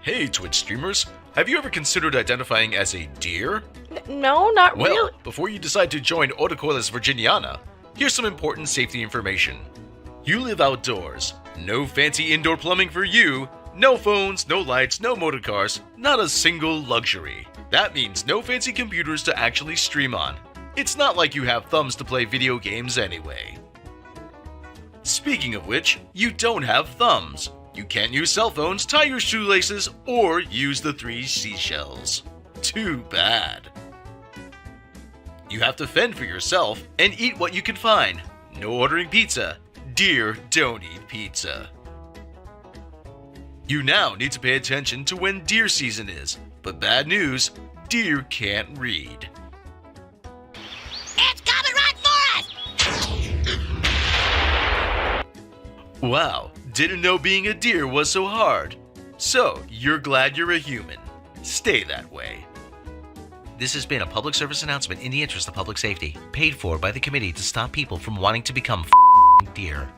Hey Twitch streamers, have you ever considered identifying as a deer? No, not Well, really. before you decide to join Otocoilus virginiana, here's some important safety information. You live outdoors. No fancy indoor plumbing for you. No phones, no lights, no motor cars, not a single luxury. That means no fancy computers to actually stream on. It's not like you have thumbs to play video games anyway. Speaking of which, you don't have thumbs. You can't use cell phones, tie your shoelaces, or use the 3 seashells. Too bad. You have to fend for yourself and eat what you can find. No ordering pizza. Deer don't eat pizza. You now need to pay attention to when deer season is, but bad news, deer can't read. It's coming right for us! Wow, didn't know being a deer was so hard. So, you're glad you're a human. Stay that way. This has been a public service announcement in the interest of public safety, paid for by the committee to stop people from wanting to become deer.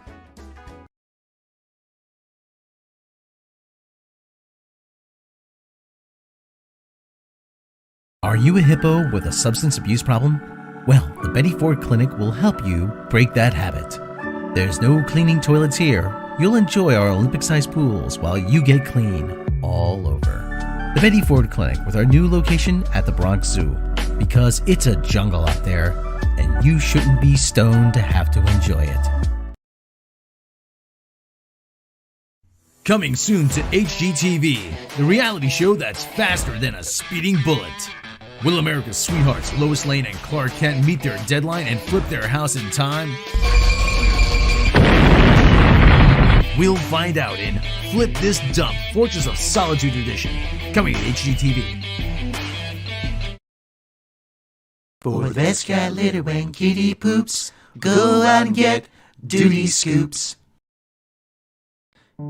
Are you a hippo with a substance abuse problem? Well, the Betty Ford Clinic will help you break that habit. There's no cleaning toilets here. You'll enjoy our Olympic-sized pools while you get clean all over. The Betty Ford Clinic with our new location at the Bronx Zoo. Because it's a jungle out there, and you shouldn't be stoned to have to enjoy it. Coming soon to HGTV, the reality show that's faster than a speeding bullet. Will America's sweethearts Lois Lane and Clark Kent meet their deadline and flip their house in time? We'll find out in Flip This Dump, Fortress of Solitude Edition, coming to HGTV. For the best cat litter when kitty poops, go out and get duty scoops.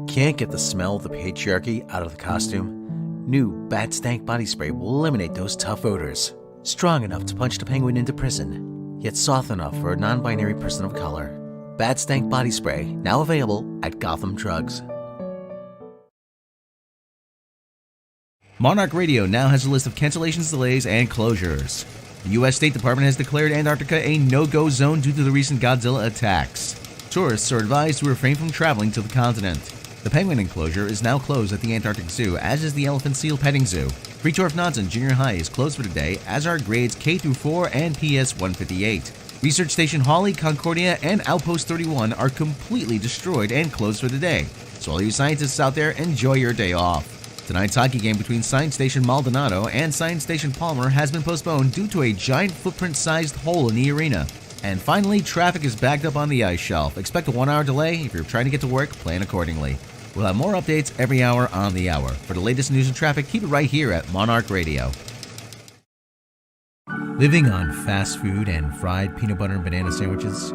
Can't get the smell of the patriarchy out of the costume? New Bat Stank Body Spray will eliminate those tough odors. Strong enough to punch the penguin into prison, yet soft enough for a non-binary person of color. Bat Stank Body Spray, now available at Gotham Drugs. Monarch Radio now has a list of cancellations, delays, and closures. The U.S. State Department has declared Antarctica a no-go zone due to the recent Godzilla attacks. Tourists are advised to refrain from traveling to the continent. The penguin enclosure is now closed at the Antarctic Zoo, as is the elephant seal petting zoo. Friedtorf Nansen Junior High is closed for today, as are grades K through 4 and PS 158. Research Station Hawley, Concordia, and Outpost 31 are completely destroyed and closed for the day. So all you scientists out there, enjoy your day off. Tonight's hockey game between Science Station Maldonado and Science Station Palmer has been postponed due to a giant footprint-sized hole in the arena. And finally, traffic is backed up on the ice shelf. Expect a 1-hour delay. If you're trying to get to work, plan accordingly. We'll have more updates every hour on the hour. For the latest news and traffic, keep it right here at Monarch Radio. Living on fast food and fried peanut butter and banana sandwiches?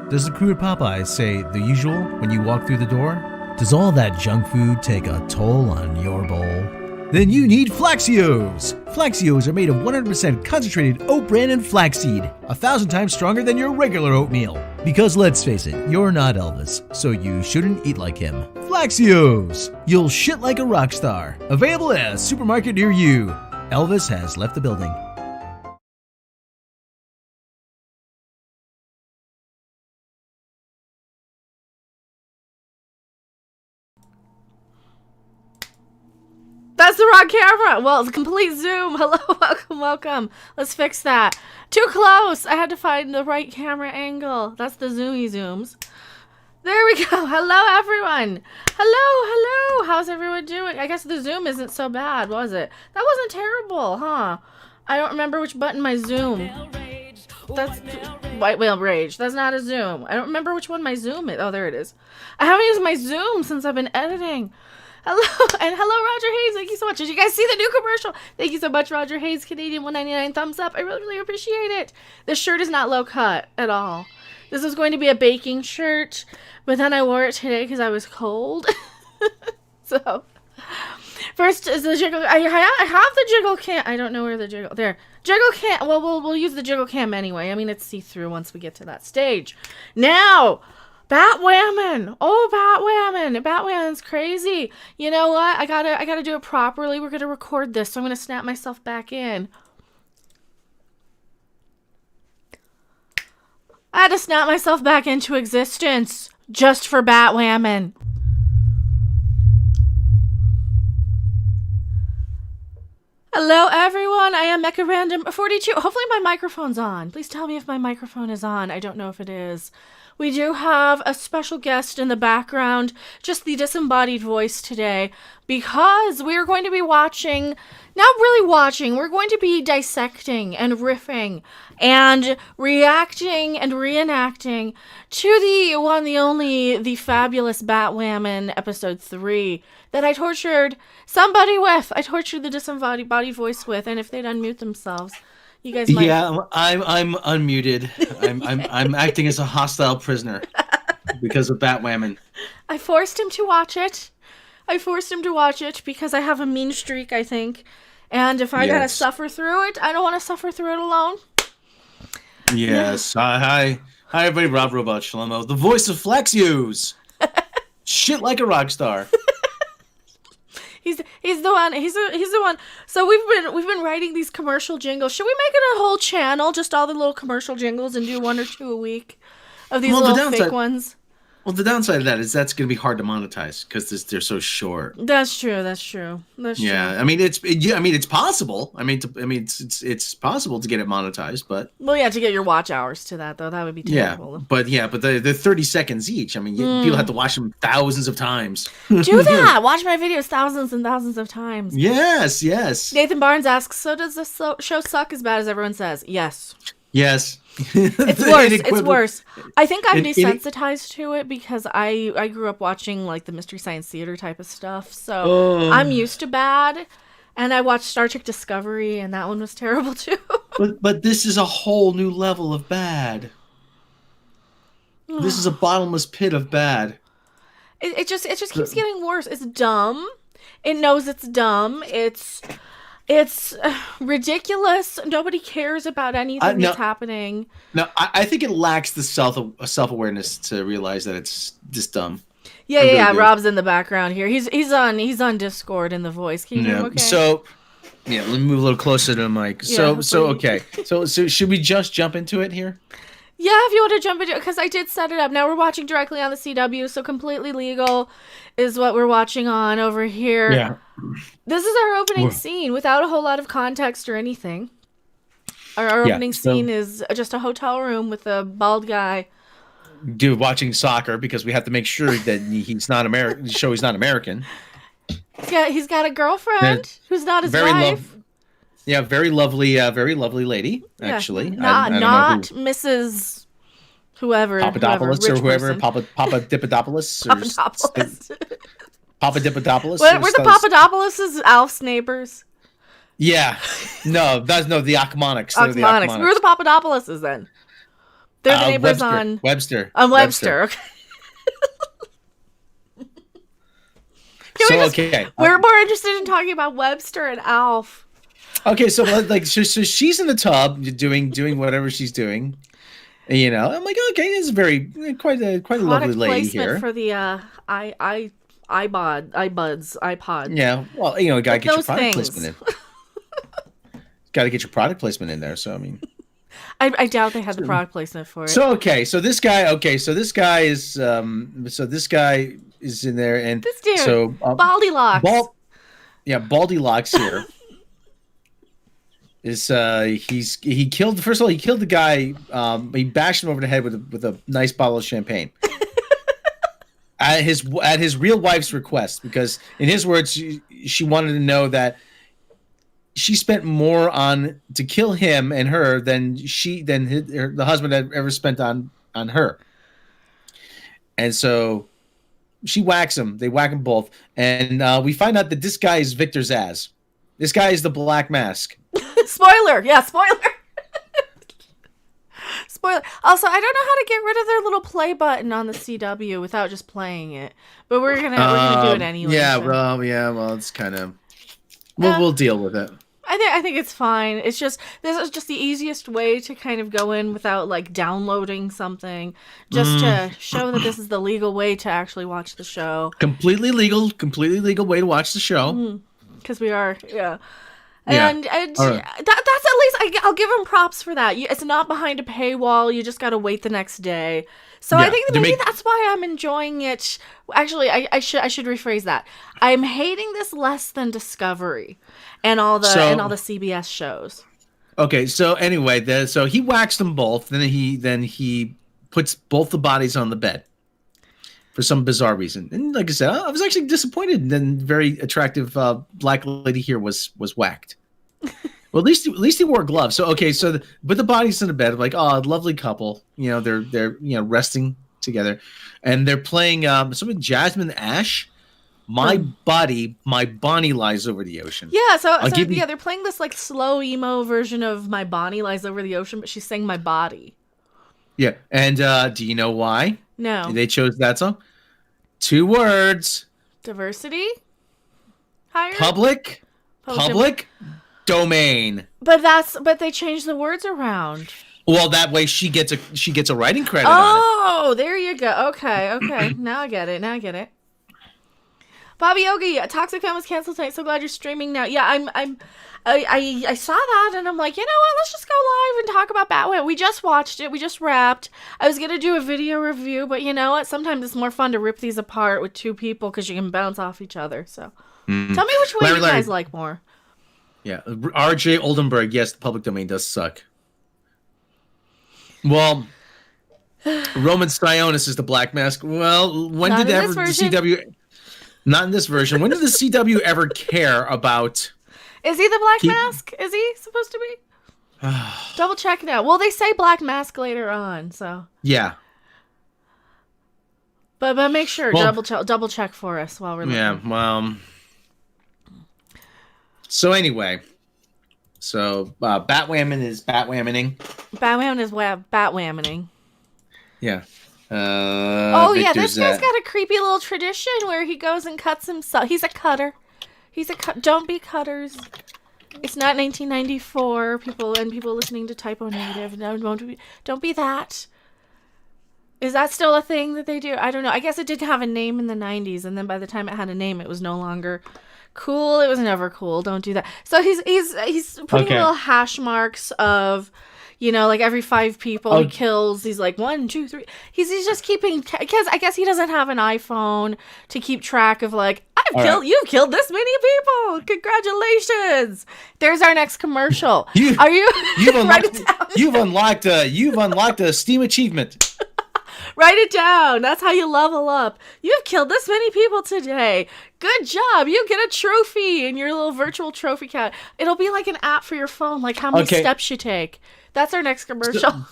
Does the crew at Popeyes say the usual when you walk through the door? Does all that junk food take a toll on your bowl? Then you need Flaxios! Flaxios are made of 100% concentrated oat bran and flaxseed, 1,000 times stronger than your regular oatmeal. Because let's face it, you're not Elvis, so you shouldn't eat like him. Flaxios! You'll shit like a rock star. Available at a supermarket near you. Elvis has left the building. That's the wrong camera. Well, it's a complete zoom. Hello, welcome, welcome. Let's fix that. Too close. I had to find the right camera angle. That's the zoomy zooms. There we go. Hello, everyone. Hello. How's everyone doing? I guess the zoom isn't so bad, was it? That wasn't terrible, huh? I don't remember which button my zoom. That's White Whale Rage. That's not a zoom. I don't remember which one my zoom is. Oh, there it is. I haven't used my zoom since I've been editing. Hello, and hello, Roger Hayes. Thank you so much. Did you guys see the new commercial? Thank you so much, Roger Hayes. Canadian 199 thumbs up. I really, really appreciate it. This shirt is not low cut at all. This was going to be a baking shirt, but then I wore it today because I was cold. So, first is the jiggle. I have the jiggle cam. I don't know where the jiggle. There. Jiggle cam. Well, we'll use the jiggle cam anyway. I mean, it's see-through once we get to that stage. Now, Batwahmen! Oh, Batwahmen! Batwamen's crazy. You know what? I gotta do it properly. We're gonna record this, so I'm gonna snap myself back in. I had to snap myself back into existence just for Batwahmen. Hello, everyone. I am Mecha Random 42. Hopefully my microphone's on. Please tell me if my microphone is on. I don't know if it is. We do have a special guest in the background, just the disembodied voice today, because we are going to be watching, not really watching, we're going to be dissecting and riffing and reacting and reenacting to the one, the only, the fabulous Batwohmen episode 3 that I tortured somebody with. I tortured the disembodied body voice with, and if they'd unmute themselves, you guys might. Yeah, I'm unmuted. I'm acting as a hostile prisoner because of Batwohmen. I forced him to watch it. I forced him to watch it because I have a mean streak, I think. And if I gotta suffer through it, I don't want to suffer through it alone. Yes. Hi, everybody. Rob Robot Shlomo, the voice of Flexius. Shit like a rock star. He's the one. He's the one. So we've been writing these commercial jingles. Should we make it a whole channel, just all the little commercial jingles, and do 1 or 2 a week of these little fake ones? Well, the downside of that is that's going to be hard to monetize because they're so short. That's true. That's true. I mean, it's possible. It's possible to get it monetized, but well, yeah, to get your watch hours to that though, that would be terrible. But they're 30 seconds each. I mean, people have to watch them thousands of times. Do that. Watch my videos thousands and thousands of times. Yes. Nathan Barnes asks, so does this show suck as bad as everyone says? Yes. Yes. It's worse. It's worse. I think I'm desensitized to it because I grew up watching like the Mystery Science Theater type of stuff. So I'm used to bad. And I watched Star Trek Discovery, and that one was terrible too. but this is a whole new level of bad. This is a bottomless pit of bad. It just keeps getting worse. It's dumb. It knows it's dumb. It's ridiculous. Nobody cares about anything that's happening. No, I think it lacks the self-awareness to realize that it's just dumb. Yeah. Rob's in the background here. He's on Discord in the voice. Can you hear him okay? So, let me move a little closer to the mic. Okay. So should we just jump into it here? Yeah, if you want to jump into it, because I did set it up. Now we're watching directly on the CW, so completely legal is what we're watching on over here. Yeah. This is our opening scene without a whole lot of context or anything. Our opening scene is just a hotel room with a bald guy. Dude, watching soccer because we have to make sure that he's not American. Show he's not American. Yeah, he's got a girlfriend who's not his wife. Very lovely lady, actually. Not Mrs. Whoever. Papadopoulos or whoever. Papa Dippadopoulos. Papa Dippadopoulos. Were the Papadopoulos Alf's neighbors? Yeah. No, the Achmonics. Achmonics. Who are the Papadopoulos then? They're the neighbors on Webster. On Webster. Okay. We're more interested in talking about Webster and Alf. Okay, so she's in the tub doing whatever she's doing. You know, I'm like, okay, this is quite a lovely lady here. For the iPod. Yeah, well, gotta get your product placement in. Gotta get your product placement in there. So I mean, I doubt they had the product placement for it. So this guy is in there, and this dude, so Baldy Locks. Baldy Locks here. He killed the guy. He bashed him over the head with a nice bottle of champagne. at his real wife's request, because in his words, she wanted to know that she spent more to kill him and her than the husband had ever spent on her. And so she whacks him. They whack him both, and we find out that this guy is Victor Zsasz. This guy is the Black Mask. Spoiler. Yeah, spoiler. Spoiler. Also, I don't know how to get rid of their little play button on the CW without just playing it, but we're gonna do it anyway. Yeah, so. Well, it's kind of we'll deal with it. I think it's fine. It's just this is just the easiest way to kind of go in without like downloading something, just to show that this is the legal way to actually watch the show. Completely legal way to watch the show. Because we are, yeah. Yeah. And All right. that's at least I'll give them props for that. It's not behind a paywall. You just got to wait the next day. So I Yeah, think that they maybe make- that's why I'm enjoying it. Actually, I should rephrase that. I'm hating this less than Discovery and all the CBS shows. Okay, so anyway, so he whacks them both. Then he puts both the bodies on the bed for some bizarre reason. And like I said, I was actually disappointed. And then very attractive black lady here was whacked. Well, at least he wore gloves. So okay, so put the bodies in the bed. Like, oh, lovely couple. You know, they're resting together, and they're playing something. Jasmine Ash. My body, my Bonnie lies over the ocean. Yeah, so give you- they're playing this like slow emo version of My Bonnie Lies Over the Ocean, but she's saying My Body. Yeah, and do you know why? No. They chose that song. 2 words. Diversity? Higher? Public domain. But they changed the words around. Well, that way she gets a writing credit on Oh, there you go. Okay. Now I get it. Bobby Yogi, Toxic Fan was canceled tonight. So glad you're streaming now. Yeah, I saw that and I'm like, you know what? Let's just go live and talk about Batwoman. We just watched it. We just wrapped. I was gonna do a video review, but you know what? Sometimes it's more fun to rip these apart with 2 people because you can bounce off each other. So, tell me which one you guys like more. Yeah, R.J. Oldenburg. Yes, the public domain does suck. Well, Roman Sionis is the Black Mask. Well, when Not did in ever this the version. CW? Not in this version. When did the CW ever care about? Is he the Black Mask? Is he supposed to be? Double check now. Well, they say Black Mask later on, so. Yeah. But make sure Well- double check for us while we're looking. Yeah. Well. So anyway, Batwoman is Batwomaning. Batwoman is Batwomaning. Yeah. Oh yeah, Victor this guy's Zed. got a creepy little tradition where he goes and cuts himself. He's a cutter. Don't be cutters. It's not 1994. People listening to Typo Negative. No, don't be that. Is that still a thing that they do? I don't know. I guess it did have a name in the 90s, and then by the time it had a name, it was no longer cool. It was never cool. Don't do that. So he's putting Okay. little hash marks of, you know, like every 5 people he kills. He's like 1, 2, 3. He's just keeping, because I guess he doesn't have an iPhone to keep track of like, you've killed this many people. Congratulations. There's our next commercial. You've Write it down. you've unlocked a Steam achievement. Write it down. That's how you level up. You've killed this many people today. Good job. You get a trophy in your little virtual trophy count. It'll be like an app for your phone, like how many steps you take. That's our next commercial.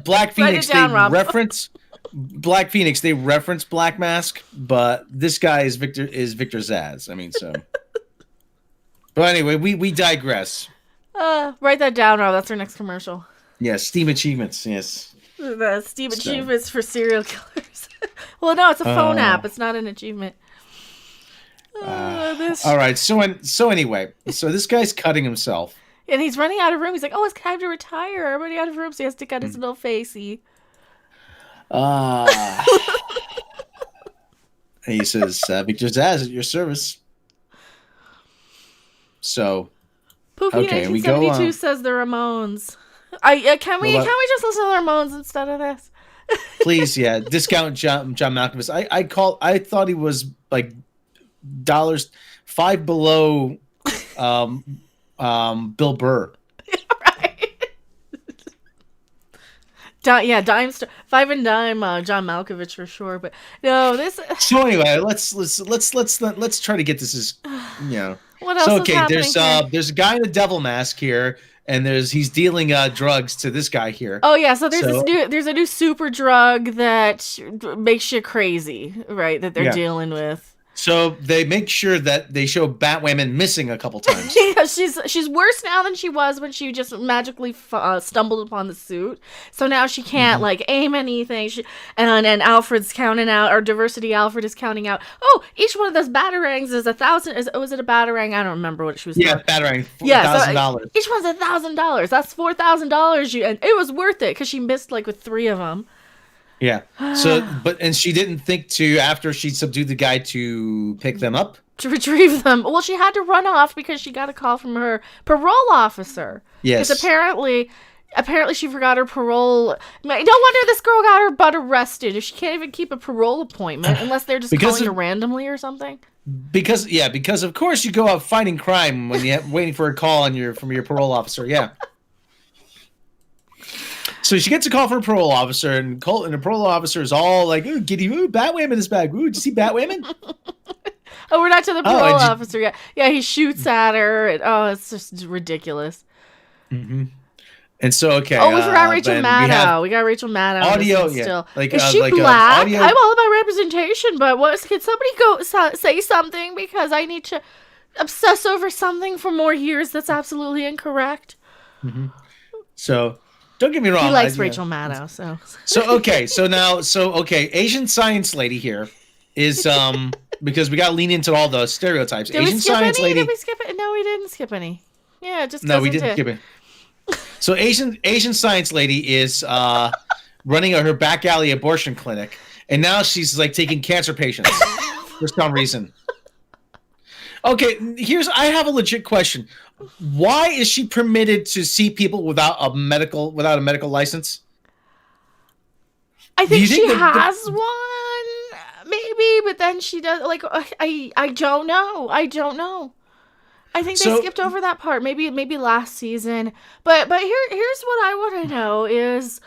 Black Phoenix, down, they Rob. reference Black Phoenix, they reference Black Mask, but this guy is Victor Zaz. I mean, so. But anyway, we digress. Write that down, Rob. That's our next commercial. Yes, Steam achievements. Yes. The Steam achievements for serial killers. Well, no, it's a phone app. It's not an achievement. All right. So anyway, this guy's cutting himself. And he's running out of room. He's like, oh, it's time to retire. I'm running out of room, so he has to cut his little facey. He says, Victor Zaz at your service. So, Poopy okay, 1972 we go, says the Ramones. Can we just listen to the Ramones instead of this? please, yeah, discount John Malkovich. I thought he was like $5 below Bill Burr. Right. Dime 5 and dime John Malkovich for sure, but no, this. So anyway, let's try to get this as What else So is okay, happening there's a guy in a devil mask here, and he's dealing drugs to this guy here. Oh yeah, so there's a new super drug that makes you crazy, right? That they're dealing with. So they make sure that they show Batwoman missing a couple times. Yeah, she's worse now than she was when she just magically stumbled upon the suit. So now she can't like aim anything. And Alfred's counting out, or Diversity Alfred is counting out. Oh, each one of those batarangs is 1,000. Was it a batarang? I don't remember what she was. Yeah, doing. batarang. Yeah, $1,000. each one's $1,000. That's $4,000. And it was worth it because she missed like with 3 of them. Yeah. So, and she didn't think to, after she subdued the guy, to pick them up. To retrieve them. Well, she had to run off because she got a call from her parole officer. Yes. Because apparently she forgot her parole. No wonder this girl got her butt arrested if she can't even keep a parole appointment unless they're just calling her randomly or something. Because of course you go out fighting crime when you're waiting for a call from your parole officer. Yeah. So she gets a call from a parole officer, and the parole officer is all like, "Ooh, giddy! Ooh, Batwoman is back! Ooh, did you see Batwoman?" Oh, we're not to the parole officer yet. Yeah, he shoots at her, and it's just ridiculous. Mm-hmm. And so, okay. Oh, we forgot Rachel Maddow. We got Rachel Maddow. Audio, still. Like, is she black? I'm all about representation, but can somebody go say something, because I need to obsess over something for more years that's absolutely incorrect. Mm-hmm. So. Don't get me wrong. He likes Rachel Maddow, so. Asian science lady here is because we got to lean into all the stereotypes. Did Asian science lady. Did we skip it? No, we didn't skip any. Yeah, just no, we didn't skip it. So Asian science lady is running her back alley abortion clinic, and now she's like taking cancer patients for some reason. Okay, I have a legit question. Why is she permitted to see people without a medical license? I think she has one, maybe, but then she does. Like, I don't know. I think they skipped over that part. Maybe last season. But here's what I want to know is,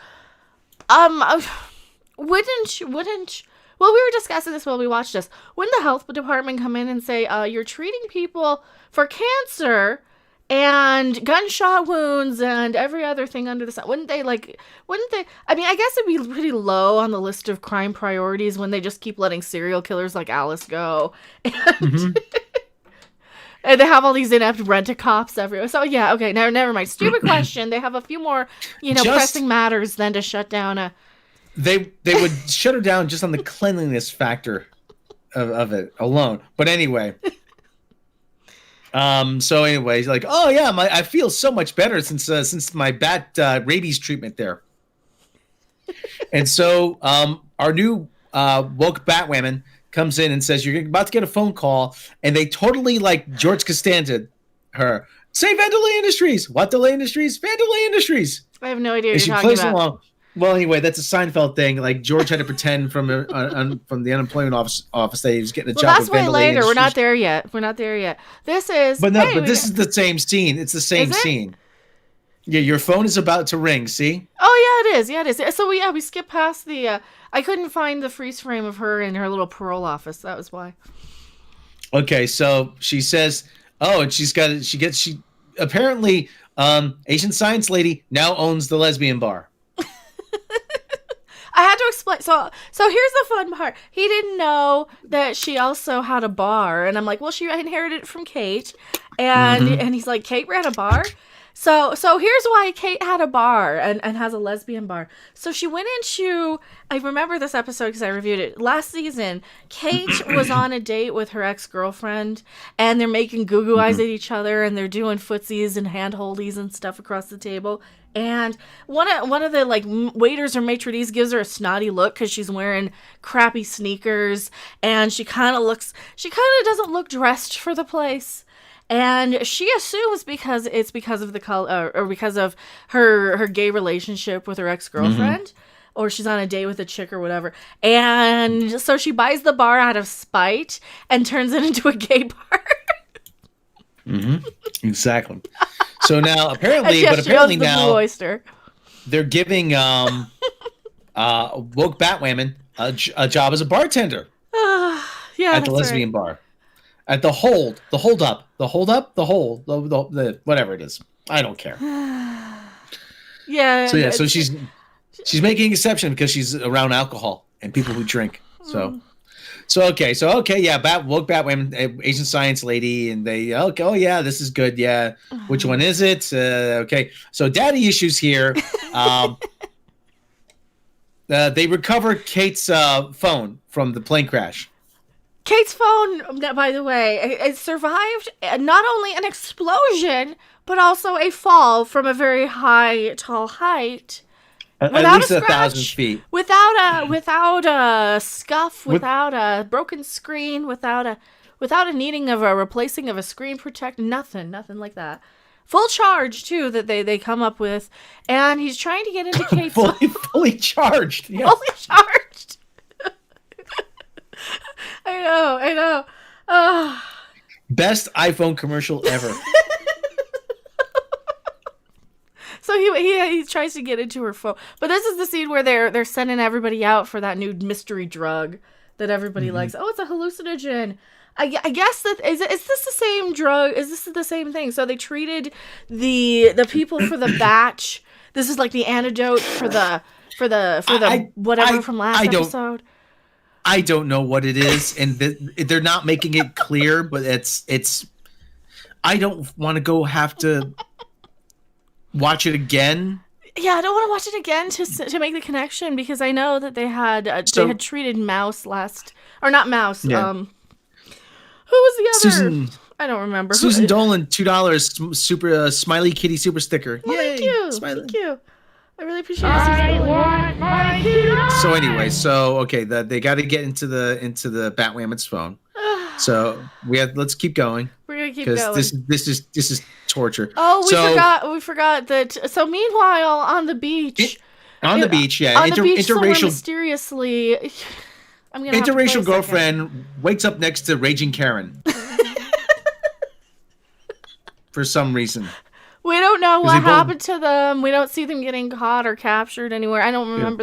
wouldn't. Well, we were discussing this while we watched this. Wouldn't the health department come in and say, you're treating people for cancer and gunshot wounds and every other thing under the sun? Wouldn't they, I mean, I guess it'd be pretty low on the list of crime priorities when they just keep letting serial killers like Alice go. And, and they have all these inept rent-a-cops everywhere. So, yeah, okay, never mind. Stupid question. They have a few more, pressing matters than to shut down a... They would shut her down just on the cleanliness factor of it alone. But anyway, like, oh yeah, I feel so much better since my bat rabies treatment there. And so our new woke Batwoman comes in and says, you're about to get a phone call, and they totally like George Costanza her. Say Vandelay Industries. What Delay Industries? Vandelay Industries. I have no idea what you're talking about. Along. Well, anyway, that's a Seinfeld thing. Like, George had to pretend from the unemployment office that he was getting a job with Vandelay Industries. That's way later. We're not there yet. This is... But this is the same scene. It's the same scene. Yeah, your phone is about to ring, see? Oh, yeah, it is. So, we skipped past the... I couldn't find the freeze frame of her in her little parole office. That was why. Okay, so she says... Oh, and apparently, Asian science lady now owns the lesbian bar. I had to explain. So here's the fun part. He didn't know that she also had a bar, and I'm like, well, she inherited it from Kate, and he's like, Kate ran a bar. So here's why Kate had a bar and has a lesbian bar. So she went into, I remember this episode because I reviewed it last season. Kate was on a date with her ex-girlfriend, and they're making goo-goo eyes at each other, and they're doing footsies and hand-holdies and stuff across the table. And one of the like waiters or maitre d's gives her a snotty look because she's wearing crappy sneakers, and she kind of doesn't look dressed for the place. And she assumes because of the color or because of her gay relationship with her ex-girlfriend, or she's on a date with a chick or whatever. And so she buys the bar out of spite and turns it into a gay bar. Exactly. So now apparently now oyster. They're giving woke Batwoman a job as a bartender. Yeah, at the lesbian bar. At the hold up, whatever it is. I don't care. Yeah. So she's making an exception because she's around alcohol and people who drink. So yeah, woke Batwoman, Asian science lady, and they oh yeah, this is good, yeah. Which one is it? Okay, so daddy issues here. They recover Kate's phone from the plane crash. Kate's phone, by the way, it survived not only an explosion, but also a fall from a very tall height. At least 1,000 feet. Without a scuff, without a broken screen, without a needing of a replacing of a screen protector, nothing like that. Full charge too that they come up with, and he's trying to get into Kate's fully charged. Yes. Fully charged. I know. Oh. Best iPhone commercial ever. So he tries to get into her phone, but this is the scene where they're sending everybody out for that new mystery drug that everybody likes. Oh, it's a hallucinogen. I guess that is this the same drug? Is this the same thing? So they treated the people for the batch. This is like the antidote for the whatever from last episode. I don't know what it is, and they're not making it clear. But it's. I don't want to have to watch it again. Yeah, I don't want to watch it again to make the connection, because I know that they had treated Mouse last, or not Mouse. Yeah. Who was the other? Susan. I don't remember. Susan Dolan, $2 super smiley kitty super sticker. Well, yay! Thank you. Smiley. Thank you. I really appreciate it. So anyway, they got to get into the Batwoman's phone. So let's keep going. We're gonna keep going. This is torture. Oh, we forgot that. So meanwhile, on the beach. Somewhere mysteriously. Interracial girlfriend wakes up next to raging Karen. For some reason. We don't know what happened to them. We don't see them getting caught or captured anywhere. I don't remember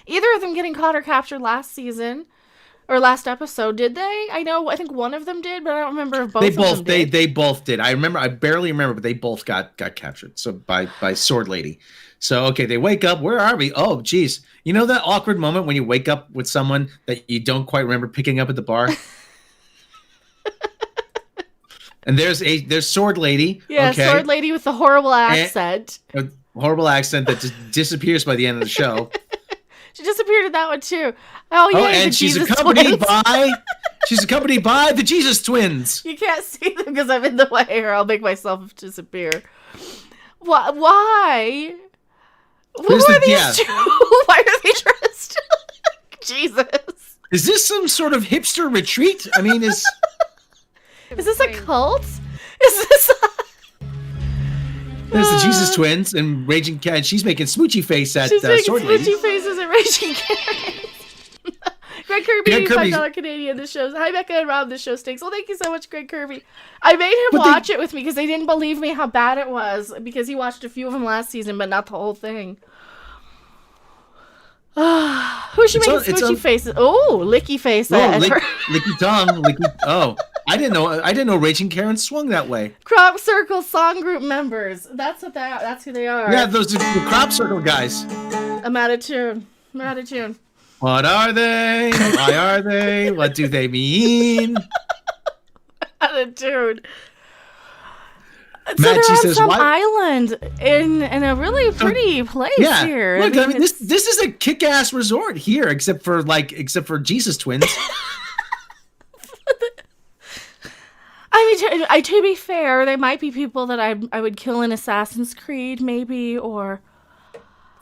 either of them getting caught or captured last season or last episode. Did they? I think one of them did, but I don't remember if both of them did. They both did. I barely remember, but they both got captured. So by Sword Lady. So they wake up. Where are we? Oh, geez. You know that awkward moment when you wake up with someone that you don't quite remember picking up at the bar? And there's Sword Lady. Yeah, Sword Lady with the horrible accent. A horrible accent that just disappears by the end of the show. She disappeared in that one too. Oh yeah, and she's accompanied by the Jesus Twins. You can't see them because I'm in the way, or I'll make myself disappear. Why? Who are these two? Why are they dressed? Jesus. Is this some sort of hipster retreat? I mean, is this a cult? Is this There's the Jesus Twins and Raging Cat. She's making smoochy face at Sword Lady. Smoochy faces at Raging Cat. Greg Kirby, $5 Canadian. This shows. Hi, Becca and Rob. This show stinks. Well, thank you so much, Greg Kirby. I made him watch it with me because they didn't believe me how bad it was, because he watched a few of them last season, but not the whole thing. Who's she making smoochy faces? Oh, licky face. Licky tongue. I didn't know Raging Karen swung that way. Crop Circle song group members. That's what that's who they are. Yeah, those are the Crop Circle guys. I'm out of tune. What are they? Why are they? What do they mean? Out of tune. So Matt, they're on says, some island in a really pretty place here. Look, I mean this is a kick-ass resort here, except for Jesus Twins. I mean, to be fair, they might be people that I would kill in Assassin's Creed, maybe, or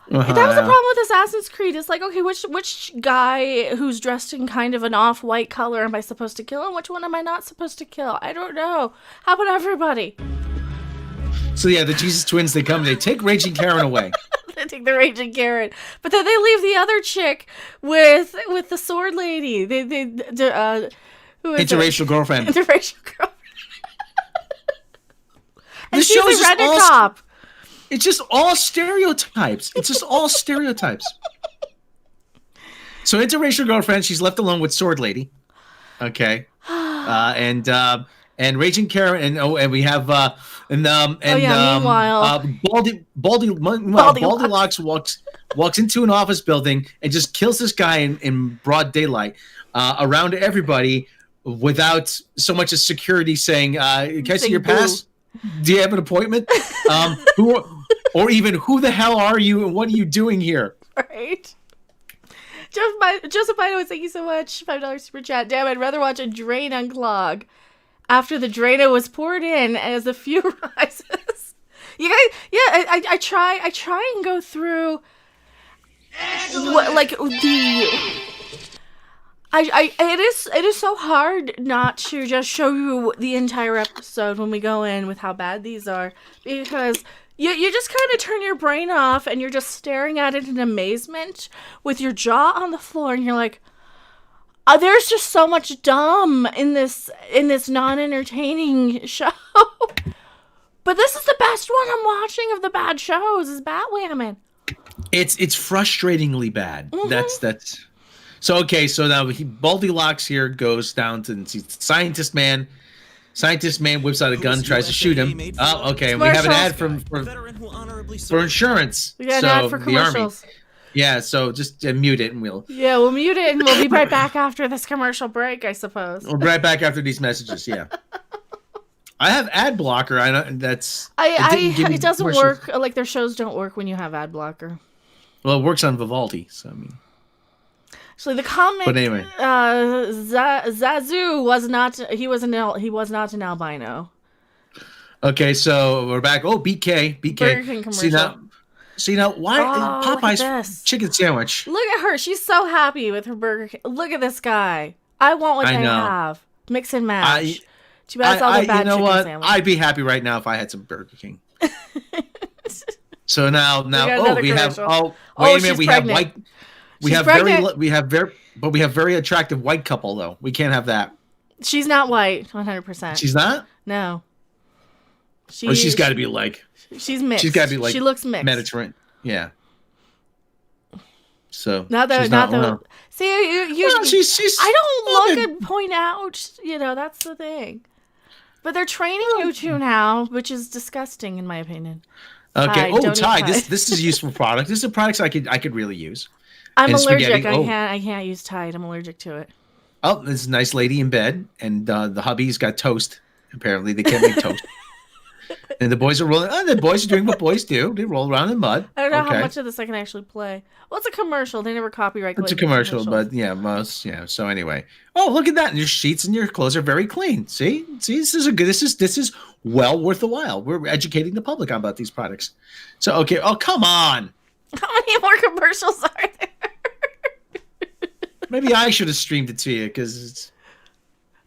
that was the problem with Assassin's Creed. It's like, okay, which guy who's dressed in kind of an off-white color am I supposed to kill, and which one am I not supposed to kill? I don't know. How about everybody? So yeah, the Jesus Twins, they take Raging Karen away. They take the Raging Karen, but then they leave the other chick with the Sword Lady. Who is Interracial girlfriend. Interracial girlfriend. And this she's a rent-a-cop. It's just all stereotypes. So interracial girlfriend, she's left alone with Sword Lady. Okay. And and Raging Karen, and we have meanwhile, Baldilocks walks into an office building and just kills this guy in broad daylight around everybody without so much as security saying, "Can I see your pass? Do you have an appointment? Or even who the hell are you and what are you doing here?" Right. Joseph Bino, thank you so much. $5 super chat. Damn, I'd rather watch a drain unclog after the Drano was poured in as the fuel rises. You guys, yeah, I try and go through it is so hard not to just show you the entire episode when we go in with how bad these are, because you just kind of turn your brain off and you're just staring at it in amazement with your jaw on the floor, and you're like, there's just so much dumb in this non-entertaining show. But this is the best one I'm watching of the bad shows, is Batwohmen. It's frustratingly bad. Mm-hmm. That's so okay. So now Baldilocks here goes down to see Scientist Man. Scientist Man whips out a gun, tries to shoot him. Oh, okay. And we have an ad for insurance. We got an ad for commercials. The Army. Yeah, so just mute it and we'll mute it and we'll be right back after this commercial break, I suppose. We'll be right back after these messages. Yeah. I have ad blocker. I know that's. It doesn't work. Like, their shows don't work when you have ad blocker. Well, it works on Vivaldi, so I mean. Actually, the comic. But anyway, Zazu was not. He was not an albino. Okay, so we're back. Oh, BK. Burger King commercial. See now, why Popeye's chicken sandwich? Look at her. She's so happy with her Burger King. Look at this guy. I want what they have. Mix and match. Too bad it's all the bad chicken sandwich. I'd be happy right now if I had some Burger King. So now we have wait a minute, we have white. We have very attractive white couple though. We can't have that. She's not white, 100%. She's not? No. She's got to be like. She's mixed. She's got to be like. She looks mixed. Mediterranean. Yeah. So. See, I don't look and point out. That's the thing. But they're training you to now, which is disgusting in my opinion. Okay. Tide. This is a useful product. This is a product I could really use. I'm allergic. I can't use Tide. I'm allergic to it. Oh, this is a nice lady in bed, and the hubby's got toast. Apparently, they can't make toast. And the boys are rolling. Oh, the boys are doing what boys do. They roll around in mud. I don't know how much of this I can actually play. Well, it's a commercial. They never copyright. It's a commercial, but So anyway, oh, look at that! And your sheets and your clothes are very clean. See, this is This is well worth the while. We're educating the public about these products. So okay. Oh, come on! How many more commercials are there? Maybe I should have streamed it to you because it's.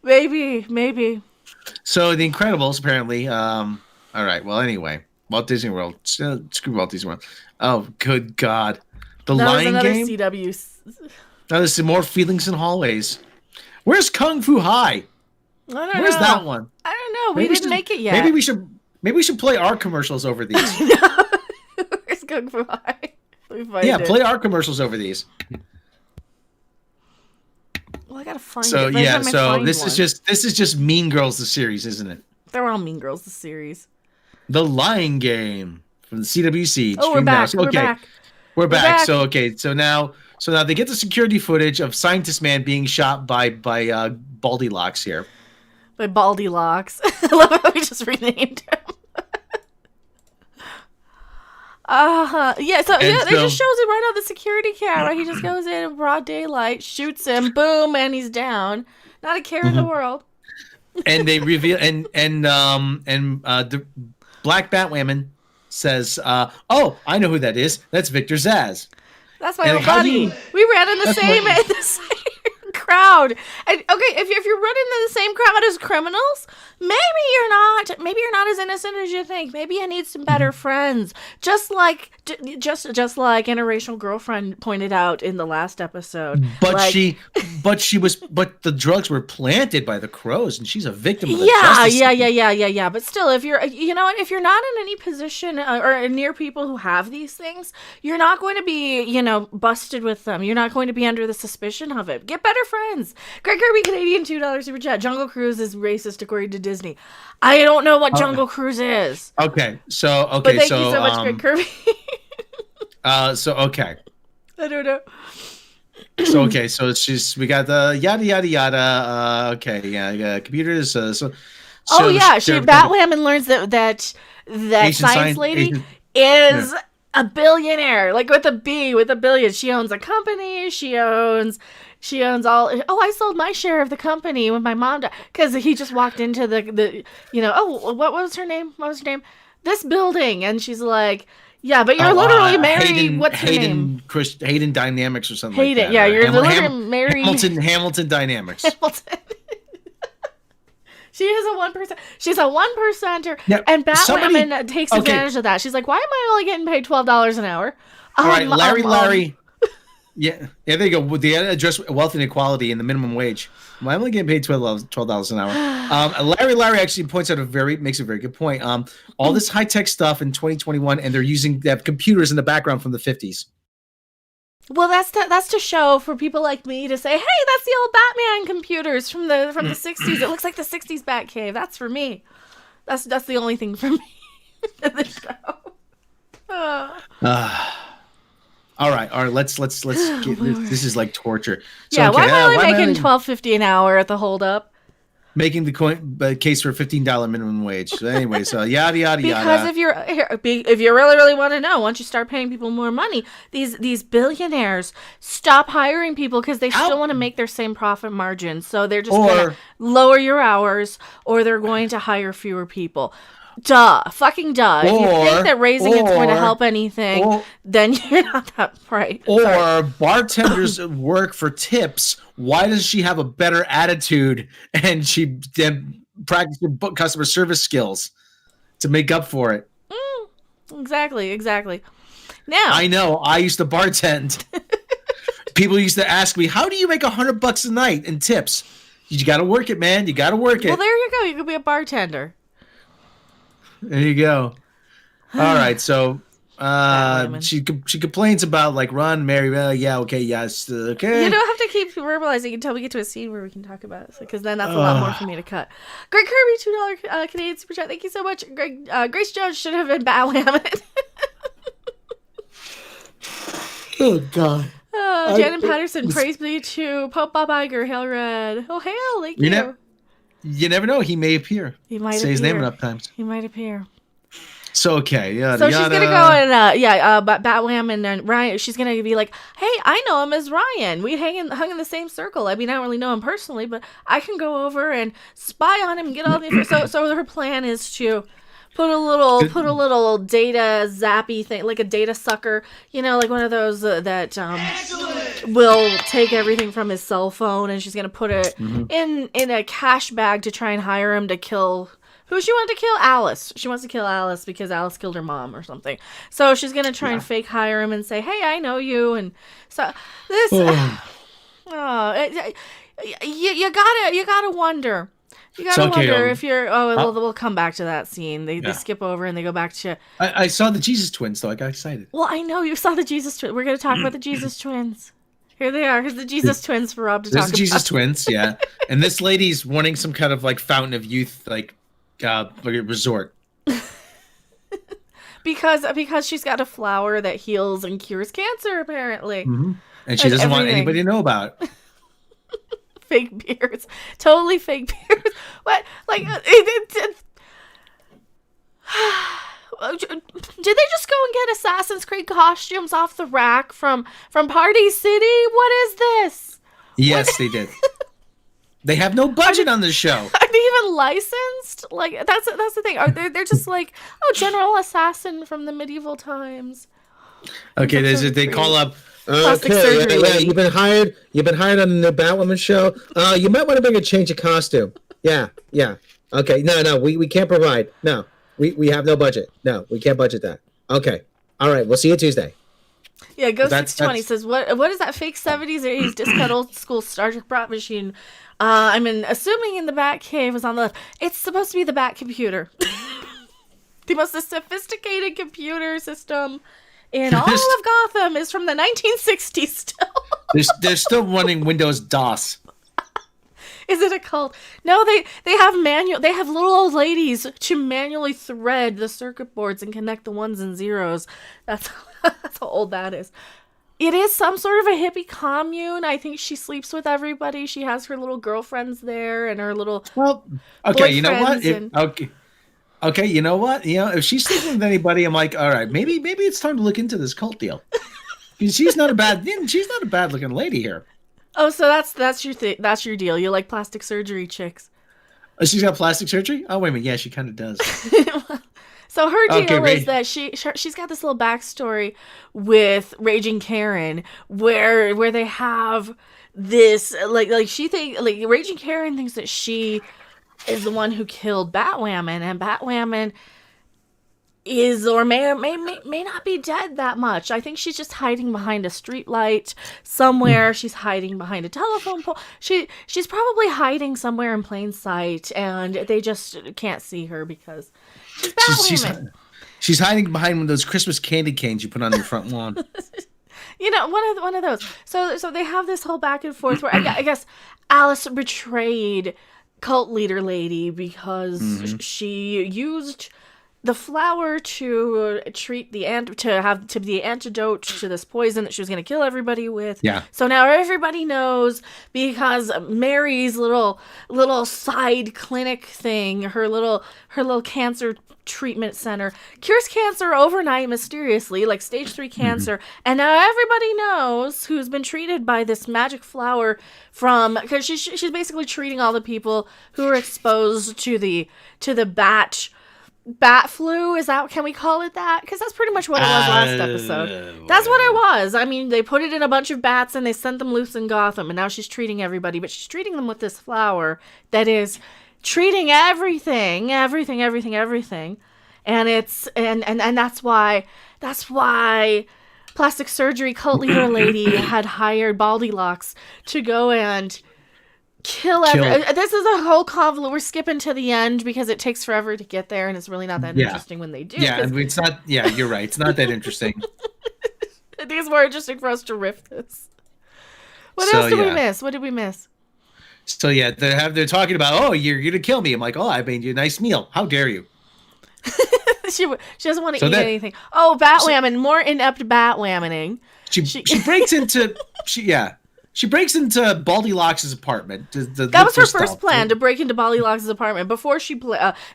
Maybe. So The Incredibles apparently. All right. Well, anyway, Walt Disney World. Screw Walt Disney World. Oh, good God. The Lion Game. CW. Now there's some more Feelings in Hallways. Where's Kung Fu High? Where's that one? I don't know. We didn't make it yet. Maybe we should play our commercials over these. Where's Kung Fu High? Play our commercials over these. Well, I gotta find it. So this is just Mean Girls the series, isn't it? They're all Mean Girls the series. The Lion Game from the CWC. Oh, we're back. We're back. So now they get the security footage of Scientist Man being shot by Baldilocks here. By Baldilocks. I love how we just renamed him. They just shows it right on the security camera. He just goes in broad daylight, shoots him, boom, and he's down. Not a care in the world. And they reveal the Black Batwoman says, "Oh, I know who that is. That's Victor Zsasz. That's my old buddy. We ran in the same crowd. And okay, if you're running in the same crowd as criminals, maybe you're not as innocent as you think. Maybe you need some better friends. Just like interracial girlfriend pointed out in the last episode. But the drugs were planted by the crows, and she's a victim of the justice system. Yeah. But still, if you're not in any position or near people who have these things, you're not going to be, busted with them. You're not going to be under the suspicion of it. Get better friends friends. Greg Kirby, Canadian $2 super chat. Jungle Cruise is racist according to Disney. I don't know what Jungle Cruise is. Okay, But thank you so much, Greg Kirby. Okay. I don't know. So we got the yada yada yada. Computers. She Batwoman learns that science lady is a billionaire, like with a billion. She owns a company. She owns all. Oh, I sold my share of the company when my mom died because he just walked into the what was her name? This building, and she's like. Yeah, but you're literally married. What's her name? Hayden Dynamics or something like that. Yeah, you're literally married. Hamilton Dynamics. She is a 1%. She's a 1%er, now, and Batwoman takes advantage of that. She's like, "Why am I only getting paid $12 an hour?" All right, Larry. Yeah, there you go. With the address wealth inequality and the minimum wage. Why am I getting paid $12 an hour? Larry actually makes a very good point. All this high tech stuff in 2021, and they have computers in the background from the 50s. Well, that's to show for people like me to say, hey, that's the old Batman computers from the 60s. It looks like the 60s Batcave. That's for me. That's the only thing for me in the show. All right. Let's get this is like torture. So, why am I only making $12.50 an hour at the holdup? Making the case for $15 minimum wage. So anyway, so yada yada yada. Because if you really want to know, once you start paying people more money, these billionaires stop hiring people because they still want to make their same profit margin. So they're just going to lower your hours, or they're going to hire fewer people. Fucking duh. If you think that raising it's going to help anything, then you're not that bright. Or bartenders work for tips. Why does she have a better attitude and she practices customer service skills to make up for it? Exactly. Now I know. I used to bartend. People used to ask me, "How do you make $100 a night in tips?" You got to work it, man. You got to work it. Well, there you go. You could be a bartender. There you go. All right, so she complains about like run, Mary. Yes, okay. You don't have to keep verbalizing until we get to a scene where we can talk about it, because then that's a lot more for me to cut. Greg Kirby, $2 Canadian super chat. Thank you so much. Grace Jones should have been Batwoman. Oh God. Janet Patterson, praise be to Pope Bob Iger, hail red. Oh, hail, thank you. You never know. He may appear. He might say his name enough times. He might appear. So okay, So she's gonna go and Batwoman and Ryan. She's gonna be like, "Hey, I know him as Ryan. We hung in the same circle. I mean, I don't really know him personally, but I can go over and spy on him and get all the information." So her plan is to put a little data zappy thing, like a data sucker, like one of those that will take everything from his cell phone, and she's gonna put it in a cash bag to try and hire him to kill. Who she wanted to kill? Alice. She wants to kill Alice because Alice killed her mom or something. So she's gonna try and fake hire him and say, "Hey, I know you." And so this, you gotta wonder. You gotta wonder if you're. We'll come back to that scene. They skip over and they go back to. I saw the Jesus twins, though. I got excited. Well, I know you saw the Jesus twins. We're gonna talk about the Jesus twins. Here they are. Here's the Jesus twins for Rob to talk about. There's the Jesus twins, yeah. And this lady's wanting some kind of like fountain of youth, like resort. because she's got a flower that heals and cures cancer, apparently. Mm-hmm. And she doesn't want anybody to know about it. Fake beards. Totally fake beards. What? Like, did they just go and get Assassin's Creed costumes off the rack from Party City? What is this? Yes, they did. They have no budget on this show. Are they even licensed? Like, that's the thing. Are they're just like, General Assassin from the medieval times. Okay, they call up. Plastic surgery. Yeah, you've been hired on the Batwoman show. You might want to bring a change of costume. Yeah. Okay, no, we can't provide. No, we have no budget. No, we can't budget that. Okay, all right, we'll see you Tuesday. Yeah, Ghost 620 says, what is that fake 70s or 80s discount old school Star Trek prop machine? Assuming in the Batcave was on the left. It's supposed to be the Bat computer. The most sophisticated computer system in all of Gotham is from the 1960s still. They're still running Windows DOS. Is it a cult? No, they have little old ladies to manually thread the circuit boards and connect the ones and zeros. That's how old that is. It is some sort of a hippie commune. I think she sleeps with everybody. She has her little girlfriends there and her little okay, you know what? boyfriends Okay, you know what? If she's sleeping with anybody, I'm like, all right, maybe it's time to look into this cult deal. Because she's not a bad looking lady here. Oh, so that's your deal. You like plastic surgery chicks. Oh, she's got plastic surgery? Oh, wait a minute. Yeah, she kind of does. So her deal is that she's got this little backstory with Raging Karen, where they have this like Raging Karen thinks that she is the one who killed Batwoman, and Batwoman is or may not be dead that much. I think she's just hiding behind a street light somewhere. She's hiding behind a telephone pole. She's probably hiding somewhere in plain sight, and they just can't see her because she's Batwoman. She's hiding behind one of those Christmas candy canes you put on your front lawn. One of those. So they have this whole back and forth where I guess Alice betrayed cult leader lady because she used the flower to treat the to be the antidote to this poison that she was going to kill everybody with. Yeah. So now everybody knows because Mary's little side clinic thing, her little cancer treatment center cures cancer overnight mysteriously, like stage 3 cancer, and now everybody knows who's been treated by this magic flower because she's basically treating all the people who are exposed to the bat flu. Can we call it that? Because that's pretty much what it was last episode. That's what it was. I mean, they put it in a bunch of bats and they sent them loose in Gotham, and now she's treating everybody, but she's treating them with this flower that is treating everything. And it's and that's why plastic surgery cult leader lady had hired Baldylocks to go and kill. This is a whole convoluted. We're skipping to the end because it takes forever to get there, and it's really not that interesting when they do. Yeah, it's not. Yeah, you're right. It's not that interesting. I think it's more interesting for us to riff this. What else did we miss? What did we miss? So yeah, they're talking about, oh, you're gonna kill me. I'm like, oh, I made you a nice meal. How dare you? She doesn't want to eat anything. Oh, Batwoman, more inept Batwomaning. She breaks into She breaks into Baldylocks' apartment. That was her first plan, to break into Baldylocks' apartment before she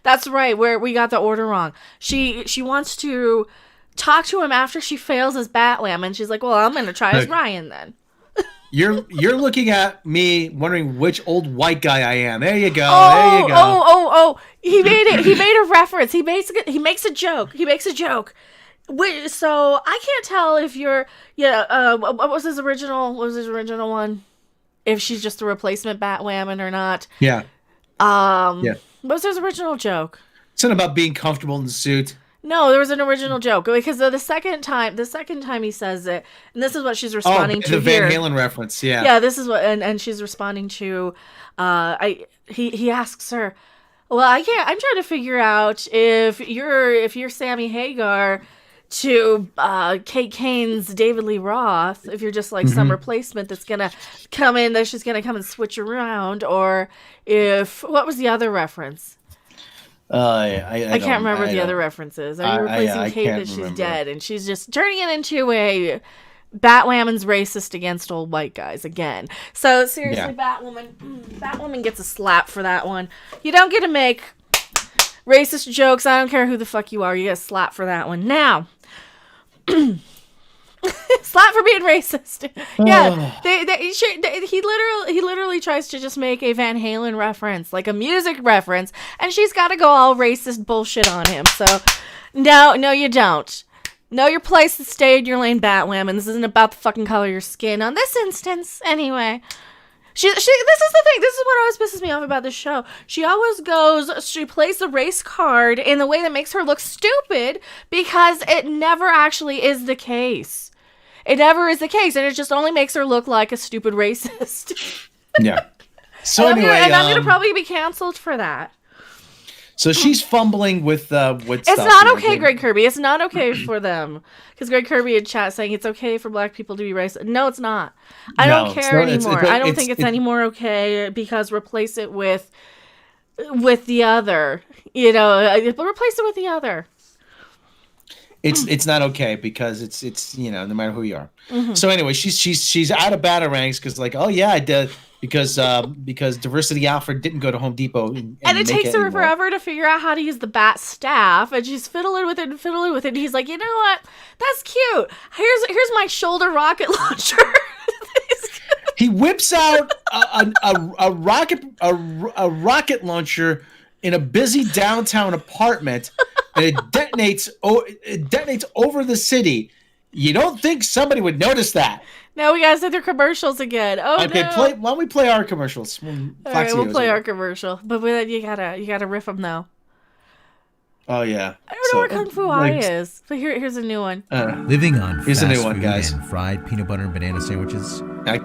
that's right, where we got the order wrong. She wants to talk to him after she fails as Batwoman. She's like, well, I'm going to try as Ryan then. You're looking at me wondering which old white guy I am. There you go. Oh. He made a reference. He makes a joke. So I can't tell if you're what was his original one? If she's just a replacement Batwoman or not. Yeah. What was his original joke? Something about being comfortable in the suit. No, there was an original joke because the second time he says it, and this is what she's responding to the Van here. Halen reference, yeah. Yeah, this is what, and she's responding to. He asks her, well, I'm trying to figure out if you're Sammy Hagar to Kate Kane's David Lee Roth, if you're just like some replacement that's gonna come in, that's just gonna come and switch around, or what was the other reference? I can't remember the other references. Are you replacing Kate that she's dead and she's just turning it into a Batwoman's racist against old white guys again? So seriously, Batwoman gets a slap for that one. You don't get to make racist jokes. I don't care who the fuck you are. You get a slap for that one. Now, slap for being racist. Yeah, he literally tries to just make a Van Halen reference, like a music reference, and she's got to go all racist bullshit on him. So, no, you don't. Know your place and stay in your lane, Batwoman. This isn't about the fucking color of your skin. On this instance, anyway. This is the thing. This is what always pisses me off about this show. She plays the race card in the way that makes her look stupid because it never actually is the case. It never is the case, and it just only makes her look like a stupid racist. Yeah. So I'm anyway, gonna probably be canceled for that. So she's fumbling with stuff. It's not okay, Greg Kirby. It's not okay for them. Because Greg Kirby in chat saying it's okay for black people to be racist. No, it's not. I don't care anymore. I don't think it's any more okay because replace it with the other. Replace it with the other. It's not okay because it's no matter who you are. Mm-hmm. So anyway, she's out of batarangs because oh yeah, I did because Diversity Alfred didn't go to Home Depot and it takes her forever to figure out how to use the bat staff, and she's fiddling with it. And he's like, you know what? That's cute. Here's my shoulder rocket launcher. He whips out a rocket launcher in a busy downtown apartment, and it detonates over the city. You don't think somebody would notice that? Now we gotta sit through commercials again. Oh okay, no! why don't we play our commercials? All right, we'll play our commercial, but you gotta riff them though. Oh yeah. I don't know where Kung Fu High is, but here's a new one. Living on here's fast a new one, food guys. And fried peanut butter and banana sandwiches.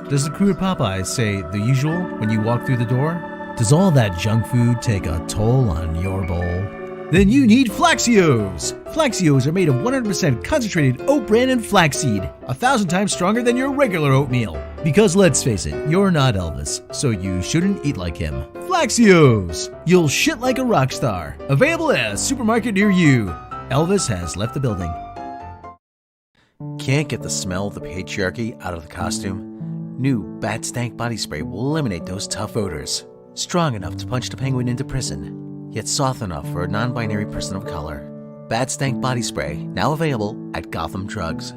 Does the crew at Popeyes say the usual when you walk through the door? Does all that junk food take a toll on your bowl? Then you need Flaxios! Flaxios are made of 100% concentrated oat bran and flaxseed, 1,000 times stronger than your regular oatmeal. Because let's face it, you're not Elvis, so you shouldn't eat like him. Flaxios! You'll shit like a rock star. Available at a supermarket near you. Elvis has left the building. Can't get the smell of the patriarchy out of the costume? New Bat Stank Body Spray will eliminate those tough odors. Strong enough to punch the penguin into prison, yet soft enough for a non-binary person of color. Bat Stank Body Spray, now available at Gotham Drugs.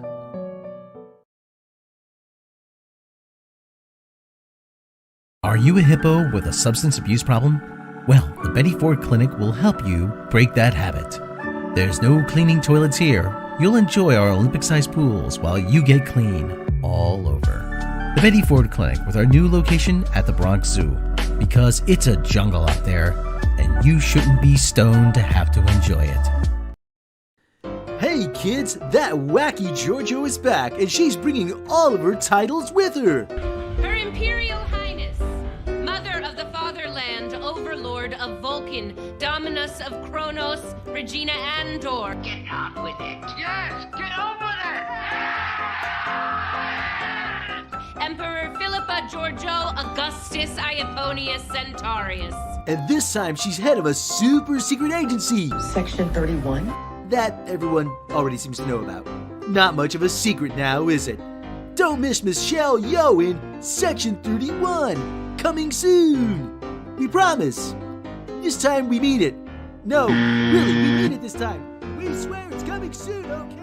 Are you a hippo with a substance abuse problem? Well, the Betty Ford Clinic will help you break that habit. There's no cleaning toilets here. You'll enjoy our Olympic-sized pools while you get clean all over. The Betty Ford Clinic with our new location at the Bronx Zoo. Because it's a jungle out there, and you shouldn't be stoned to have to enjoy it. Hey kids, that wacky Giorgio is back, and she's bringing all of her titles with her. Her Imperial Highness, Mother of the Fatherland, Overlord of Vulcan, Dominus of Kronos, Regina Andor. Get on with it. Yes, get on with it. Emperor Philippa Giorgio Augustus Iaponius Centaurus. And this time she's head of a super secret agency. Section 31? That everyone already seems to know about. Not much of a secret now, is it? Don't miss Michelle Yeoh in Section 31. Coming soon. We promise. This time we mean it. No, really, we mean it this time. We swear it's coming soon, okay?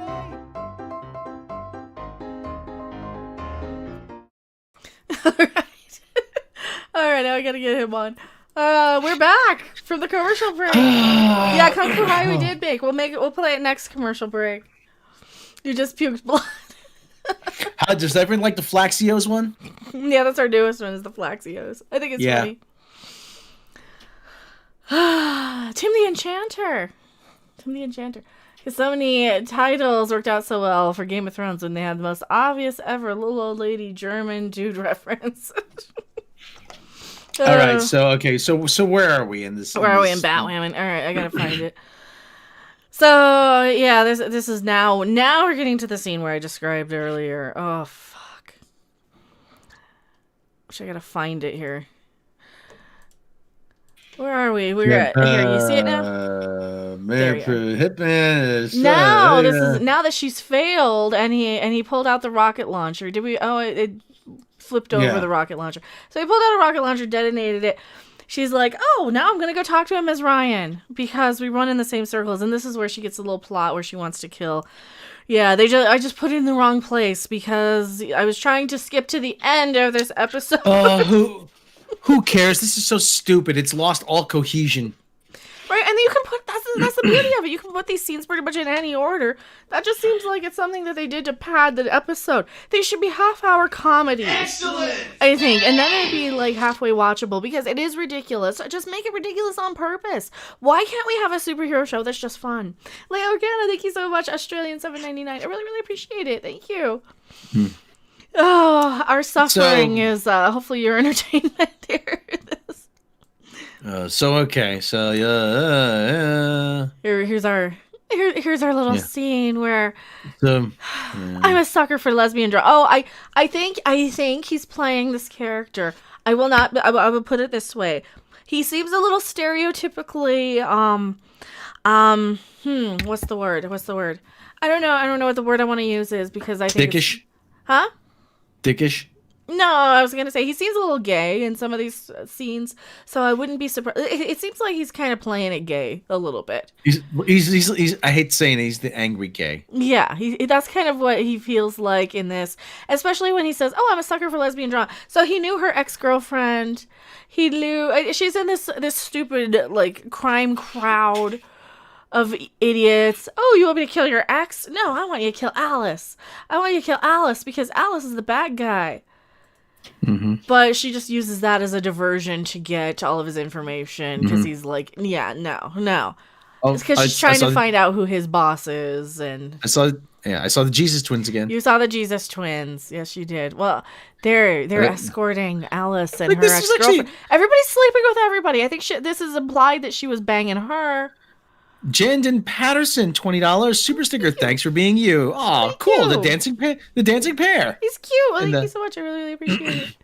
All right, now I gotta get him on. We're back from the commercial break. Yeah, Kung Fu High we did make. We'll play it next commercial break. You just puked blood. Does everyone like the Flaxios one? Yeah, that's our newest one, is the Flaxios. I think it's funny. Tim the Enchanter. Because so many titles worked out so well for Game of Thrones when they had the most obvious ever little old lady German dude reference. All right, so where are we in this? Where are we in Batwohmen? All right, I gotta find it. So yeah, this is now we're getting to the scene where I described earlier. Oh fuck! I gotta find it here. Where are we? We're at here. You see it now? Now that she's failed, and he pulled out the rocket launcher. Did we? Oh, it flipped over the rocket launcher. So he pulled out a rocket launcher, detonated it. She's like, oh, now I'm going to go talk to him as Ryan because we run in the same circles. And this is where she gets a little plot where she wants to kill. Yeah, I just put it in the wrong place because I was trying to skip to the end of this episode. Who cares? This is so stupid. It's lost all cohesion. Right, and you can put, that's the beauty of it. You can put these scenes pretty much in any order. That just seems like it's something that they did to pad the episode. They should be half-hour comedies. Excellent! I think, and then it'd be like halfway watchable because it is ridiculous. Just make it ridiculous on purpose. Why can't we have a superhero show that's just fun? Leo Organa, thank you so much. Australian $7.99. I really, really appreciate it. Thank you. Oh, our suffering is hopefully your entertainment here. Here's our little scene where I'm a sucker for lesbian drama. Oh, I think he's playing this character. I will put it this way. He seems a little stereotypically what's the word? I don't know what the word I want to use is, because I think dickish. Huh? Dickish. No, I was gonna say he seems a little gay in some of these scenes, so I wouldn't be surprised. It seems like he's kind of playing it gay a little bit. He's I hate saying it, he's the angry gay. Yeah, that's kind of what he feels like in this, especially when he says, "Oh, I'm a sucker for lesbian drama." So he knew her ex-girlfriend. He knew she's in this stupid like crime crowd of idiots. Oh, you want me to kill your ex? No, I want you to kill Alice. I want you to kill Alice because Alice is the bad guy. Mm-hmm. But she just uses that as a diversion to get all of his information, because he's like, yeah, no. Oh, it's because she's trying to find out who his boss is. And I saw the Jesus twins again. You saw the Jesus twins. Yes, you did. Well, they're escorting Alice and her ex-girlfriend. Actually... Everybody's sleeping with everybody. I think this is implied that she was banging her. Jandon Patterson, $20 super sticker. Thanks for being you. Oh, cool. You. The dancing pair. He's cute. Well, thank you so much. I really appreciate it.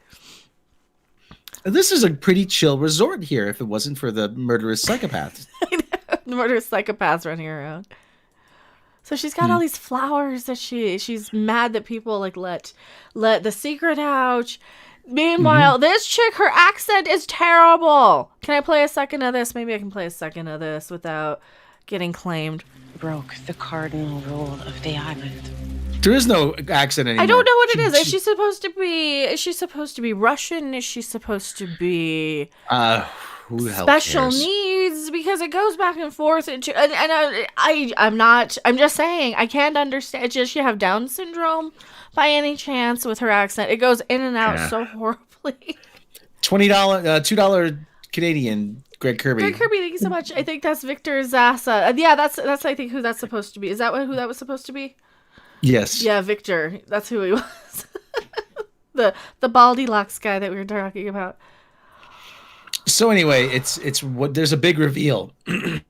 This is a pretty chill resort here if it wasn't for the murderous psychopaths. The murderous psychopaths running around. So she's got all these flowers that she's mad that people like let the secret out. Meanwhile, this chick, her accent is terrible. Can I play a second of this? Maybe I can play a second of this without getting claimed. Broke the cardinal rule of the island. There is no accent anymore. I don't know what it is. Is she supposed to be Russian? Is she supposed to be who the hell special cares? needs? Because it goes back and forth and I'm just saying, I can't understand. Does she have Down syndrome by any chance with her accent? It goes in and out so horribly. $2 Canadian. Greg Kirby, thank you so much. I think that's Victor Zasa. Yeah, that's I think who that's supposed to be. Is that who that was supposed to be? Yes. Yeah, Victor. That's who he was. the Baldilocks guy that we were talking about. So anyway, it's what there's a big reveal. It's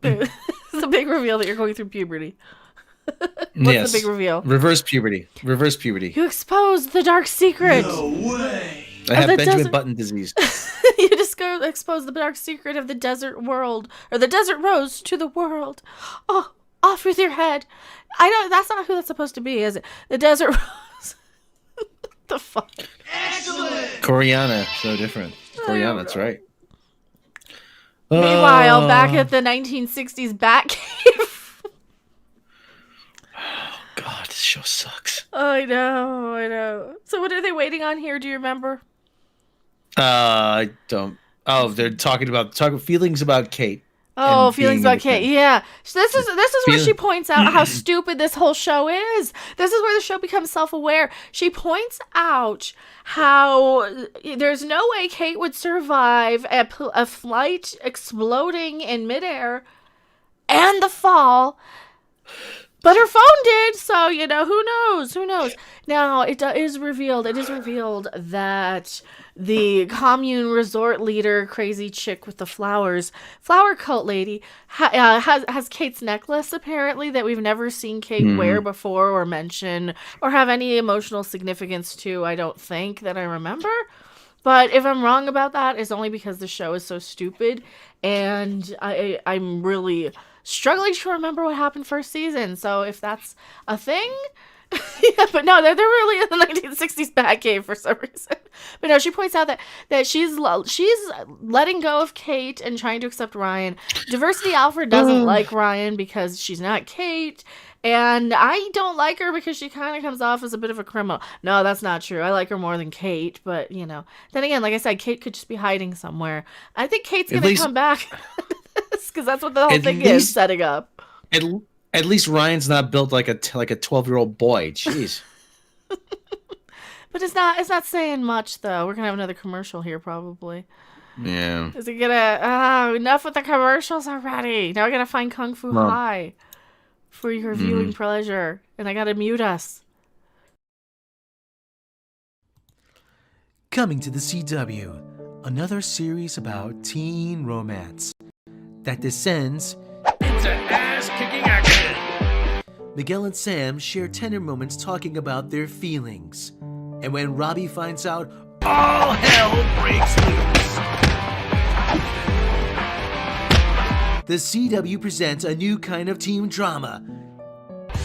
a big reveal that you're going through puberty. What's the big reveal? Reverse puberty. You exposed the dark secret. No way. I have Benjamin Button disease. You expose the dark secret of the desert world, or the desert rose to the world. Oh, off with your head. I don't. That's not who that's supposed to be, is it? The desert rose. The fuck. Excellent. Coriana, so different. Coriana, that's right. Meanwhile, back at the 1960s Batcave. Oh God, this show sucks. I know. So what are they waiting on here? Do you remember? I don't. Oh, they're talking feelings about Kate. Oh, feelings about Kate. Yeah. This is where she points out how stupid this whole show is. This is where the show becomes self-aware. She points out how there's no way Kate would survive a flight exploding in midair and the fall. But her phone did, so, who knows? Now, it is revealed that the commune resort leader, crazy chick with the flowers, flower cult lady, has Kate's necklace, apparently, that we've never seen Kate wear before or mention or have any emotional significance to, I don't think, that I remember. But if I'm wrong about that, it's only because the show is so stupid, and I'm really struggling to remember what happened first season. So if that's a thing, yeah, but no, they're really in the 1960s Batcave for some reason. But no, she points out that she's letting go of Kate and trying to accept Ryan. Diversity Alfred doesn't like Ryan because she's not Kate. And I don't like her because she kind of comes off as a bit of a criminal. No, that's not true. I like her more than Kate. But, then again, like I said, Kate could just be hiding somewhere. I think Kate's going to come back. Because that's what the whole thing is setting up. At least Ryan's not built like a 12-year-old boy. Jeez. But it's not saying much, though. We're going to have another commercial here, probably. Yeah. Is it going to... enough with the commercials already. Now we're going to find Kung Fu High for your viewing pleasure. And I got to mute us. Coming to the CW. another series about teen romance that descends Into ass-kicking action. Miguel and Sam share tender moments talking about their feelings. And when Robbie finds out, All hell breaks loose. the CW presents a new kind of teen drama.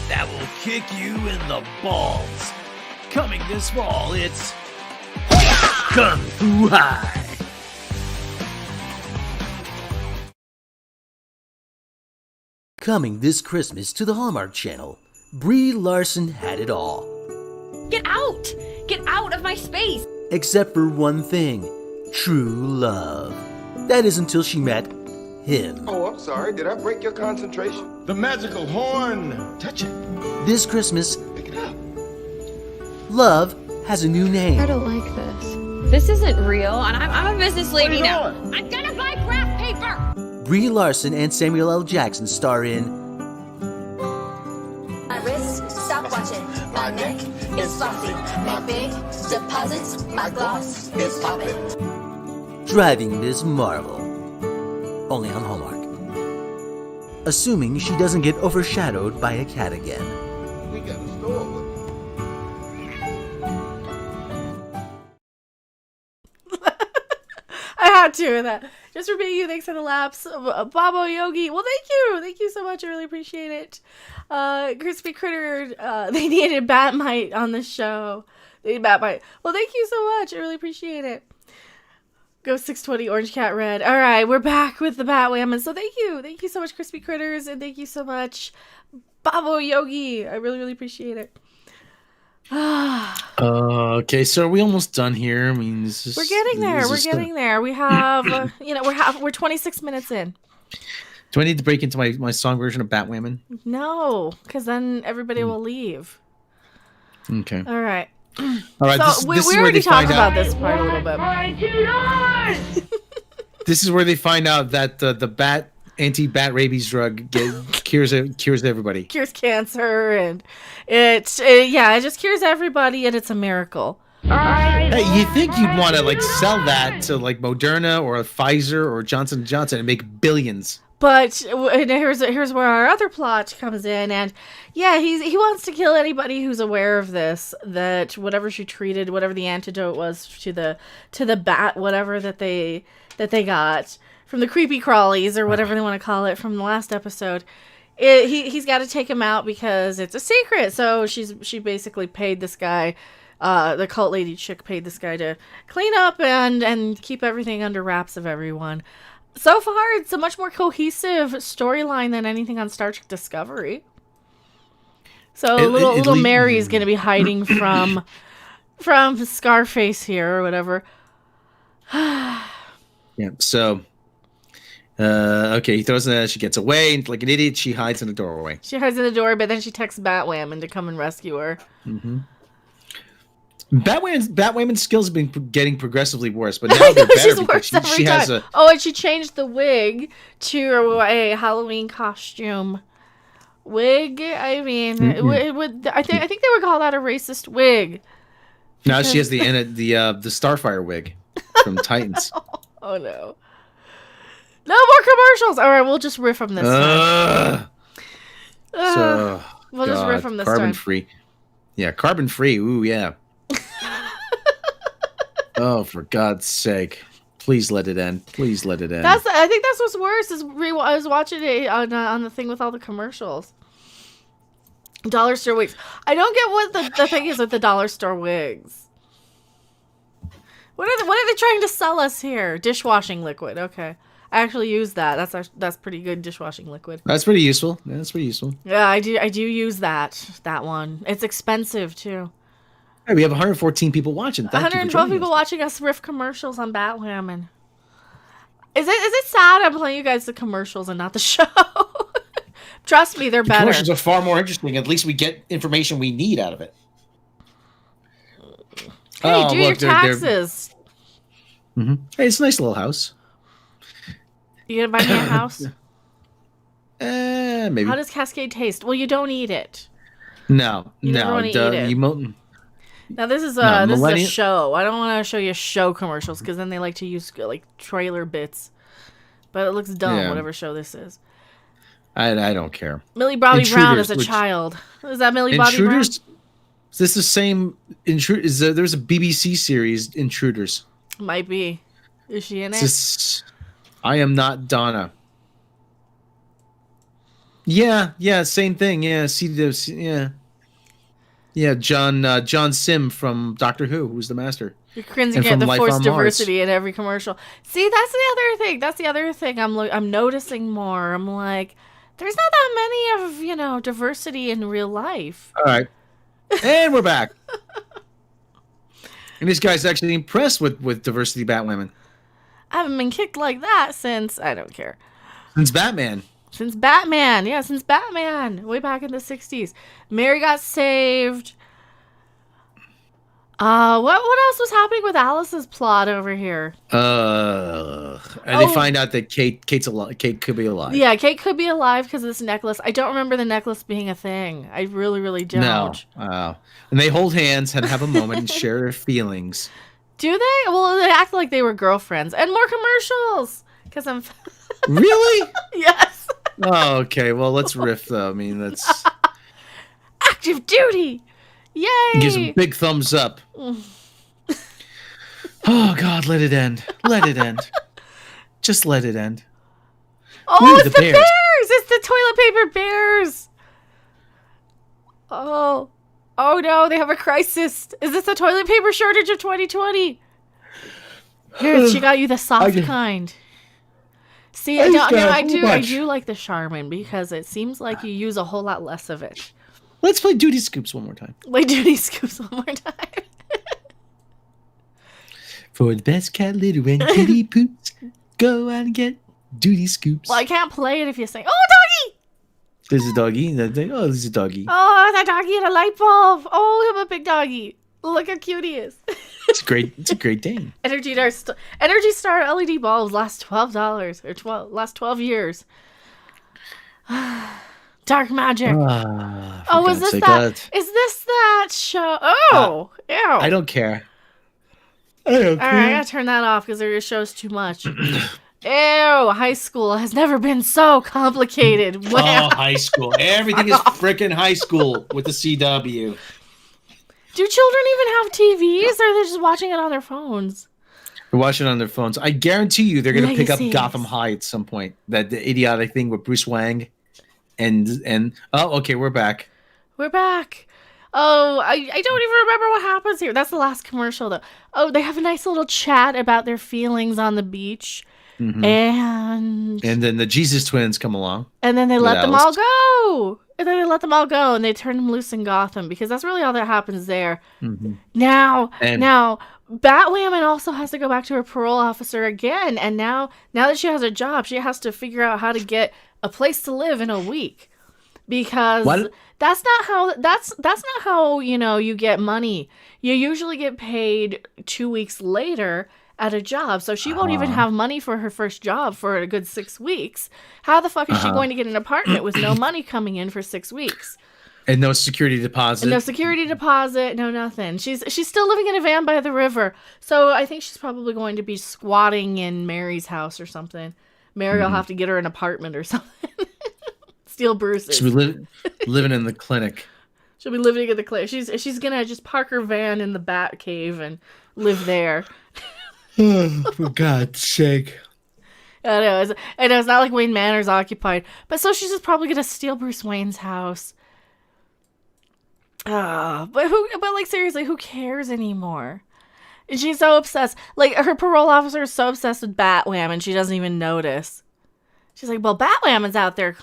That will kick you in the balls. Coming this fall, it's Kung Fu High. Coming this Christmas to the Hallmark Channel, Brie Larson had it all. Get out! Get out of my space! Except for one thing, true love. That is until she met him. Oh, I'm sorry. Did I break your concentration? The magical horn. Touch it. This Christmas, Pick it up. love has a new name. I don't like this. This isn't real, and I'm a business lady now. I'm gonna buy graph paper! Brie Larson and Samuel L. Jackson star in My wrist, stop watching. My neck is flossy. Make big deposits. My gloss is popping. Driving Miss Marvel. Only on Hallmark. Assuming she doesn't get overshadowed by a cat again. We got a store. I had to with that. Just for being you, thanks for the laps. Babo Yogi, well, thank you. Thank you so much. I really appreciate it. Crispy Critter, they needed Batmite on the show. They need Batmite. Well, thank you so much. I really appreciate it. Go 620 Orange Cat Red. All right, we're back with the Batwomen. So thank you. Thank you so much, Crispy Critters. And thank you so much, Babo Yogi. I really, really appreciate it. Okay, so are we almost done here? I mean, this is, We're getting there. We're getting there. We have, we're 26 minutes in. Do I need to break into my song version of Batwomen? No, because then everybody will leave. Okay. All right. All right. So This we is where already they find talked out. about this part a little bit. This is where they find out that the anti-bat rabies drug cures everybody. Cures cancer, and it just cures everybody, and it's a miracle. Hey, you think you'd want to like sell that to like Moderna or Pfizer or Johnson & Johnson and make billions? But here's where our other plot comes in, and yeah, he wants to kill anybody who's aware of this. That whatever she treated, whatever the antidote was to the bat, whatever that they got from the creepy crawlies or whatever they want to call it from the last episode, he's got to take him out because it's a secret. So she basically paid this guy, the cult lady chick paid this guy to clean up and keep everything under wraps of everyone. So far, it's a much more cohesive storyline than anything on Star Trek Discovery. So little Mary's going to be hiding from Scarface here or whatever. Yeah. So, okay, he throws it. She gets away, and like an idiot, she hides in the doorway. She hides in the door, but then she texts Batwoman to come and rescue her. Mm-hmm. Batwoman's skills have been getting progressively worse, but now they're better She's because worse she has every time. a. And she changed the wig to a Halloween costume wig. I mean, I think they would call that a racist wig. Now she has the Starfire wig from Titans. Oh no! No more commercials. All right, we'll just riff from this time. We'll just riff from this carbon time. free. Yeah, carbon free. Ooh, yeah. Oh, for God's sake! Please let it end. Please let it end. I think that's what's worse is I was watching it on the thing with all the commercials. Dollar store wigs. I don't get what the thing is with the dollar store wigs. What are they trying to sell us here? Dishwashing liquid. Okay, I actually use that. That's pretty good dishwashing liquid. That's pretty useful. Yeah, that's pretty useful. Yeah, I do use that one. It's expensive too. Hey, we have 114 people watching. Thank 112 you for people watching us riff commercials on Batwomen. Is it sad I'm playing you guys the commercials and not the show? Trust me, they're better. Commercials are far more interesting. At least we get information we need out of it. Hey, do your taxes. Mm-hmm. Hey, it's a nice little house. You gonna buy me a house? Maybe. How does Cascade taste? Well, you don't eat it. No, You never no. wanna eat it. Now this is No, this is a millennial- show. I don't want to show you show commercials because then they like to use like trailer bits. But it looks dumb. Yeah. Whatever show this is. I don't care. Millie Bobby Brown as a Intruders, which- child. Is that Millie Bobby Brown? Intruders. Is this the same? There's a BBC series, Intruders. Might be. Is she in it? I Am Not Donna. Yeah, same thing. Yeah, yeah. John Sim from Doctor Who's the Master. You're cringing And at from the Life forced on diversity in every commercial. See, that's the other thing. I'm noticing more. I'm like, there's not that many of diversity in real life. All right, and we're back. And this guy's actually impressed with diversity Batwomen I haven't been kicked like that since I don't care. since Batman. Since Batman, way back in the 60s. Mary got saved. What else was happening with Alice's plot over here? And they find out that Kate's alive. Kate could be alive. Yeah, Kate could be alive because of this necklace. I don't remember the necklace being a thing. I really, really don't. No. Wow. And they hold hands and have a moment and share their feelings. Do they? Well, they act like they were girlfriends. And more commercials. Because I'm... Really? Yes. Oh, okay. Well, let's riff, though. I mean, that's... Active duty. Yay. Gives them big thumbs up. Oh, God, let it end. Let it end. Just let it end. Oh, Ooh, it's the bears. bears. It's the toilet paper bears. Oh no, they have a crisis. Is this a toilet paper shortage of 2020? Here, she got you the soft kind. See, I do like the Charmin because it seems like you use a whole lot less of it. Let's play Duty Scoops one more time. Play Duty Scoops one more time. For the best cat litter and kitty poops, go out and get Duty Scoops. Well, I can't play it if you say, "Oh, doggy!" There's a doggy. Oh, there's a doggy. Oh, that doggy and a light bulb. Oh, I'm a big doggy. Look how cute he is. It's great. It's a great Dane. Energy Star LED bulbs last $12 or last 12 years. Dark magic. Oh, is this that? Is this that show? Oh, ew. I don't care. I don't All right, I gotta turn that off because your show's too much. Ew, high school has never been so complicated. Wow. Oh, high school. Everything is freaking high school with the CW. Do children even have TVs, or are they just watching it on their phones? They're watching it on their phones. I guarantee you they're going to pick up Legacies. Gotham High at some point. The idiotic thing with Bruce Wang. And oh, okay, we're back. We're back. Oh, I don't even remember what happens here. That's the last commercial, though. Oh, they have a nice little chat about their feelings on the beach. Mhm. And then the Jesus twins come along. then they with let them Alice. all go. And then they let them all go, and they turn them loose in Gotham because that's really all that happens there. Mhm. Now, And- Batwoman also has to go back to her parole officer again, and now that she has a job, she has to figure out how to get a place to live in a week because What? that's not how you get money. You usually get paid 2 weeks later at a job, so she won't even have money for her first job for a good 6 weeks. How the fuck is she going to get an apartment with no money coming in for 6 weeks? And no security deposit. No security deposit, no nothing. She's still living in a van by the river. So I think she's probably going to be squatting in Mary's house or something. Mary will have to get her an apartment or something. Steal Bruce's. She'll be living in the clinic. She'll be living in the clinic. She's gonna just park her van in the Bat Cave and live there. For God's sake. I know it's not like Wayne Manor's occupied, but so she's just probably gonna steal Bruce Wayne's house. But like seriously, who cares anymore? And she's so obsessed. Like her parole officer is so obsessed with Batwoman, she doesn't even notice. She's like, well, Batwoman's out there.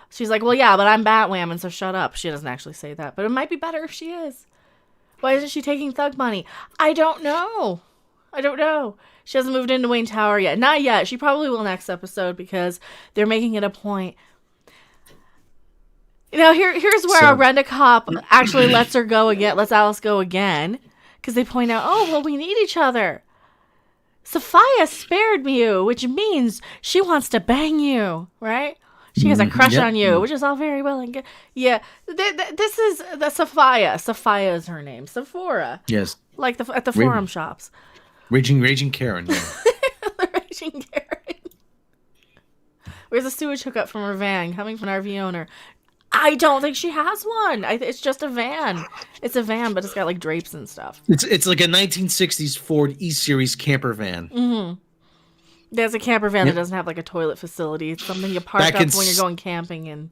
She's like, well, yeah, but I'm Batwoman, so shut up. She doesn't actually say that, but it might be better if she is. Why isn't she taking thug money? I don't know. She hasn't moved into Wayne Tower yet. Not yet. She probably will next episode because they're making it a point. Here's where a rent-a-cop actually lets Alice go again. Because they point out, oh, well, we need each other. Sophia spared you, which means she wants to bang you, right? She has a crush Yep. on you, which is all very well and good. Yeah, this is the Sophia. Sophia is her name. Sephora. Yes. Like at the forum shops. Raging Karen. Yeah. Raging Karen. Where's the sewage hookup from her van coming from an RV owner? I don't think she has one. It's just a van. It's a van, but it's got like drapes and stuff. It's like a 1960s Ford E-Series camper van. Mm-hmm. There's a camper van that doesn't have like a toilet facility. It's something you park up when you're going camping and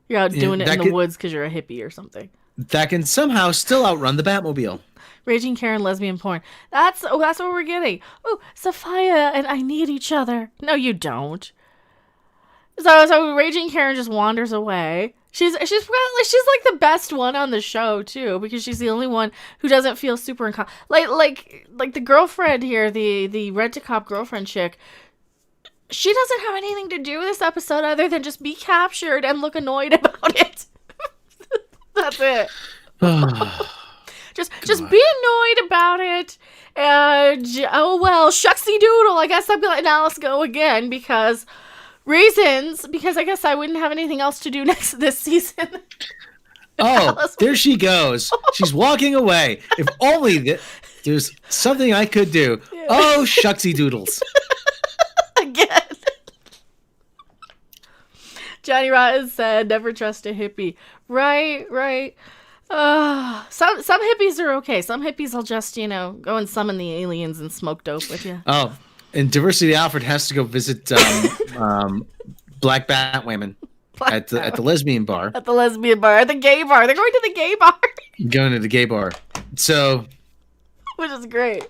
you're out doing it in the woods because you're a hippie or something. That can somehow still outrun the Batmobile. Raging Karen lesbian porn. That's what we're getting. Oh, Sophia and I need each other. No, you don't. So Raging Karen just wanders away. She's like the best one on the show too, because she's the only one who doesn't feel super like the girlfriend here, the Rent-A-Cop girlfriend chick. She doesn't have anything to do with this episode other than just be captured and look annoyed about it. That's it. Just be annoyed about it. Oh well, shucksy doodle. I guess I'm gonna let Alice go again because I guess I wouldn't have anything else to do this season. Oh, there she goes. She's walking away. If only there's something I could do. Yeah. Oh, shucksy doodles. Again. Johnny Rotten said, never trust a hippie. Right. Some hippies are okay. Some hippies will just, go and summon the aliens and smoke dope with you. Oh, and Diversity Alfred has to go visit Black Batwomen at the lesbian bar. At the lesbian bar. At the gay bar. They're going to the gay bar. Going to the gay bar. So. Which is great.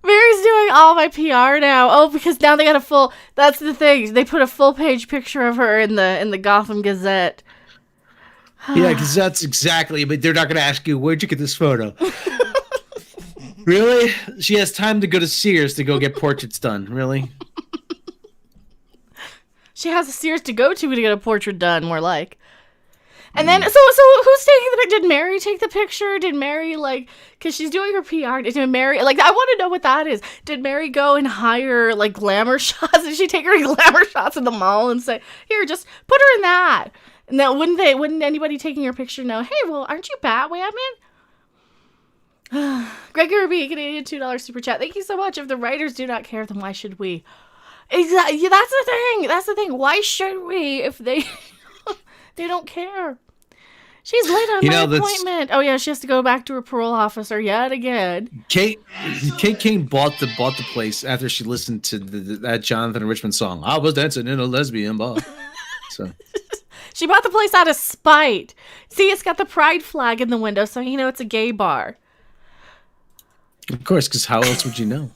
Mary's doing all my PR now. Oh, because now they got that's the thing. They put a full page picture of her in the Gotham Gazette. Yeah, because that's exactly, but they're not going to ask you, where'd you get this photo? Really? She has time to go to Sears to go get portraits done. Really? She has a Sears to go to get a portrait done, more like. And then, so who's taking the picture? Did Mary take the picture? Did Mary, because she's doing her PR, did Mary, I want to know what that is. Did Mary go and hire, glamour shots? Did she take her glamour shots in the mall and say, here, just put her in that? And then wouldn't anybody taking your picture know, hey, well, aren't you Batwoman? Gregory B, Canadian $2 super chat. Thank you so much. If the writers do not care, then why should we? Exactly. That's the thing. That's the thing. Why should we if they they don't care? She's late on my appointment. Oh yeah, she has to go back to her parole officer yet again. Kate King bought the place after she listened to that Jonathan Richman song. I was dancing in a lesbian bar. So. She bought the place out of spite. See, it's got the pride flag in the window, so you know it's a gay bar. Of course, because how else would you know?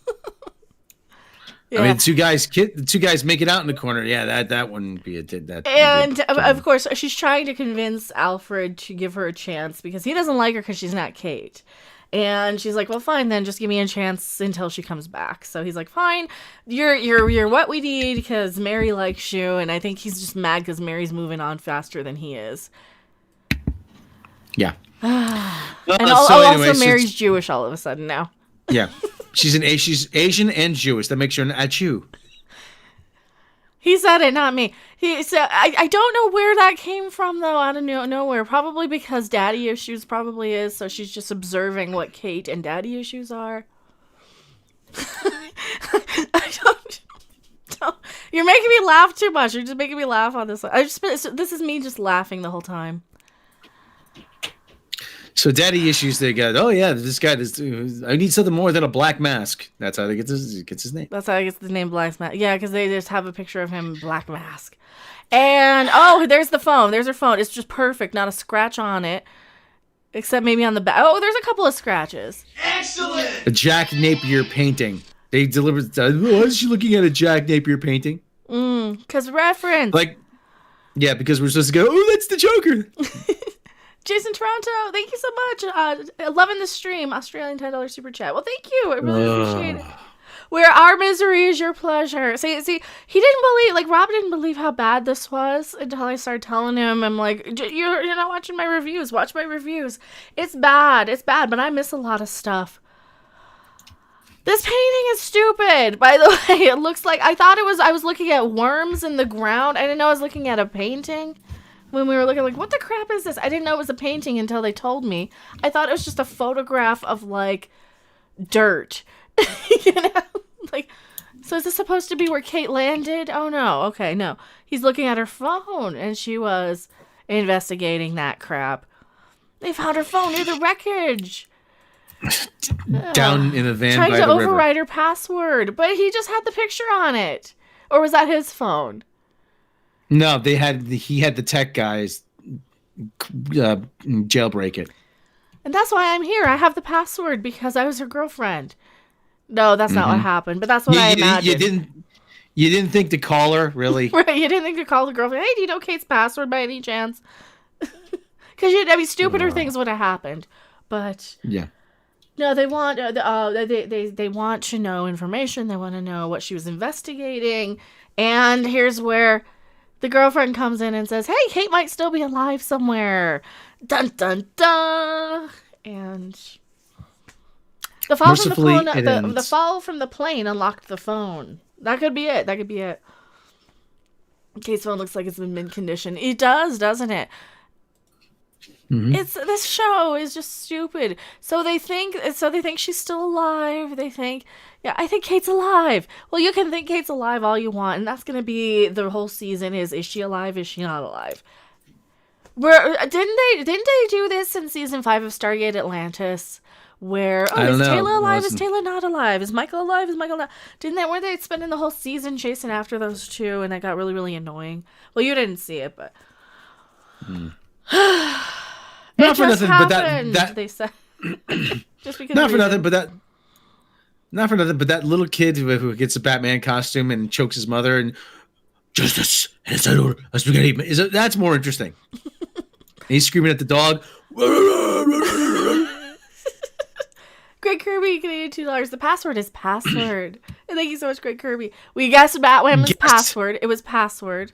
Yeah. I mean, the two guys make it out in the corner. Yeah, that wouldn't be that. And of course, she's trying to convince Alfred to give her a chance because he doesn't like her because she's not Kate. And she's like, well, fine, then just give me a chance until she comes back. So he's like, fine, you're what we need because Mary likes you. And I think he's just mad because Mary's moving on faster than he is. Yeah. And also Mary's Jewish all of a sudden now. Yeah. She's Asian and Jewish. That makes her an Achu. He said it, not me. He said, I don't know where that came from, though, out of nowhere. Probably because daddy issues probably is, so she's just observing what Kate and daddy issues are. I don't. You're making me laugh too much. You're just making me laugh on this. This is me just laughing the whole time. So daddy issues, they got, oh yeah, this guy I need something more than a black mask. That's how he gets his name. That's how he gets the name Black Mask. Yeah, because they just have a picture of him, Black Mask. And, oh, there's the phone. There's her phone. It's just perfect. Not a scratch on it. Except maybe on the back. Oh, there's a couple of scratches. Excellent! A Jack Napier painting. They delivered, why is she looking at a Jack Napier painting? Because reference. Yeah, because we're supposed to go, oh, that's the Joker. Jason Toronto, thank you so much. Loving the stream. Australian $10 super chat. Well, thank you. I really appreciate it. Where our misery is your pleasure. See, he didn't believe, Rob didn't believe how bad this was until I started telling him. I'm like, you're not watching my reviews. Watch my reviews. It's bad, but I miss a lot of stuff. This painting is stupid, by the way. It looks like I was looking at worms in the ground. I didn't know I was looking at a painting. When we were looking, like, what the crap is this? I didn't know it was a painting until they told me. I thought it was just a photograph of, like, dirt. You know? Like, so is this supposed to be where Kate landed? Oh, no. Okay, no. He's looking at her phone, and she was investigating that crap. They found her phone near the wreckage. Down in a van trying by to the override river. her password, but he just had the picture on it. Or was that his phone? No, he had the tech guys jailbreak it. And that's why I'm here. I have the password because I was her girlfriend. No, that's not what happened, but that's what I imagined. You didn't think to call her, really? Right, you didn't think to call the girlfriend. Hey, do you know Kate's password by any chance? Because stupider things would have happened. But yeah. No, they want they want to know information. They want to know what she was investigating. And here's where the girlfriend comes in and says, "Hey, Kate might still be alive somewhere." Dun dun dun. And the fall from the phone, the fall from the plane unlocked the phone. That could be it. Kate's phone looks like it's in mint condition. It does, doesn't it? Mm-hmm. This show is just stupid. So they think she's still alive. They think, yeah, I think Kate's alive. Well, you can think Kate's alive all you want, and that's gonna be the whole season. Is she alive? Is she not alive? Didn't they do this in season 5 of Stargate Atlantis? Where is Taylor alive? Is Taylor not alive? Is Michael alive? Is Michael not? Weren't they spending the whole season chasing after those two, and that got really, really annoying? Well, you didn't see it, but not for nothing, but that they said just because not for nothing, but that little kid who gets a Batman costume and chokes his mother and justice inside order a spaghetti that's more interesting. He's screaming at the dog. Greg Kirby, Canadian $2. The password is password. Thank you so much, Greg Kirby. We guessed Batwoman's password. It was password.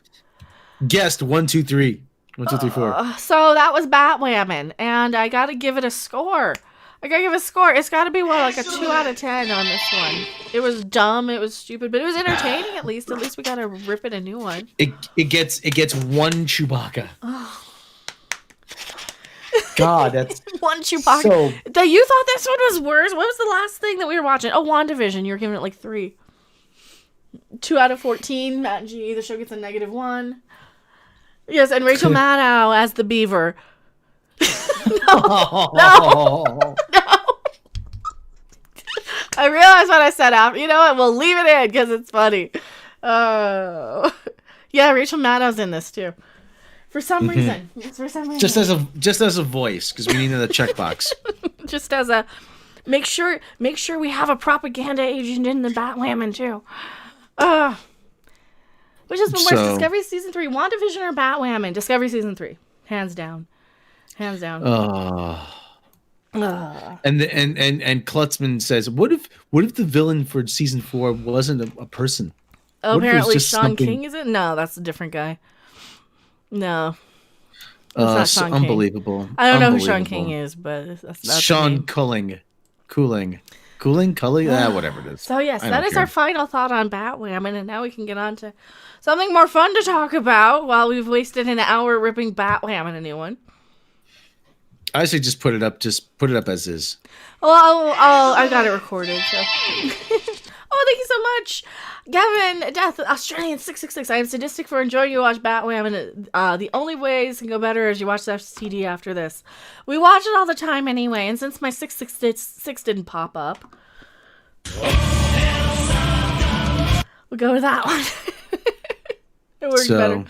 Guessed 1, 2, 3. 1, 2, 3, 4. So that was Batwoman, and I gotta give it a score. It's gotta be like a 2 out of 10 on this one. It was dumb, it was stupid, but it was entertaining at least. At least we gotta rip it a new one. It gets one Chewbacca. Oh. God, that's one Chewbacca. So... You thought this one was worse? What was the last thing that we were watching? Oh, WandaVision. You were giving it like 3. 2 out of 14. Matt and G. The show gets a -1. Yes, and Rachel Maddow as the beaver. No. I realized what I said after. You know what? We'll leave it in because it's funny. Oh. Yeah, Rachel Maddow's in this too. For some reason. Just as a voice, because we need another checkbox. Just as a make sure we have a propaganda agent in the Batwoman too. Which has been worse, Discovery season 3, WandaVision or Batwoman? Discovery season 3, hands down. And Klutzman says, what if the villain for season 4 wasn't a person? Oh, apparently Sean King is it? No, that's a different guy. No. That's not Sean King. Unbelievable. I don't know who Sean King is, but that's Sean Cooling. Whatever it is. So yes, that is our final thought on Batwoman, and now we can get on to something more fun to talk about while we've wasted an hour ripping Batwoman a new one. I say just put it up as is. Well, I got it recorded, so. Oh, thank you so much. Gavin, Death, Australian 666. I am sadistic for enjoying you watch Batwoman. The only way this can go better is you watch the FTD after this. We watch it all the time anyway, and since my 666 didn't pop up, we'll go with that one. It works better.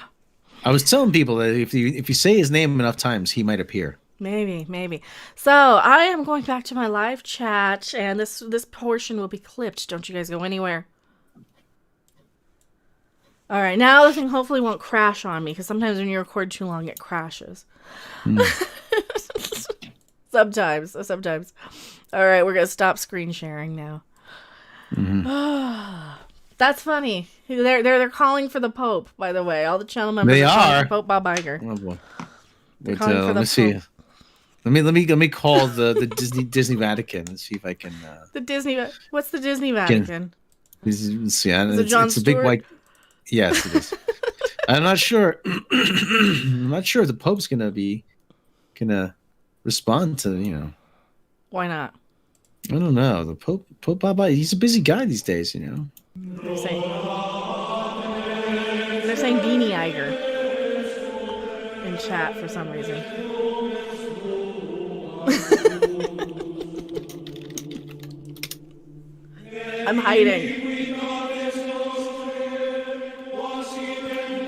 I was telling people that if you say his name enough times, he might appear. Maybe. So I am going back to my live chat, and this portion will be clipped. Don't you guys go anywhere. All right, now the thing hopefully won't crash on me, because sometimes when you record too long, it crashes. Sometimes. All right, we're gonna stop screen sharing now. Mm-hmm. That's funny. They're calling for the Pope, by the way. All the channel members are calling for Pope Bob Iger. Oh boy. Let me see. Let me call the Disney Vatican and see if I can. The Disney. What's the Disney Vatican? Yeah, Is it Jon it's a big Stewart? white. Yes, it is. I'm not sure. I'm not sure if the Pope's gonna respond to. Why not? I don't know. The Pope Baba, he's a busy guy these days. They're saying Beanie Iger in chat for some reason. I'm hiding.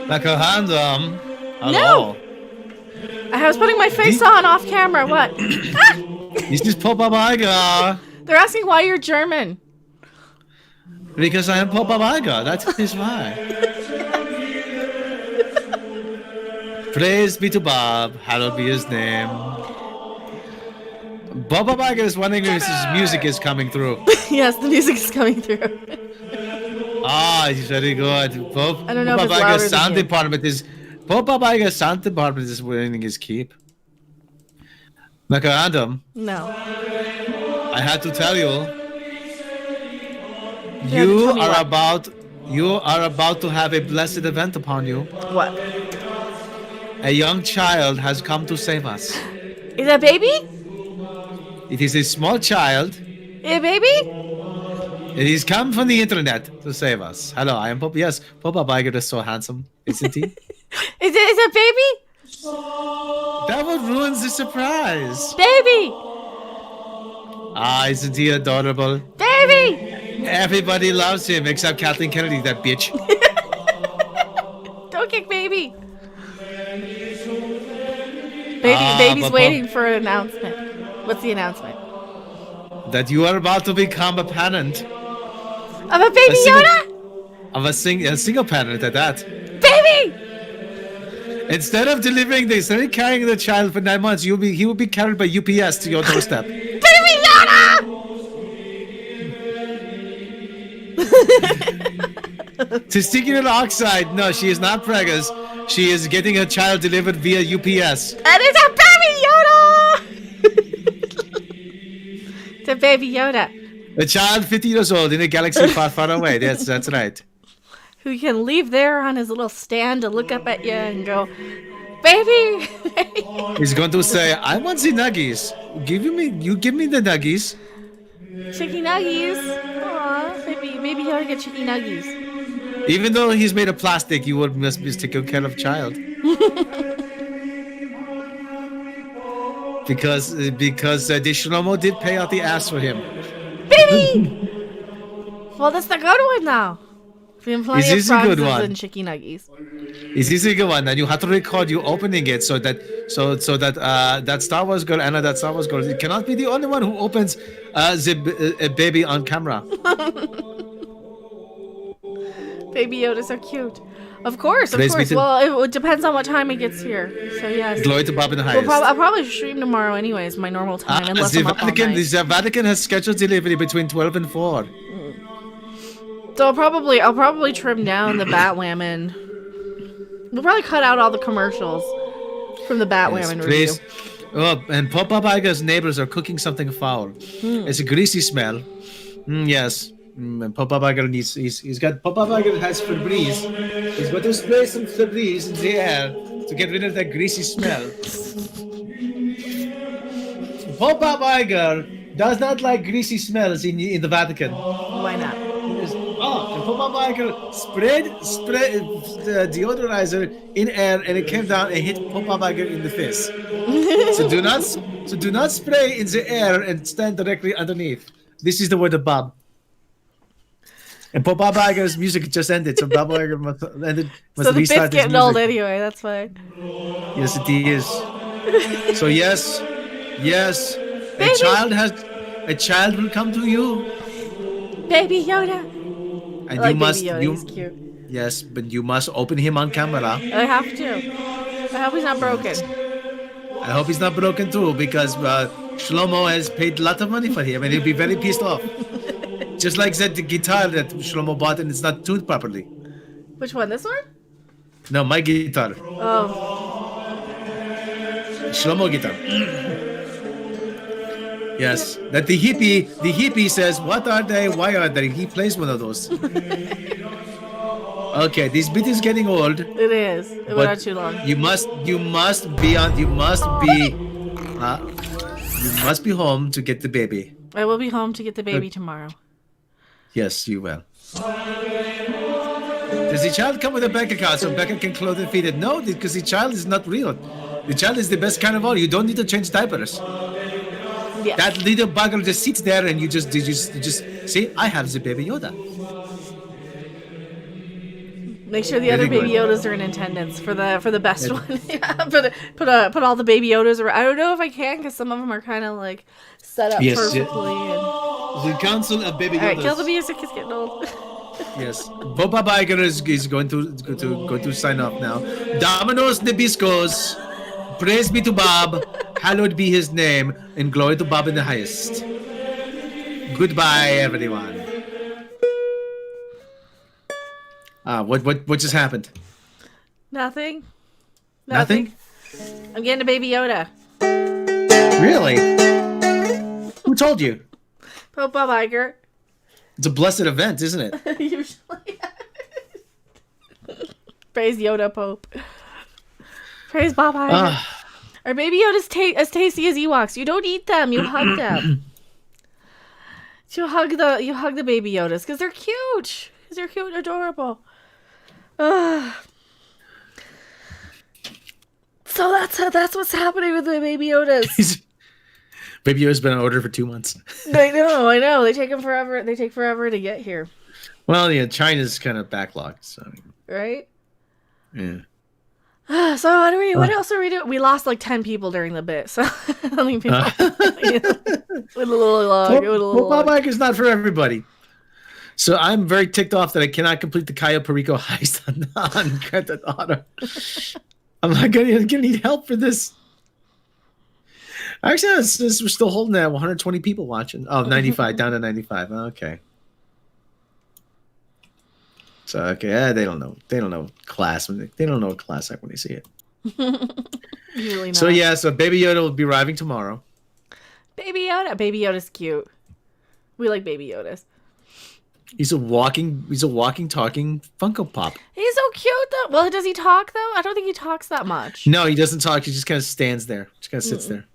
Like a handom. No! I was putting my face on off camera. What? This is Pope Baba Iger. They're asking why you're German. Because I am Pope Baba Iger. That is why. Praise be to Bob. Hallowed be his name. Bob Baba Iger is wondering if his music is coming through. Yes, the music is coming through. He's very good. I don't know if it's louder than sound you. department is Pope Baba Iger's sound department is winning his keep. Like Adam, No. I had to tell you, You you are about to have a blessed event upon you. What? A young child has come to save us. Is that baby? It is a small child. A baby? It has come from the internet to save us. Hello, I am Pope. Yes, Pope Baba Iger is so handsome, isn't he? Is it baby? That would ruin the surprise. Baby! Isn't he adorable? Baby! Everybody loves him except Kathleen Kennedy, that bitch. Don't kick baby. Baby's but waiting for an announcement. What's the announcement? That you are about to become a parent. Of a baby Yoda? Of a single parent at that. Baby! Instead of carrying the child for 9 months, he will be carried by UPS to your doorstep. Baby Yoda! Testicular oxide. No, she is not preggers. She is getting her child delivered via UPS. And it's a baby Yoda! It's a baby Yoda. A child 50 years old in a galaxy far, far away. Yes, that's right. Who can leave there on his little stand to look up at you and go, baby! He's going to say, I want the nuggies. You give me the nuggies. Chicky nuggies. Aw, maybe he'll get chicky nuggies. Even though he's made of plastic, you must be taking care of child. because the Shlomo did pay out the ass for him. Baby! Well, that's the good one now. Been plenty of Is this a good frogs one? and chicky nuggies. Is this a good one? And you have to record you opening it so that that Star Wars girl, Anna, that Star Wars girl, it cannot be the only one who opens a baby on camera. Baby Yoda's so cute. Of course. Praise be to- Well, it depends on what time it gets here. So yes. Glory to Bob in the highest. I'll probably stream tomorrow anyways, my normal time, unless I'm up all night. The Vatican has scheduled delivery between 12 and 4. So I'll probably trim down the Batwohmen. We'll probably cut out all the commercials from the Batwomen review. Oh, and Pope Baba Iger's neighbors are cooking something foul. It's a greasy smell. Yes. And Pope Baba Iger he's got Pope Baba Iger has Febreze. He's going to spray some Febreze in the air to get rid of that greasy smell. Pope Baba Iger does not like greasy smells in the Vatican. Why not? And Pope Baba Iger sprayed the deodorizer in air, and it came down and hit Pope Baba Iger in the face. So do not spray in the air and stand directly underneath. This is the word of Bob. And Pope Baba Iger's music just ended, so Baba Iger must So the bit's restart his getting music. old anyway, that's fine. Yes, it is. So yes, Baby. a child will come to you, Baby Yoda. and I like you must Baby Yoda, he's cute. yes, but you must open him on camera. I have to. I hope he's not broken. I hope he's not broken too, because Shlomo has paid a lot of money for him, and he'll be very pissed off. Just like that guitar that Shlomo bought, and it's not tuned properly. Which one? This one? No, my guitar. Oh. Shlomo guitar. Yes, that the hippie says, "What are they? Why are they?" He plays one of those. Okay, this bit is getting old. It is. It went on too long. You must be home to get the baby. I will be home to get the baby tomorrow. Yes, you will. Does the child come with a bank account so Becca can clothe and feed it? No, because the child is not real. The child is the best kind of all. You don't need to change diapers. Yes. That little bugger just sits there and you just see. I have the baby Yoda. Make sure the other baby Yodas are in attendance for the best one. Yeah, put all the baby Yodas around. I don't know if I can because some of them are kind of like set up perfectly. The council of baby Yodas. All right, kill the music. It's getting old. Yes, Boba Biker is going to sign off now. Domino's Nabiscos, praise be to Bob, hallowed be his name, and glory to Bob in the highest. Goodbye, everyone. What just happened? Nothing. Nothing? I'm getting a baby Yoda. Really? Who told you? Pope Bob Iger. It's a blessed event, isn't it? Usually. Praise Yoda Pope. Praise Bob Iger. Our baby Yoda's as tasty as Ewoks. You don't eat them. You hug them. You hug the baby Yodas because they're cute. Because they're cute and adorable. So that's what's happening with the baby Yodas. Baby Yoda's been on order for 2 months. I know. They take forever. They take forever to get here. Well, yeah, China's kind of backlogged, so. Right? Yeah. So what else are we doing? We lost like 10 people during the bit, so I don't think people with a little long. Well, Bob Iger's not for everybody. So I'm very ticked off that I cannot complete the Cayo Perico heist on Grand Theft Auto. I'm not gonna need help for this. Actually, we're still holding that 120 people watching. Oh, 95 down to 95. Okay. So okay, they don't know class. They don't know class like when they see it. Really not. So yeah, so Baby Yoda will be arriving tomorrow. Baby Yoda's cute. We like Baby Yodas. He's a walking, talking Funko Pop. He's so cute though. Well, does he talk though? I don't think he talks that much. No, he doesn't talk. He just kind of stands there. Just kind of sits there.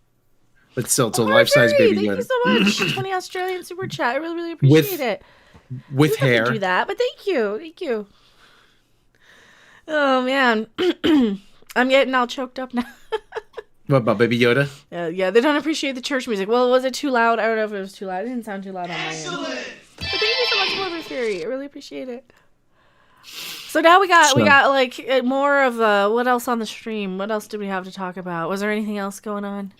But still, it's a life-size Baby Yoda. Thank you so much. 20 Australian super chat. I really, really appreciate it. With hair. Do that, but thank you. Oh man, I'm getting all choked up now. What about Baby Yoda? Yeah, they don't appreciate the church music. Well, was it too loud? I don't know if it was too loud. It didn't sound too loud on my end. But thank you so much, Mother Theory. I really appreciate it. So now we got like more of what else on the stream? What else did we have to talk about? Was there anything else going on?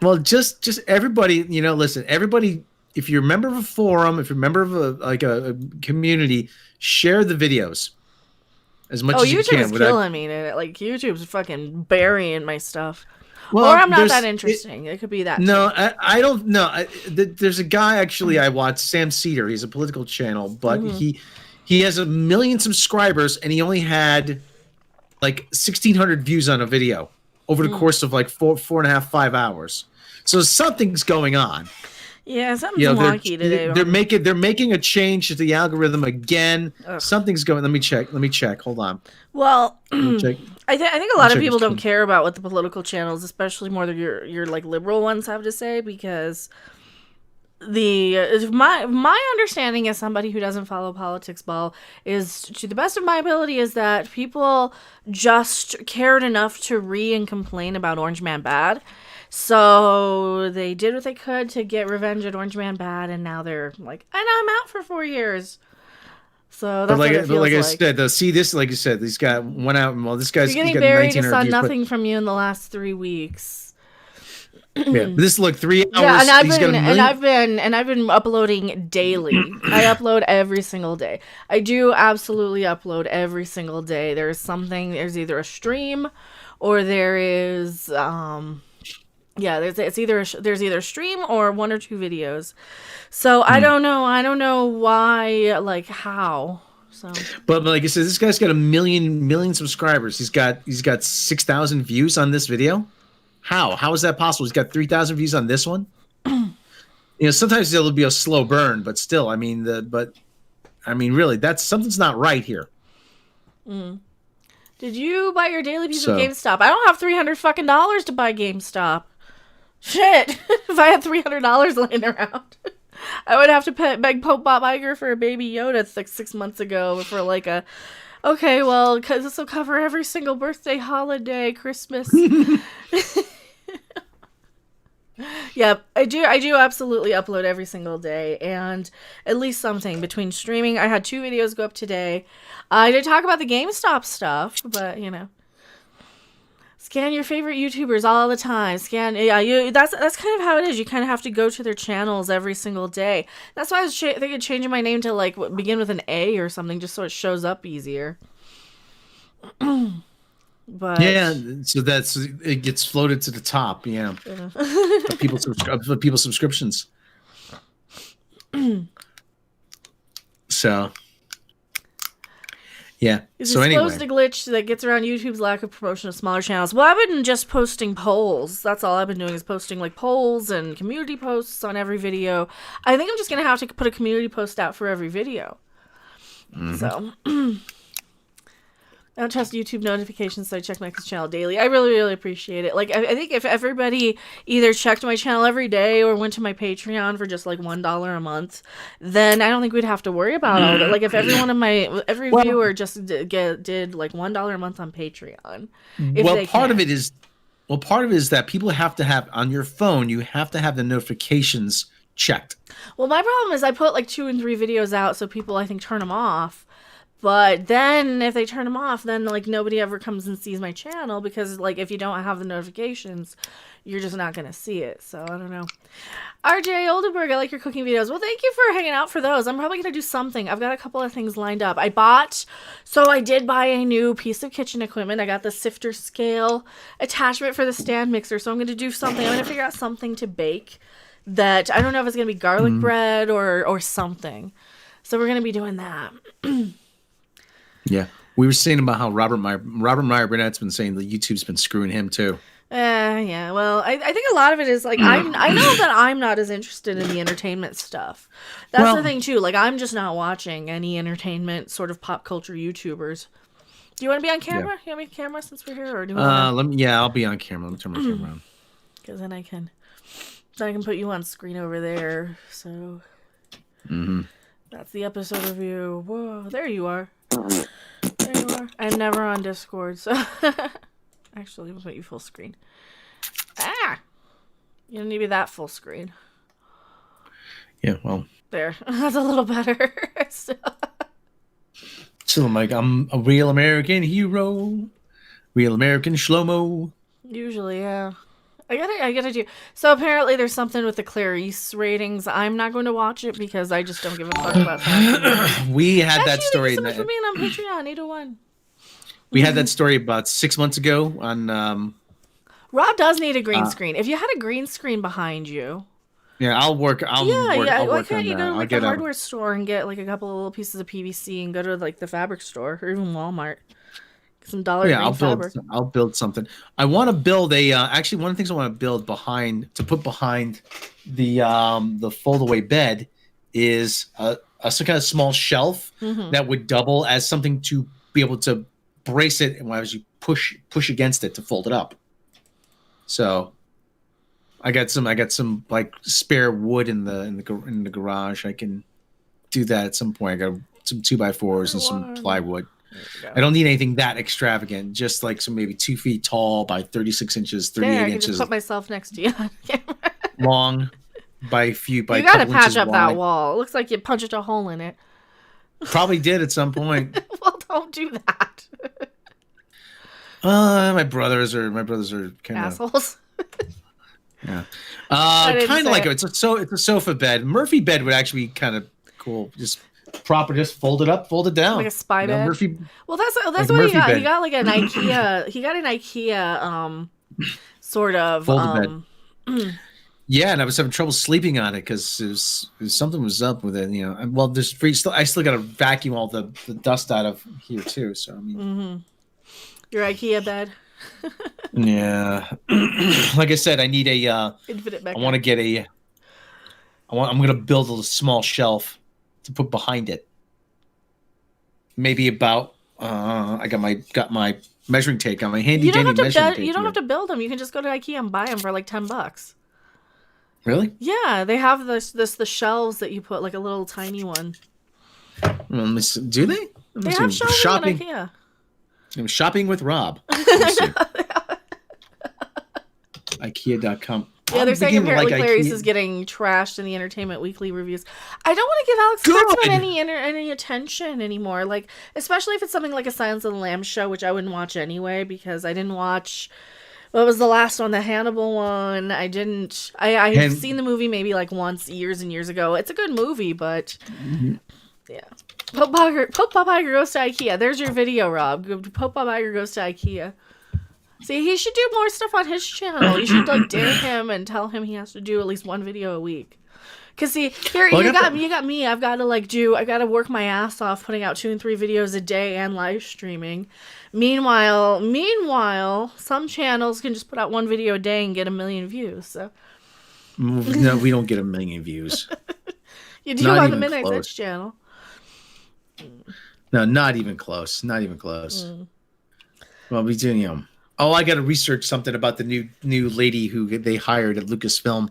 Well, just everybody, listen, everybody, if you're a member of a forum, if you're a member of a community, share the videos as much as you can. YouTube is killing me. Like YouTube's fucking burying my stuff. Well, or I'm not that interesting. It could be that. No, I don't know. There's a guy actually I watch, Sam Cedar. He's a political channel, but he has 1 million subscribers, and he only had like 1,600 views on a video over the course of like 4.5, 5 hours. So something's going on. Yeah, something's wonky today. They're making a change to the algorithm again. Ugh. Something's going. Let me check. Hold on. Well, I think a lot of people don't care about what the political channels, especially more than your like liberal ones, have to say, because my understanding as somebody who doesn't follow politics ball is, to the best of my ability, is that people just cared enough to and complain about Orange Man Bad. So they did what they could to get revenge at Orange Man Bad, and now they're like, and I'm out for 4 years. So that's what it feels like. I said, see this, like you said, this guy went out, and this guy's getting buried. I saw nothing from you in the last 3 weeks. Yeah, this 3 hours. Yeah, and I've been uploading daily. I upload every single day. I do absolutely upload every single day. There's either a stream, or there is there's either a stream or 1 or 2 videos. So I don't know why, like how. So, but like I said, this guy's got 1 million subscribers. He's got 6,000 views on this video. How is that possible? He's got 3,000 views on this one. sometimes there'll be a slow burn, but still, really, that's something's not right here. Did you buy your daily piece of GameStop? I don't have $300 to buy GameStop. Shit. If I had $300 laying around, I would have to beg Pope Bob Iger for a Baby Yoda 6 months ago for like a... Okay, well, because this will cover every single birthday, holiday, Christmas. Yep, I do absolutely upload every single day, and at least something between streaming. I had 2 videos go up today. I did talk about the GameStop stuff, but scan your favorite YouTubers all the time. That's kind of how it is. You kind of have to go to their channels every single day. That's why I was thinking of changing my name to like begin with an A or something, just so it shows up easier. But yeah, so it gets floated to the top. Yeah, people's subscriptions. So yeah. It's so anyway, a glitch that gets around YouTube's lack of promotion of smaller channels. Well, I've been just posting polls. That's all I've been doing is posting like polls and community posts on every video. I think I'm just gonna have to put a community post out for every video. So. I don't trust YouTube notifications, so I check my channel daily. I really, really appreciate it. Like, I think if everybody either checked my channel every day or went to my Patreon for just like $1 a month, then I don't think we'd have to worry about all of it. Like, if every viewer just did like $1 a month on Patreon. Part of it is that people have to have on your phone. You have to have the notifications checked. Well, my problem is I put like 2 and 3 videos out, so people I think turn them off. But then if they turn them off, then like nobody ever comes and sees my channel because like if you don't have the notifications, you're just not going to see it. So I don't know. RJ Oldenburg, I like your cooking videos. Well, thank you for hanging out for those. I'm probably going to do something. I've got a couple of things lined up. I did buy a new piece of kitchen equipment. I got the sifter scale attachment for the stand mixer. So I'm going to do something. I'm going to figure out something to bake that I don't know if it's going to be garlic bread or something. So we're going to be doing that. Yeah, we were saying about how Robert Meyer Burnett's been saying that YouTube's been screwing him too. Yeah. Well, I think a lot of it is like I know that I'm not as interested in the entertainment stuff. That's the thing too. Like I'm just not watching any entertainment sort of pop culture YouTubers. Do you want to be on camera? You want me on camera since we're here, or do you want I'll be on camera. Let me turn my camera on. Because then I can put you on screen over there. So that's the episode review. Whoa, there you are. There you are. I'm never on Discord, so actually, we'll put you full screen. You don't need to be that full screen. Yeah, well, there. That's a little better. So I'm like, I'm a real American hero, real American Shlomo. Usually, yeah. I gotta do. So apparently there's something with the Clarice ratings. I'm not going to watch it because I just don't give a fuck about that. We had that story. Thank you so much for being on Patreon, 801. We had that story about 6 months ago on. Rob does need a green screen. If you had a green screen behind you. Yeah, I'll work. Why can't you go to like the hardware store and get like a couple of little pieces of PVC and go to like the fabric store or even Walmart? Some dollar green fabric. I'll build something. I want to build a. Actually, one of the things I want to build behind the foldaway bed is some kind of small shelf that would double as something to be able to brace it and as you push against it to fold it up. So, I got some like spare wood in the garage. I can do that at some point. I got some 2x4s and some plywood. I don't need anything that extravagant. Just like some maybe 2 feet tall by 36 inches, 38 I can inches. Just put myself next to you on camera. Long by a few by. You gotta patch up that wall. It looks like you punched a hole in it. Probably did at some point. Well, don't do that. My brothers are kind of assholes. Yeah. Kind of like it's a sofa bed. Murphy bed would actually be kind of cool. Just proper, just fold it up, fold it down. Like a spy bed. Murphy. Well, that's like what he got. Bed. He got like an IKEA. He got an IKEA sort of folded bed. Yeah, and I was having trouble sleeping on it because something was up with it. You know, well, there's free. I still got to vacuum all the dust out of here too. So I mean, your IKEA bed. Yeah, like I said, I need a. Infinite I want to get a. I'm gonna build a small shelf to put behind it. Maybe about I got my measuring tape, got my handy dandy measuring tape. You don't have to build them. You can just go to IKEA and buy them for like $10. Really? Yeah, they have the shelves that you put like a little tiny one. Do they? They have shelves shopping. in IKEA. I'm shopping with Rob. IKEA.com. Yeah, they're saying apparently Clarice is getting trashed in the Entertainment Weekly reviews. I don't want to give Alex Kurtzman any attention anymore. Like, especially if it's something like a Silence of the Lambs show, which I wouldn't watch anyway because I didn't watch. What was the last one? The Hannibal one. I didn't. I've seen the movie maybe like once years and years ago. It's a good movie, but yeah. Pope Bob Iger goes to IKEA. There's your video, Rob. Pope Bob Iger goes to IKEA. See, he should do more stuff on his channel. You should like dare him and tell him he has to do at least one video a week. Cause see, here you got me. I've got to I got to work my ass off putting out 2 and 3 videos a day and live streaming. Meanwhile, some channels can just put out 1 video a day and get 1 million views. So no, we don't get 1 million views. You do on the Midnight Edge channel. No, not even close. Not even close. Well, we do, Oh, I got to research something about the new lady who they hired at Lucasfilm.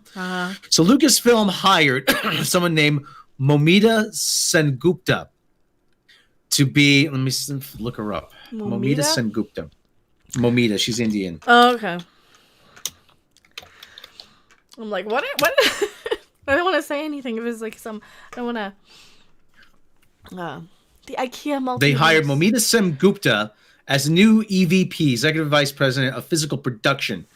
So Lucasfilm hired someone named Momita Sengupta to be. Let me look her up. Momita Sengupta. Momita, she's Indian. Oh, okay. I'm like, what? I don't want to say anything if it's like some. I don't want to. The IKEA multi. They hired Momita Sengupta as new EVP, Executive Vice President of Physical Production.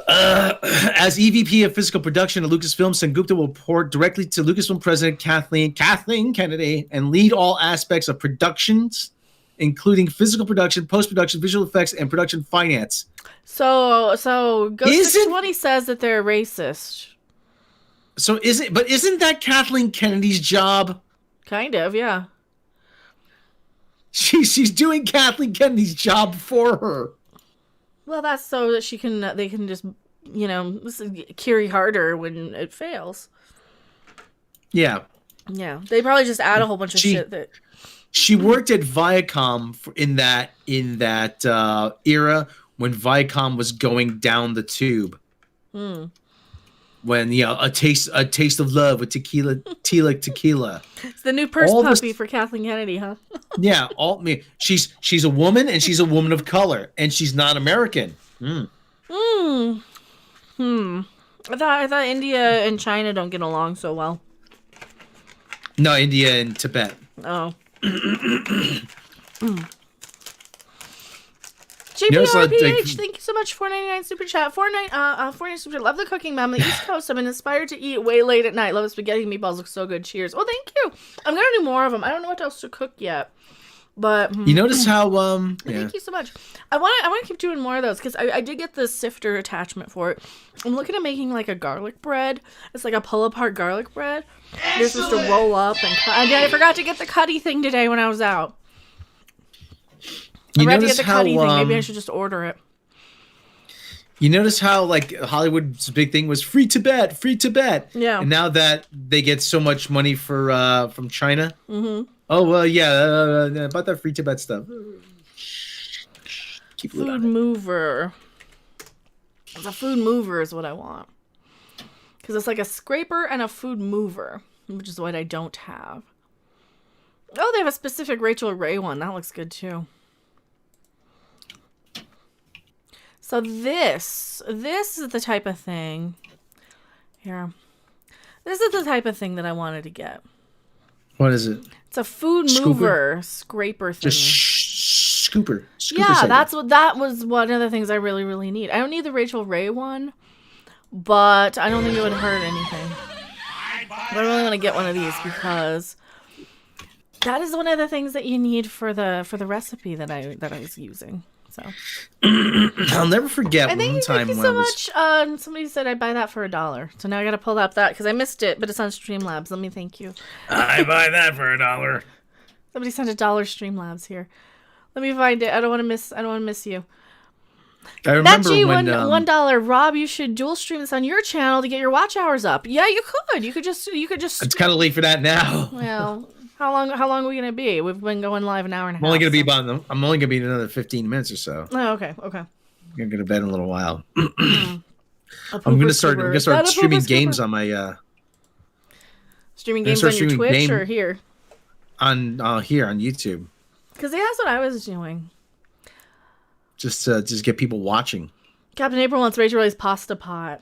As EVP of Physical Production at Lucasfilm, Sengupta will report directly to Lucasfilm President Kathleen Kennedy and lead all aspects of productions, including physical production, post-production, visual effects, and production finance. So Ghost 620 says that they're racist. So isn't that Kathleen Kennedy's job? Kind of, yeah. She's doing Kathleen Kennedy's job for her. Well, that's so that they can just, carry harder when it fails. Yeah. Yeah. They probably just add a whole bunch of shit that. She worked at Viacom in that era when Viacom was going down the tube. When a taste of love with tequila. It's the new purse puppy for Kathleen Kennedy, huh? Yeah, she's a woman and she's a woman of color and she's not American. I thought India and China don't get along so well. No, India and Tibet. Oh. JPRPH, thank you so much for $4.99 super chat. $4.99 super chat. Love the cooking, ma'am. The East Coast. I've been inspired to eat way late at night. Love spaghetti and meatballs. Look so good. Cheers. Oh, thank you. I'm gonna do more of them. I don't know what else to cook yet, but you notice how Thank you so much. I want to keep doing more of those because I did get the sifter attachment for it. I'm looking at making like a garlic bread. It's like a pull apart garlic bread. You're supposed to roll up and cut. I forgot to get the cutty thing today when I was out. I forgot to get the cutty thing. Maybe I should just order it. You notice how like Hollywood's big thing was free Tibet. Yeah. And now that they get so much money from China. Oh well, yeah, about that free Tibet stuff. Keep food mover. The food mover is what I want. Because it's like a scraper and a food mover, which is what I don't have. Oh, they have a specific Rachel Ray one. That looks good too. So this is the type of thing. Here. This is the type of thing that I wanted to get. What is it? It's a food mover scraper thing. Just scooper. Yeah, that was one of the things I really, really need. I don't need the Rachel Ray one, but I don't think it would hurt anything. But I really want to get one of these because that is one of the things that you need for the recipe that I was using. So I'll never forget one time. Thank you so much. Somebody said I'd buy that for $1. So now I got to pull up that because I missed it, but it's on Streamlabs. Let me thank you. I buy that for $1. Somebody sent $1 Streamlabs here. Let me find it. I don't want to miss you. I remember That when $1, Rob, you should dual stream this on your channel to get your watch hours up. Yeah, you could. You could just. it's kind of late for that now. Well, how long are we gonna be? We've been going live an hour and a half. I'm only gonna be another 15 minutes or so. Oh, okay. I'm gonna go to bed in a little while. I'm gonna start streaming games on my streaming games on your Twitch or here on YouTube. Because that's what I was doing. Just get people watching. Captain April wants Rachel Ray's pasta pot.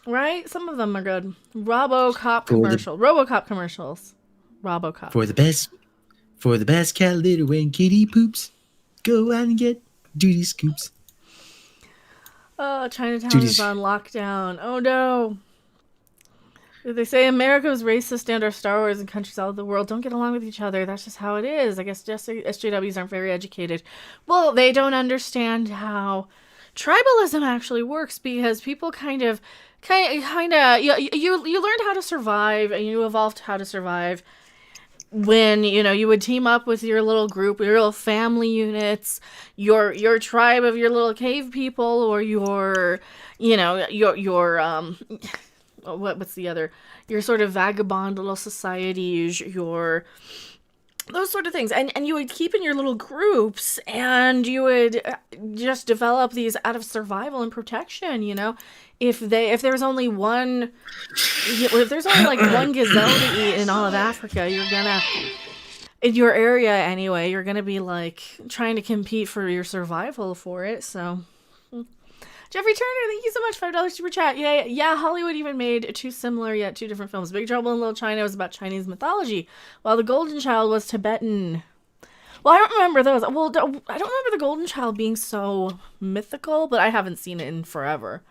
Right? Some of them are good. RoboCop commercials. RoboCop. For the best cat litter when kitty poops, go out and get duty scoops. Oh, Chinatown is on lockdown. Oh no. They say America is racist and our Star Wars and countries all over the world don't get along with each other. That's just how it is. I guess just SJWs aren't very educated. Well, they don't understand how tribalism actually works because people kind of you learned how to survive and you evolved how to survive when you would team up with your little group, your little family units, your tribe of your little cave people, or your what's the other? Your sort of vagabond little societies, those sort of things. And you would keep in your little groups and you would just develop these out of survival and protection, If there's only one, if there's only like one gazelle to eat in all of Africa, you're gonna, in your area anyway, you're gonna be like trying to compete for your survival for it, so... Jeffrey Turner, thank you so much. $5 super chat. Yeah, Hollywood even made two similar yet two different films. Big Trouble in Little China was about Chinese mythology, while The Golden Child was Tibetan. Well, I don't remember those. Well, I don't remember The Golden Child being so mythical, but I haven't seen it in forever.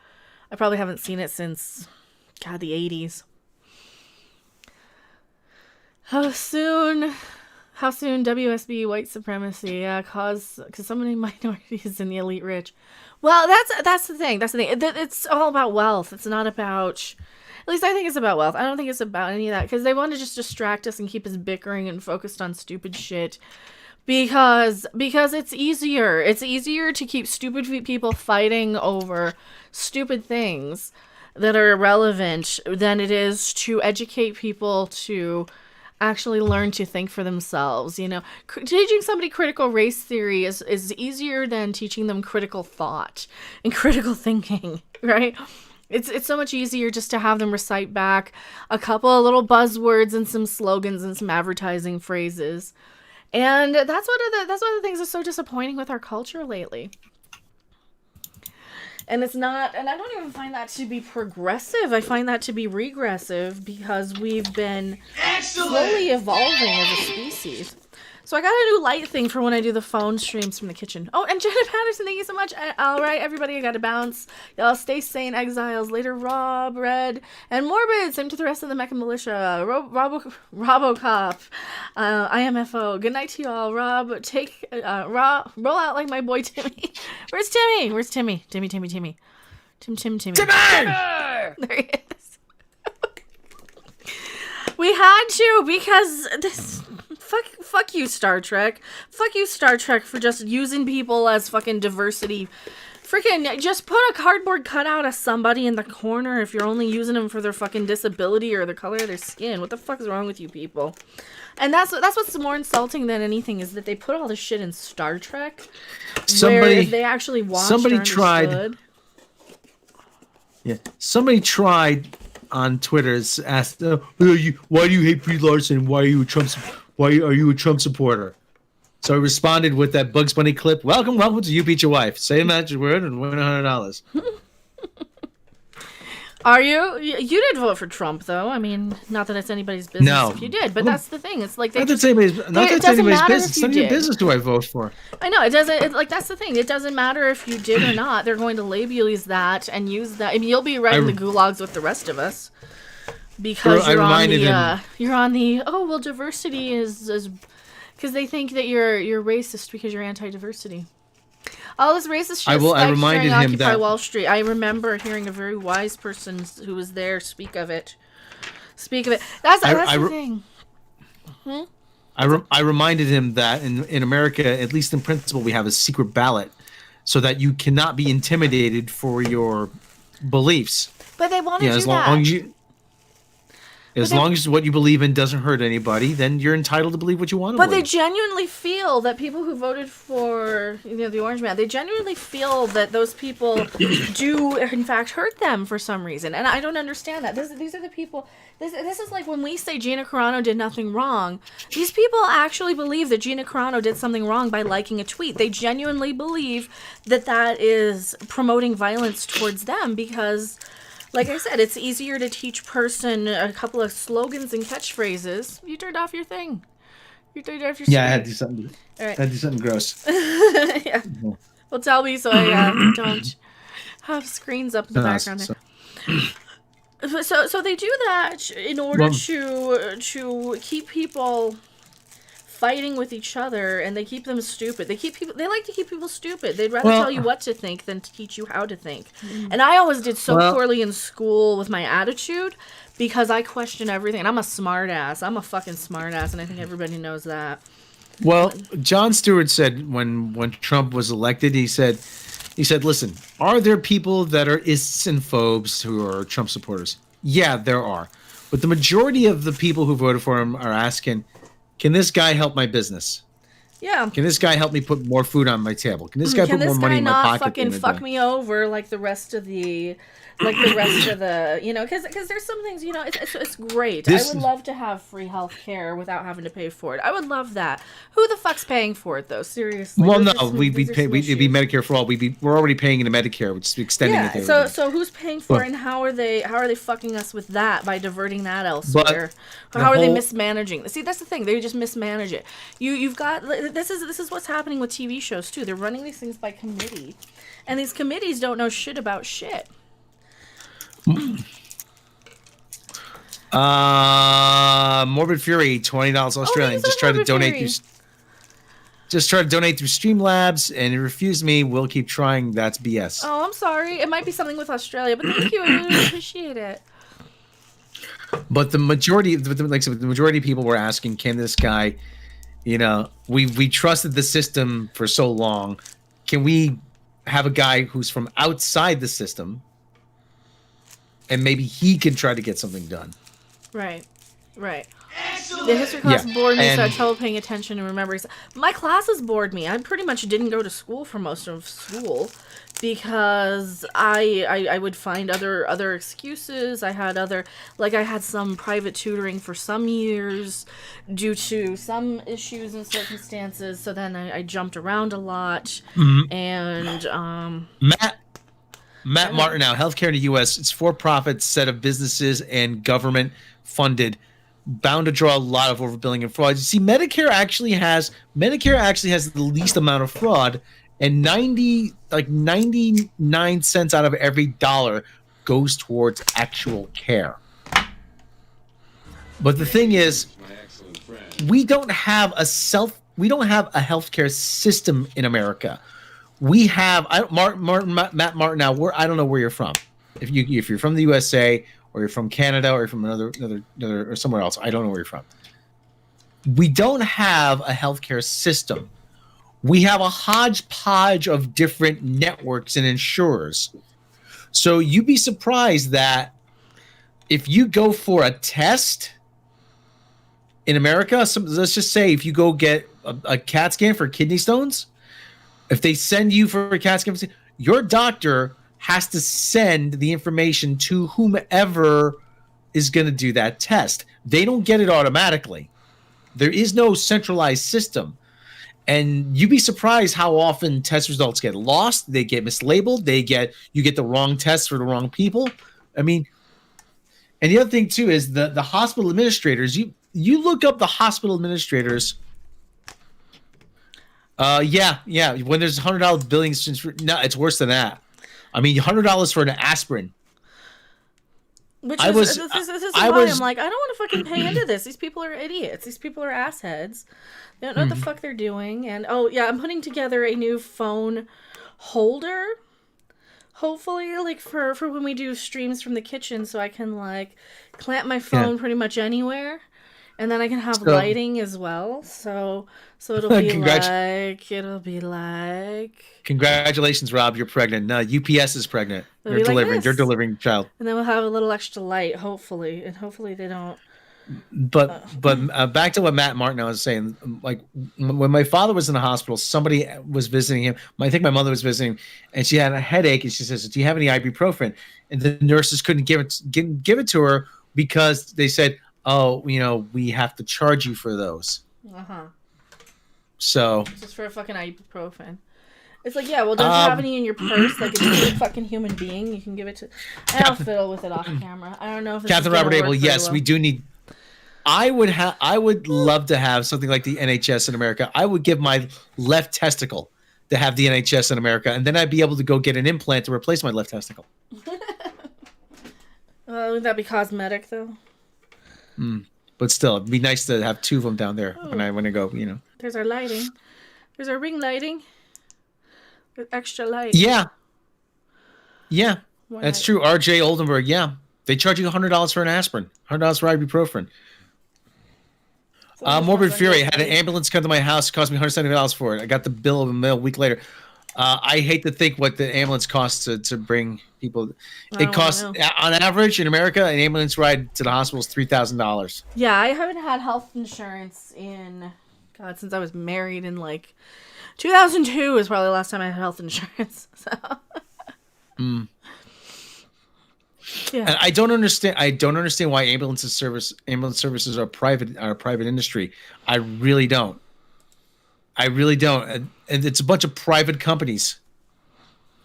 I probably haven't seen it since, the 80s. How soon WSB white supremacy? Yeah, because so many minorities in the elite rich. Well, that's the thing. It's all about wealth. It's not about... At least I think it's about wealth. I don't think it's about any of that. Because they want to just distract us and keep us bickering and focused on stupid shit. Because it's easier. It's easier to keep stupid people fighting over stupid things that are irrelevant than it is to educate people to... actually learn to think for themselves. Teaching somebody critical race theory is easier than teaching them critical thought and critical thinking, right? It's so much easier just to have them recite back a couple of little buzzwords and some slogans and some advertising phrases. And that's one of the things that's so disappointing with our culture lately. And it's not, and I don't even find that to be progressive. I find that to be regressive because we've been slowly evolving as a species. So I got a new light thing for when I do the phone streams from the kitchen. Oh, and Jenna Patterson, thank you so much. All right, everybody, I gotta bounce. Y'all stay sane, exiles. Later, Rob, Red, and Morbid. Same to the rest of the Mecha Militia. RoboCop, IMFO. Good night to y'all. Rob, roll out like my boy Timmy. Where's Timmy? Timmy. Timmy! There he is. We had to because this... Fuck you, Star Trek. Fuck you, Star Trek, for just using people as fucking diversity. Freaking just put a cardboard cutout of somebody in the corner if you're only using them for their fucking disability or the color of their skin. What the fuck is wrong with you people? And that's what's more insulting than anything is that they put all this shit in Star Trek. Where if they actually watched somebody or understood... Yeah. Somebody tried on Twitter, asked, why do you hate Brie Larson? Why are you a Trump supporter? So I responded with that Bugs Bunny clip. Welcome to You Beat Your Wife. Say a magic word and win $100. Are you? You did vote for Trump, though. I mean, not that it's anybody's business if you did, but that's the thing. It's like not that's anybody's business. It's none of your business who I vote for. I know it doesn't. That's the thing. It doesn't matter if you did or not. They're going to label you as that and use that. I mean, you'll be right in the gulags with the rest of us because you're on the diversity is because they think that you're racist because you're anti-diversity. All this racist shit I reminded during him Occupy that Wall Street. I remember hearing a very wise person who was there speak of it. That's the thing. I reminded him that in America, at least in principle, we have a secret ballot so that you cannot be intimidated for your beliefs. But they want to do as that. long as you, as long as what you believe in doesn't hurt anybody, then you're entitled to believe what you want to But believe. they genuinely feel that people who voted for the Orange Man, they genuinely feel that those people do, in fact, hurt them for some reason. And I don't understand that. These are the people... This is like when we say Gina Carano did nothing wrong. These people actually believe that Gina Carano did something wrong by liking a tweet. They genuinely believe that that is promoting violence towards them because... Like I said, it's easier to teach person a couple of slogans and catchphrases. You turned off your thing. You turned off your screen. Yeah, I had to do something. All right. I had to do something gross. Yeah. Well, tell me so I don't have screens up in the background there. So they do that in order to keep people fighting with each other, and they keep them stupid. They like to keep people stupid. They'd rather tell you what to think than to teach you how to think. And I always did so poorly in school with my attitude because I question everything. And I'm a smart ass. I'm a fucking smart ass, and I think everybody knows that. Well, Jon Stewart said when Trump was elected, he said, listen, are there people that are ists and phobes who are Trump supporters? Yeah, there are. But the majority of the people who voted for him are asking, can this guy help my business? Yeah. Can this guy help me put more food on my table? Can this guy put more money in my pocket? Can this guy not fucking fuck me over like the rest of the, because there's some things, it's great. I would love to have free health care without having to pay for it. I would love that. Who the fuck's paying for it though? Seriously. Well, no, it'd be Medicare for all. We're already paying into Medicare, which is extending it. Yeah. So who's paying for it, and how are they fucking us with that by diverting that elsewhere? How are they mismanaging? See, that's the thing. They just mismanage it. You've got this is what's happening with TV shows too. They're running these things by committee, and these committees don't know shit about shit. Morbid Fury, $20 Australian. Just try to donate through Streamlabs, and it refused me. We'll keep trying. That's BS. Oh, I'm sorry. It might be something with Australia, but thank you. I really appreciate it. But the majority of people were asking, can this guy, we trusted the system for so long. Can we have a guy who's from outside the system, and maybe he can try to get something done? Right. The history class bored me, so I had trouble paying attention and remembering. My classes bored me. I pretty much didn't go to school for most of school because I would find other excuses. I had some private tutoring for some years due to some issues and circumstances. So then I jumped around a lot. Mm-hmm. And Matt Martineau, healthcare in the U.S. It's for-profit set of businesses and government funded, bound to draw a lot of overbilling and fraud. You see, Medicare actually has the least amount of fraud, and 99 cents out of every dollar goes towards actual care. But the thing is, we don't have a healthcare system in America. We have Matt Martineau. I don't know where you're from. If you're from the USA, or you're from Canada, or you're from another or somewhere else, I don't know where you're from. We don't have a healthcare system. We have a hodgepodge of different networks and insurers. So you'd be surprised that if you go for a test in America, let's just say if you go get a CAT scan for kidney stones, if they send you for a CAT scan, your doctor has to send the information to whomever is going to do that test. They don't get it automatically. There is no centralized system. And you'd be surprised how often test results get lost. They get mislabeled. You get the wrong tests for the wrong people. I mean, and the other thing too is the hospital administrators. You look up the hospital administrators. Yeah. When there's $100 billing, no, it's worse than that. I mean, $100 for an aspirin. This is why I'm like, I don't want to fucking pay into this. These people are idiots. These people are assheads. They don't know what the fuck they're doing. And I'm putting together a new phone holder. Hopefully, for when we do streams from the kitchen, so I can clamp my phone pretty much anywhere. And then I can have So- lighting as well. So it'll be like. Congratulations, Rob. You're pregnant. No, UPS is pregnant. It'll be like They're this. delivering child. And then we'll have a little extra light, hopefully, and hopefully they don't. But back to what Matt Martin was saying. Like when my father was in the hospital, somebody was visiting him. I think my mother was visiting, and she had a headache, and she says, "Do you have any ibuprofen?" And the nurses couldn't give it to her because they said, "Oh, we have to charge you for those." So just for a fucking ibuprofen. It's like, yeah, well, don't you have any in your purse? Like, it's a fucking human being. You can give it to. And I'll fiddle with it off camera. I don't know if it's Captain Robert Abel. Yes, we do need. I would love to have something like the NHS in America. I would give my left testicle to have the NHS in America, and then I'd be able to go get an implant to replace my left testicle. Would that be cosmetic though? But still, it'd be nice to have two of them down there when I go. There's our lighting. There's our ring lighting. With extra light. Yeah, that's true. R.J. Oldenburg. Yeah, they charge you $100 for an aspirin, $100 for ibuprofen. Morbid Fury had an ambulance come to my house. It cost me $170 for it. I got the bill in the mail a week later. I hate to think what the ambulance costs to bring people. It costs, on average in America, an ambulance ride to the hospital is $3,000. Yeah, I haven't had health insurance since I was married in 2002 is probably the last time I had health insurance. So. Yeah. And I don't understand why ambulance services are private industry. I really don't. And it's a bunch of private companies.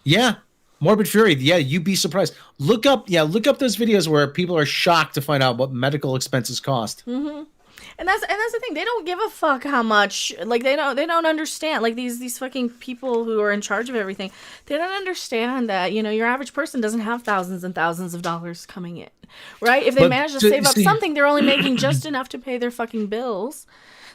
Yeah. Morbid Fury. Yeah, you'd be surprised. Look up those videos where people are shocked to find out what medical expenses cost. Mm-hmm. And that's the thing. They don't give a fuck how much. Like they don't understand. Like these fucking people who are in charge of everything. They don't understand that your average person doesn't have thousands and thousands of dollars coming in, right? If they manage to save up something, they're only making just enough to pay their fucking bills.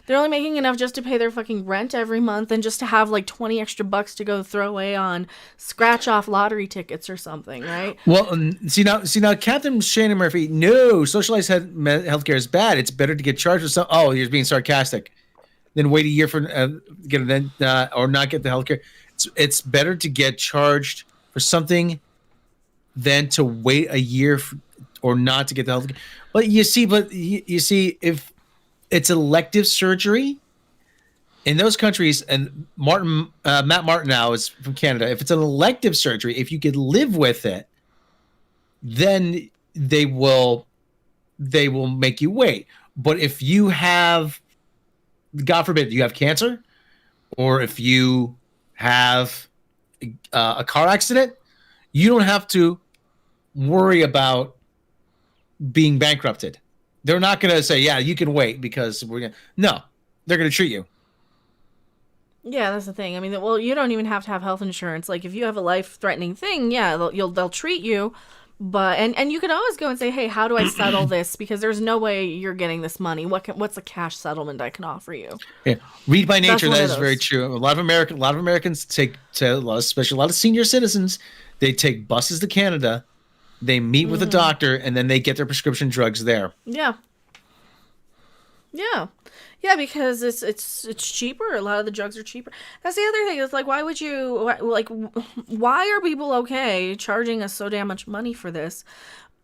They're only making enough just to pay their fucking rent every month and just to have 20 extra bucks to go throw away on scratch off lottery tickets or something, right? Well, see now, Captain Shannon Murphy. No, socialized healthcare is bad. It's better to get charged with some. Oh, you're being sarcastic. Then wait a year for or not get the healthcare. It's better to get charged for something than to wait a year or not to get the healthcare. But you see, if it's elective surgery in those countries, and Matt Martin now is from Canada. If it's an elective surgery, if you could live with it, then they will make you wait. But if you have, God forbid, you have cancer, or if you have a car accident, you don't have to worry about being bankrupted. They're not going to say, yeah, you can wait because no, they're going to treat you. Yeah, that's the thing. I mean, well, you don't even have to have health insurance. Like if you have a life-threatening thing, yeah, they'll treat you. But and you can always go and say, hey, how do I settle this? Because there's no way you're getting this money. What's a cash settlement I can offer you? Yeah, read by nature. That is very true. A lot of Americans especially a lot of senior citizens, they take buses to Canada. They meet with a doctor, and then they get their prescription drugs there. Yeah, because it's cheaper. A lot of the drugs are cheaper. That's the other thing. It's like, why are people okay charging us so damn much money for this,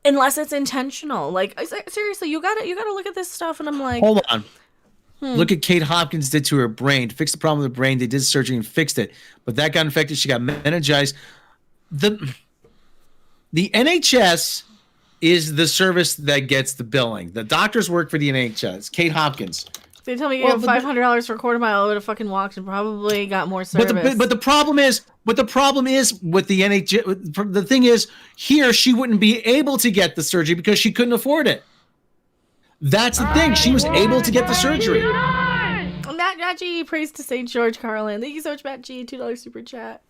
unless it's intentional? Like, seriously, you gotta look at this stuff, and I'm like, hold on. Look at Kate Hopkins did to her brain. To fix the problem with the brain, they did surgery and fixed it, but that got infected. She got meningized. The NHS is the service that gets the billing. The doctors work for the NHS. Kate Hopkins. They tell me you have $500 for a quarter mile. I would have fucking walked and probably got more service. But the problem is with the NHS. The thing is, here she wouldn't be able to get the surgery because she couldn't afford it. That's the thing. She was able to get the surgery. Matt G, praise to St. George Carlin. Thank you so much, Matt G. $2 super chat.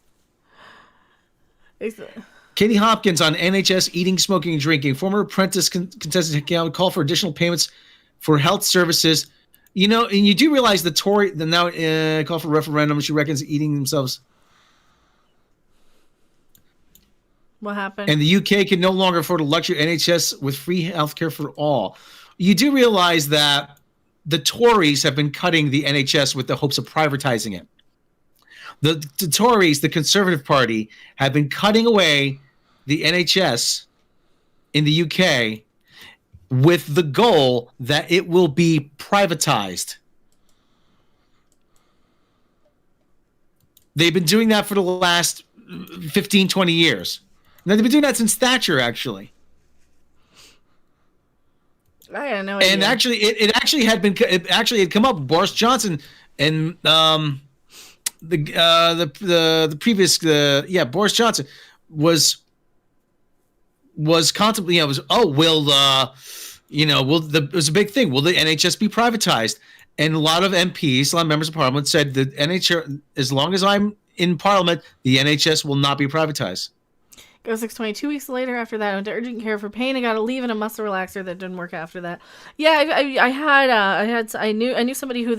Katie Hopkins on NHS eating, smoking, and drinking. Former apprentice contestant call for additional payments for health services. And you do realize the Tory now call for referendum. She reckons eating themselves. What happened? And the UK can no longer afford a luxury NHS with free healthcare for all. You do realize that the Tories have been cutting the NHS with the hopes of privatizing it. The Tories, the Conservative Party, have been cutting away the NHS in the UK with the goal that it will be privatized. They've been doing that for the last 15, 20 years. Now, they've been doing that since Thatcher, actually. I had no idea. And actually, it actually had come up. Boris Johnson and the previous Boris Johnson was contemplating. It was it was a big thing. Will the NHS be privatized? And a lot of MPs, a lot of members of Parliament said the NHS, as long as I'm in Parliament, the NHS will not be privatized. Go 620. 2 weeks later after that, I went to urgent care for pain. I got a leave and a muscle relaxer that didn't work after that. Yeah, I knew somebody who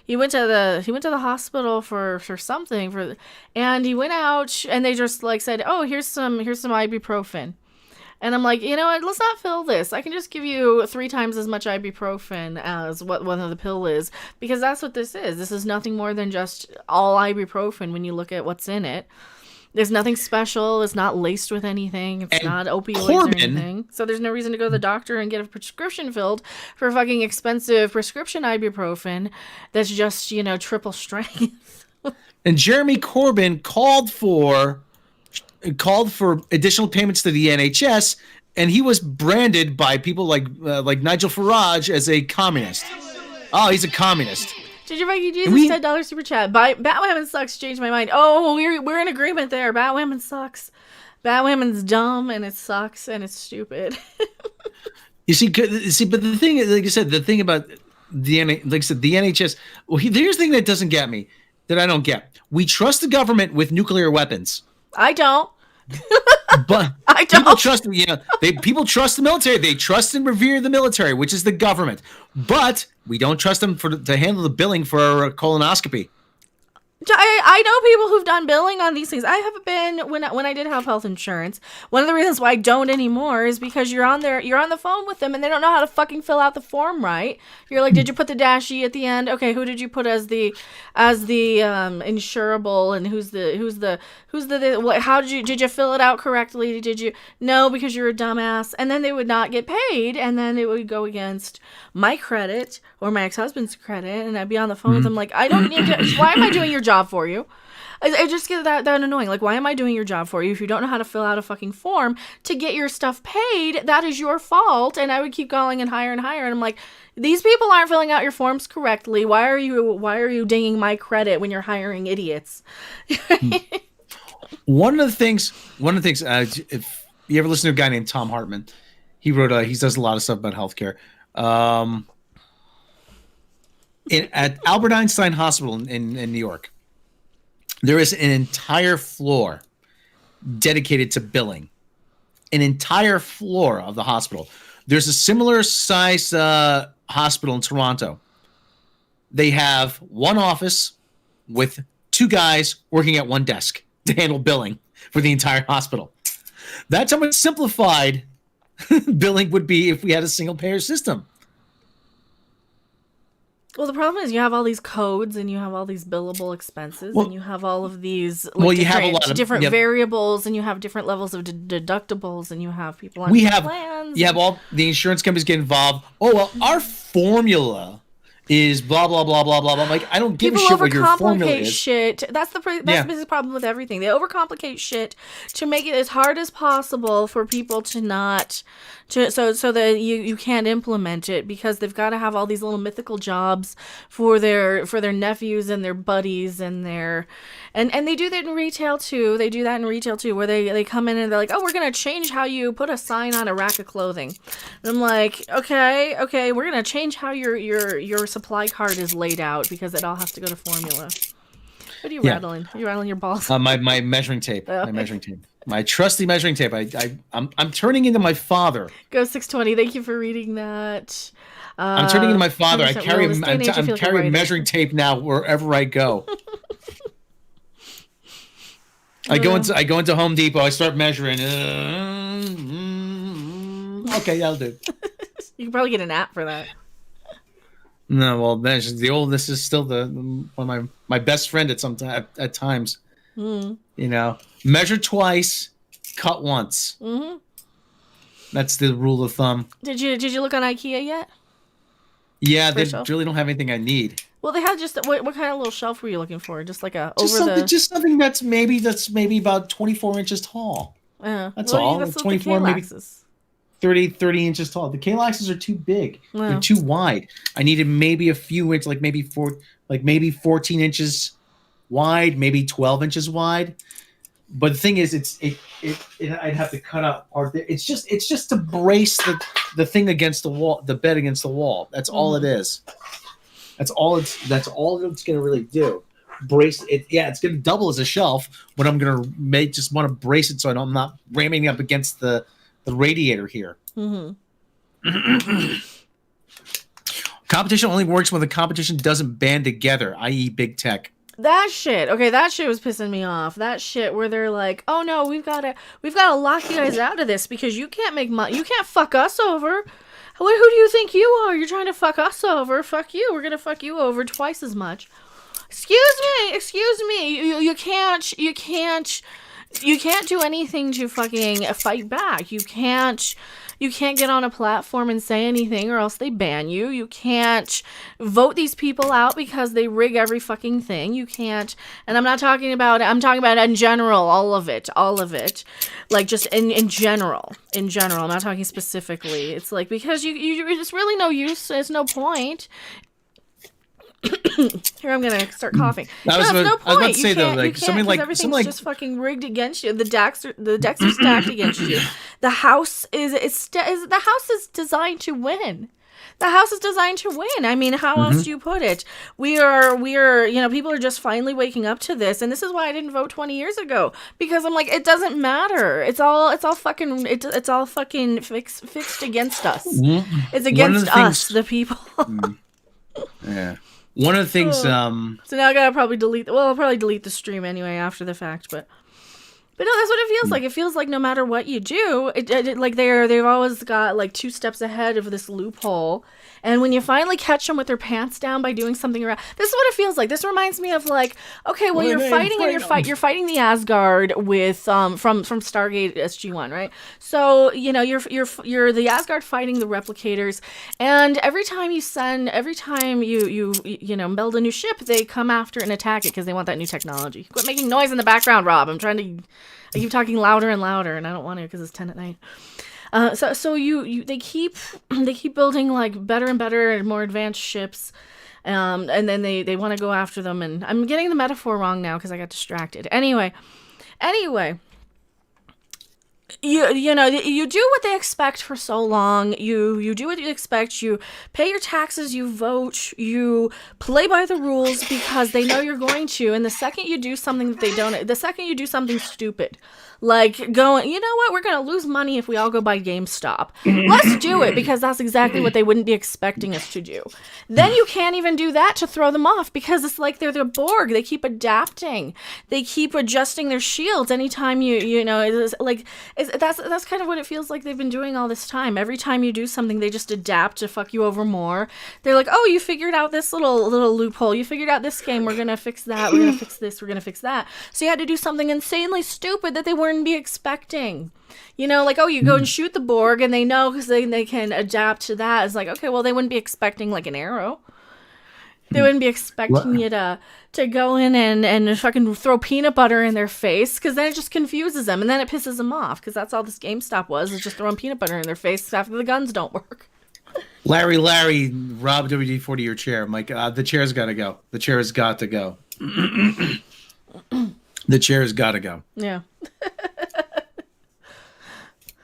he went to the hospital for something and he went out and they just like said, oh, here's some ibuprofen. And I'm like, you know what, let's not fill this. I can just give you 3 times as much ibuprofen as what one of the pill is, because that's what this is. This is nothing more than just all ibuprofen when you look at what's in it. There's nothing special. It's not laced with anything. It's not opioids or anything. So there's no reason to go to the doctor and get a prescription filled for fucking expensive prescription ibuprofen that's just, triple strength. And Jeremy Corbyn called for additional payments to the NHS, and he was branded by people like Nigel Farage as a communist. Oh, he's a communist. Did you fucking Jesus $10 super chat? Batwomen sucks. Changed my mind. Oh, we're in agreement there. Batwomen sucks. Batwomen's dumb and it sucks and it's stupid. You see, but the thing, like I said, the thing about the NHS. Well, here's the thing that doesn't get me, that I don't get. We trust the government with nuclear weapons. I don't. But I don't. People trust the military. They trust and revere the military, which is the government. But we don't trust them to handle the billing for a colonoscopy. I know people who've done billing on these things. I have been when I did have health insurance. One of the reasons why I don't anymore is because you're on the phone with them and they don't know how to fucking fill out the form right. You're like, did you put the -e at the end? Okay, who did you put as the insurable, and who's the how did you fill it out correctly? Did you no, because you're a dumbass? And then they would not get paid, and then it would go against my credit or my ex-husband's credit, and I'd be on the phone with them like, I don't need to. Why am I doing your job for you? I just get that annoying. Like, why am I doing your job for you if you don't know how to fill out a fucking form to get your stuff paid? That is your fault. And I would keep going and higher, and I'm like, these people aren't filling out your forms correctly. Why are you dinging my credit when you're hiring idiots? One of the things. If you ever listen to a guy named Tom Hartman, he does a lot of stuff about healthcare. At Albert Einstein Hospital in New York, there is an entire floor dedicated to billing. An entire floor of the hospital. There's a similar size hospital in Toronto. They have one office with 2 guys working at one desk to handle billing for the entire hospital. That's how much simplified billing would be if we had a single payer system. Well, the problem is you have all these codes and you have all these billable expenses and you have all of these different variables, and you have different levels of deductibles, and you have people on plans. You have all the insurance companies get involved. Oh, well, our formula is blah, blah, blah, blah, blah. I'm like, I don't give a shit what your formula is. Shit. That's the biggest problem with everything. They overcomplicate shit to make it as hard as possible for people to not... so that you can't implement it, because they've got to have all these little mythical jobs for their nephews and their buddies and they do that in retail too. They do that in retail too, where they come in and they're like, oh, we're gonna change how you put a sign on a rack of clothing. And I'm like, okay, we're gonna change how your supply card is laid out, because it all has to go to formula. What are you rattling? Are you rattling your balls? My measuring tape. My measuring tape. My trusty measuring tape. I'm turning into my father. Go 620. Thank you for reading that. I'm turning into my father. I'm carrying measuring tape now wherever I go. I go into Home Depot. I start measuring. Okay, that'll do. You can probably get an app for that. No, well, that's the old. This is still one of my best friend at times. Mm. You know, measure twice, cut once. Mm-hmm. That's the rule of thumb. Did you look on IKEA yet? Yeah, they really don't have anything I need. Well, they had just what kind of little shelf were you looking for? Just like Just something that's maybe about 24 inches tall. That's all. That's 24, maybe 30 inches tall. The K-Laxes are too big. Yeah. They're too wide. I needed maybe a few inches, like maybe 14 inches wide, maybe 12 inches wide. But the thing is, I'd have to cut out part there. It's just to brace the thing against the wall, the bed against the wall. That's all it is. That's all it's gonna really do. Brace it. Yeah, it's gonna double as a shelf, but I'm gonna just want to brace it so I'm not ramming up against the radiator here. Mm-hmm. Competition only works when the competition doesn't band together, i.e. big tech. That shit was pissing me off. That shit where they're like, oh no, we've gotta lock you guys out of this because you can't make money. You can't fuck us over. Who do you think you are? You're trying to fuck us over. Fuck you. We're gonna fuck you over twice as much. Excuse me. You can't do anything to fucking fight back. You can't get on a platform and say anything or else they ban you. You can't vote these people out because they rig every fucking thing. You can't, and I'm talking about in general, all of it. Like just in general. I'm not talking specifically. It's like, because you it's really no use. There's no point. Here, I'm gonna start coughing. There's no point. I was about to say though, everything's just fucking rigged against you. The decks are stacked against you. The house is designed to win. The house is designed to win. I mean, how else do you put it? We are, people are just finally waking up to this, and this is why I didn't vote 20 years ago, because I'm like, it doesn't matter. It's all fucking fixed against us. It's against us, the people. Yeah. One of the things. So now I gotta probably delete. Well, I'll probably delete the stream anyway after the fact, but no, that's what it feels like. It feels like no matter what you do, like they've always got like 2 steps ahead of this loophole. And when you finally catch them with their pants down by doing something around, this is what it feels like. This reminds me of like, okay, well, you're fighting the Asgard with from Stargate SG-1, right? So you're the Asgard fighting the replicators, and every time you build a new ship, they come after and attack it because they want that new technology. Quit making noise in the background, Rob. I keep talking louder and louder, and I don't want to because it's 10 at night. So they keep building like better and better and more advanced ships, and then they want to go after them. And I'm getting the metaphor wrong now because I got distracted. Anyway, you do what they expect for so long. You do what you expect. You pay your taxes. You vote. You play by the rules because they know you're going to. And the second you do something that they don't, the second you do something stupid, like going, you know what, we're gonna lose money if we all go buy GameStop. Let's do it because that's exactly what they wouldn't be expecting us to do. Then you can't even do that to throw them off because it's like they're the Borg. They keep adapting. They keep adjusting their shields anytime that's kind of what it feels like they've been doing all this time. Every time you do something, they just adapt to fuck you over more. They're like, oh, you figured out this little loophole. You figured out this game. We're gonna fix that. We're gonna fix this. We're gonna fix that. So you had to do something insanely stupid that they wouldn't be expecting. Like, oh, you go and shoot the Borg, and they know because they can adapt to that. It's like, okay, well, they wouldn't be expecting like an arrow. They wouldn't be expecting you to go in and fucking throw peanut butter in their face, because then it just confuses them, and then it pisses them off, because that's all this GameStop was, is just throwing peanut butter in their face after the guns don't work. Larry, Rob WD-40 your chair. Mike, the chair's got to go. The chair has got to go. The chair has got to go. Yeah.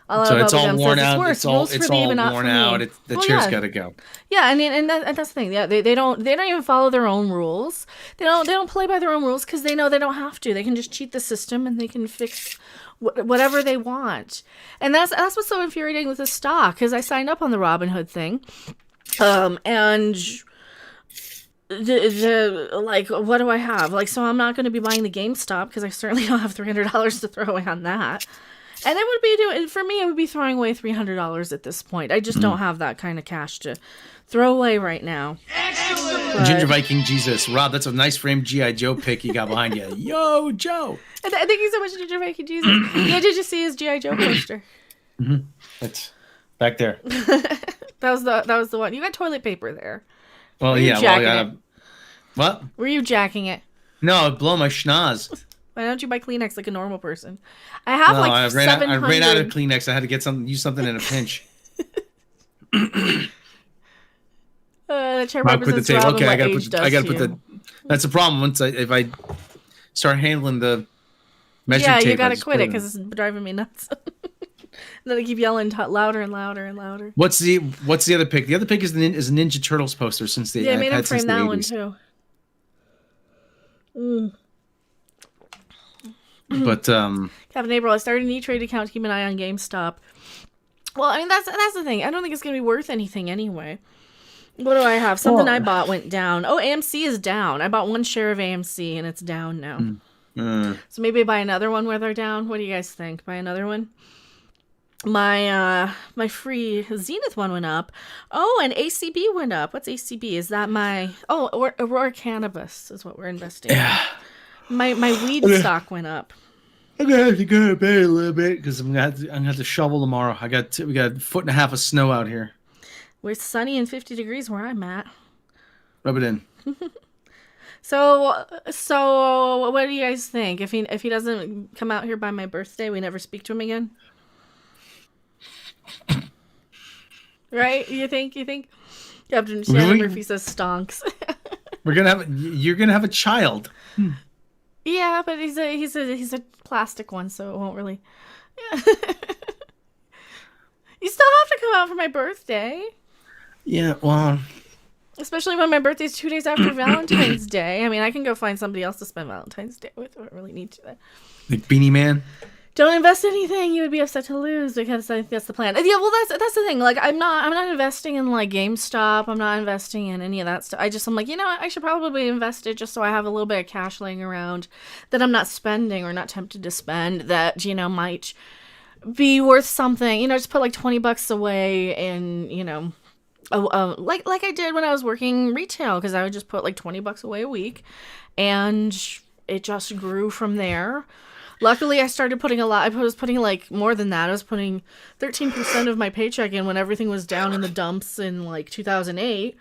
So it's all worn out. It's all worn out. The chair's got to go. Yeah, and that's the thing. Yeah, they don't even follow their own rules. They don't play by their own rules because they know they don't have to. They can just cheat the system and they can fix whatever they want. And that's what's so infuriating with the stock, because I signed up on the Robinhood thing, and like, what do I have? Like, so I'm not going to be buying the GameStop because I certainly don't have $300 to throw away on that. And it would be for me, it would be throwing away $300 at this point. I just don't have that kind of cash to throwaway right now. But Ginger Viking Jesus. Rob, that's a nice framed G.I. Joe pic you got behind you. Yo, Joe. thank you so much, Ginger Viking Jesus. Yeah, did you see his G.I. Joe poster? That's back there. That was the one. You got toilet paper there. Well, yeah. Well, what? Were you jacking it? No, it'd blow my schnoz. Why don't you buy Kleenex like a normal person? I have I ran 700. out of Kleenex. I had to use something in a pinch. The chair I'll put the tape. Robin, Okay, I what gotta put the. That's the problem. If I start handling the measure tape, you gotta quit it because it's driving me nuts. Then I keep yelling louder and louder and louder. What's the other pic? The other pic is a Ninja Turtles poster since the I made him iPad since frame the that 80s. one too. But Captain April, I started an E-Trade account to keep an eye on GameStop. Well, I mean that's the thing. I don't think it's gonna be worth anything anyway. What do I have? Something I bought went down. Oh, AMC is down. I bought one share of AMC and it's down now. So maybe buy another one where they're down. What do you guys think? Buy another one? My free Zenith one went up. Oh, and ACB went up. What's ACB? Is that my Aurora Cannabis is what we're investing in. My weed stock went up. I'm gonna have to go to bed a little bit because I'm gonna have to shovel tomorrow. We got a foot and a half of snow out here. It's sunny and 50 degrees where I'm at. Rub it in. So what do you guys think? If he doesn't come out here by my birthday, we never speak to him again? Right? You think? Captain Shannon Murphy says stonks. You're gonna have a child. Yeah, but he's a plastic one, so it won't really. Yeah. You still have to come out for my birthday. Yeah, well. Especially when my birthday's 2 days after Valentine's Day. I mean, I can go find somebody else to spend Valentine's Day with. I don't really need to. Like Beanie Man? Don't invest anything you would be upset to lose, because I think that's the plan. Yeah, well, that's the thing. Like, I'm not investing in like GameStop. I'm not investing in any of that stuff. I'm like, you know what? I should probably invest it just so I have a little bit of cash laying around that I'm not spending or not tempted to spend that, might be worth something. Just put like $20 away in, like I did when I was working retail, because I would just put like $20 away a week, and it just grew from there. Luckily, I started putting a lot. I was putting like more than that. I was putting 13% of my paycheck in when everything was down in the dumps in like 2008.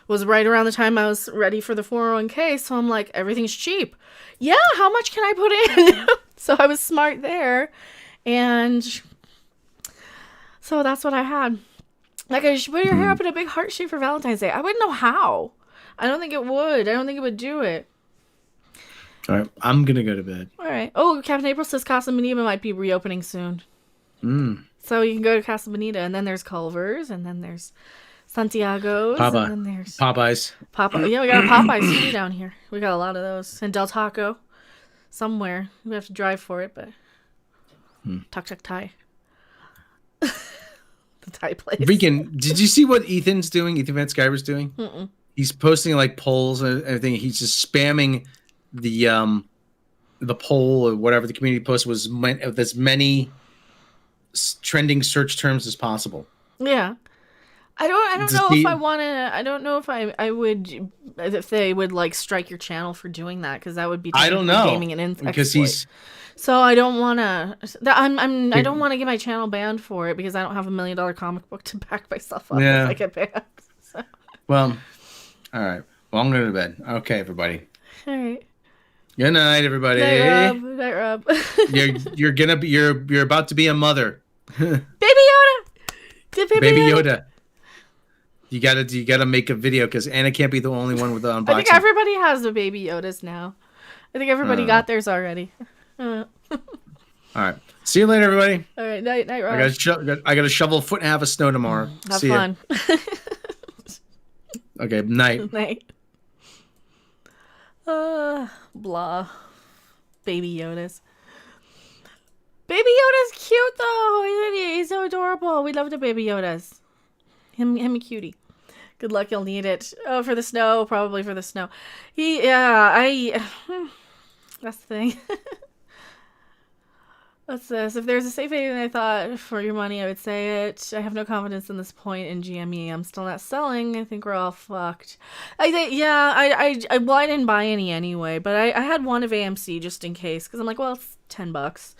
Was right around the time I was ready for the 401k. So I'm like, everything's cheap. Yeah, how much can I put in? So I was smart there. And so that's what I had. Like, I should put your hair up in a big heart shape for Valentine's Day. I wouldn't know how. I don't think it would. I don't think it would do it. All right, I'm going to go to bed. All right. Oh, Captain April says Casa Bonita might be reopening soon. So you can go to Casa Bonita, and then there's Culver's, and then there's Santiago's, and then there's Popeyes. Yeah, we got a Popeyes too down here. We got a lot of those. And Del Taco somewhere. We have to drive for it, but Tuk Tuk Thai. The Thai place. Freaking, did you see what Ethan's doing? Ethan Van Sciver's doing? Mm-mm. He's posting like polls and everything. He's just spamming the poll or whatever the community post was with as many trending search terms as possible. Yeah. I don't know if I want to. I don't know if I would, if they would like strike your channel for doing that, because that would be. I don't know, gaming and because he's. So I don't want to. I don't want to get my channel banned for it, because I don't have $1 million comic book to back myself up if I get banned. So. Well, all right. Well, I'm going to bed. Okay, everybody. All right. Good night, everybody. Night, Rob. You're about to be a mother. Baby Yoda. Baby Yoda. You gotta make a video, because Anna can't be the only one with the unboxing. I think everybody has the Baby Yodas now. I think everybody got theirs already. All right. See you later, everybody. All right. Night, Rob. I got to shovel a foot and a half of snow tomorrow. Have See fun. Okay. Night. Night. Blah. Baby Yodas. Baby Yoda's cute though. He's so adorable. We love the Baby Yodas. Him a cutie. Good luck, you'll need it. Oh, for the snow, probably for the snow. That's the thing. What's this? If there's a safe haven I thought for your money, I would say it. I have no confidence in this point in GME. I'm still not selling. I think we're all fucked. I think, yeah, well, I didn't buy any anyway, but I had one of AMC just in case, because I'm like, well, it's $10.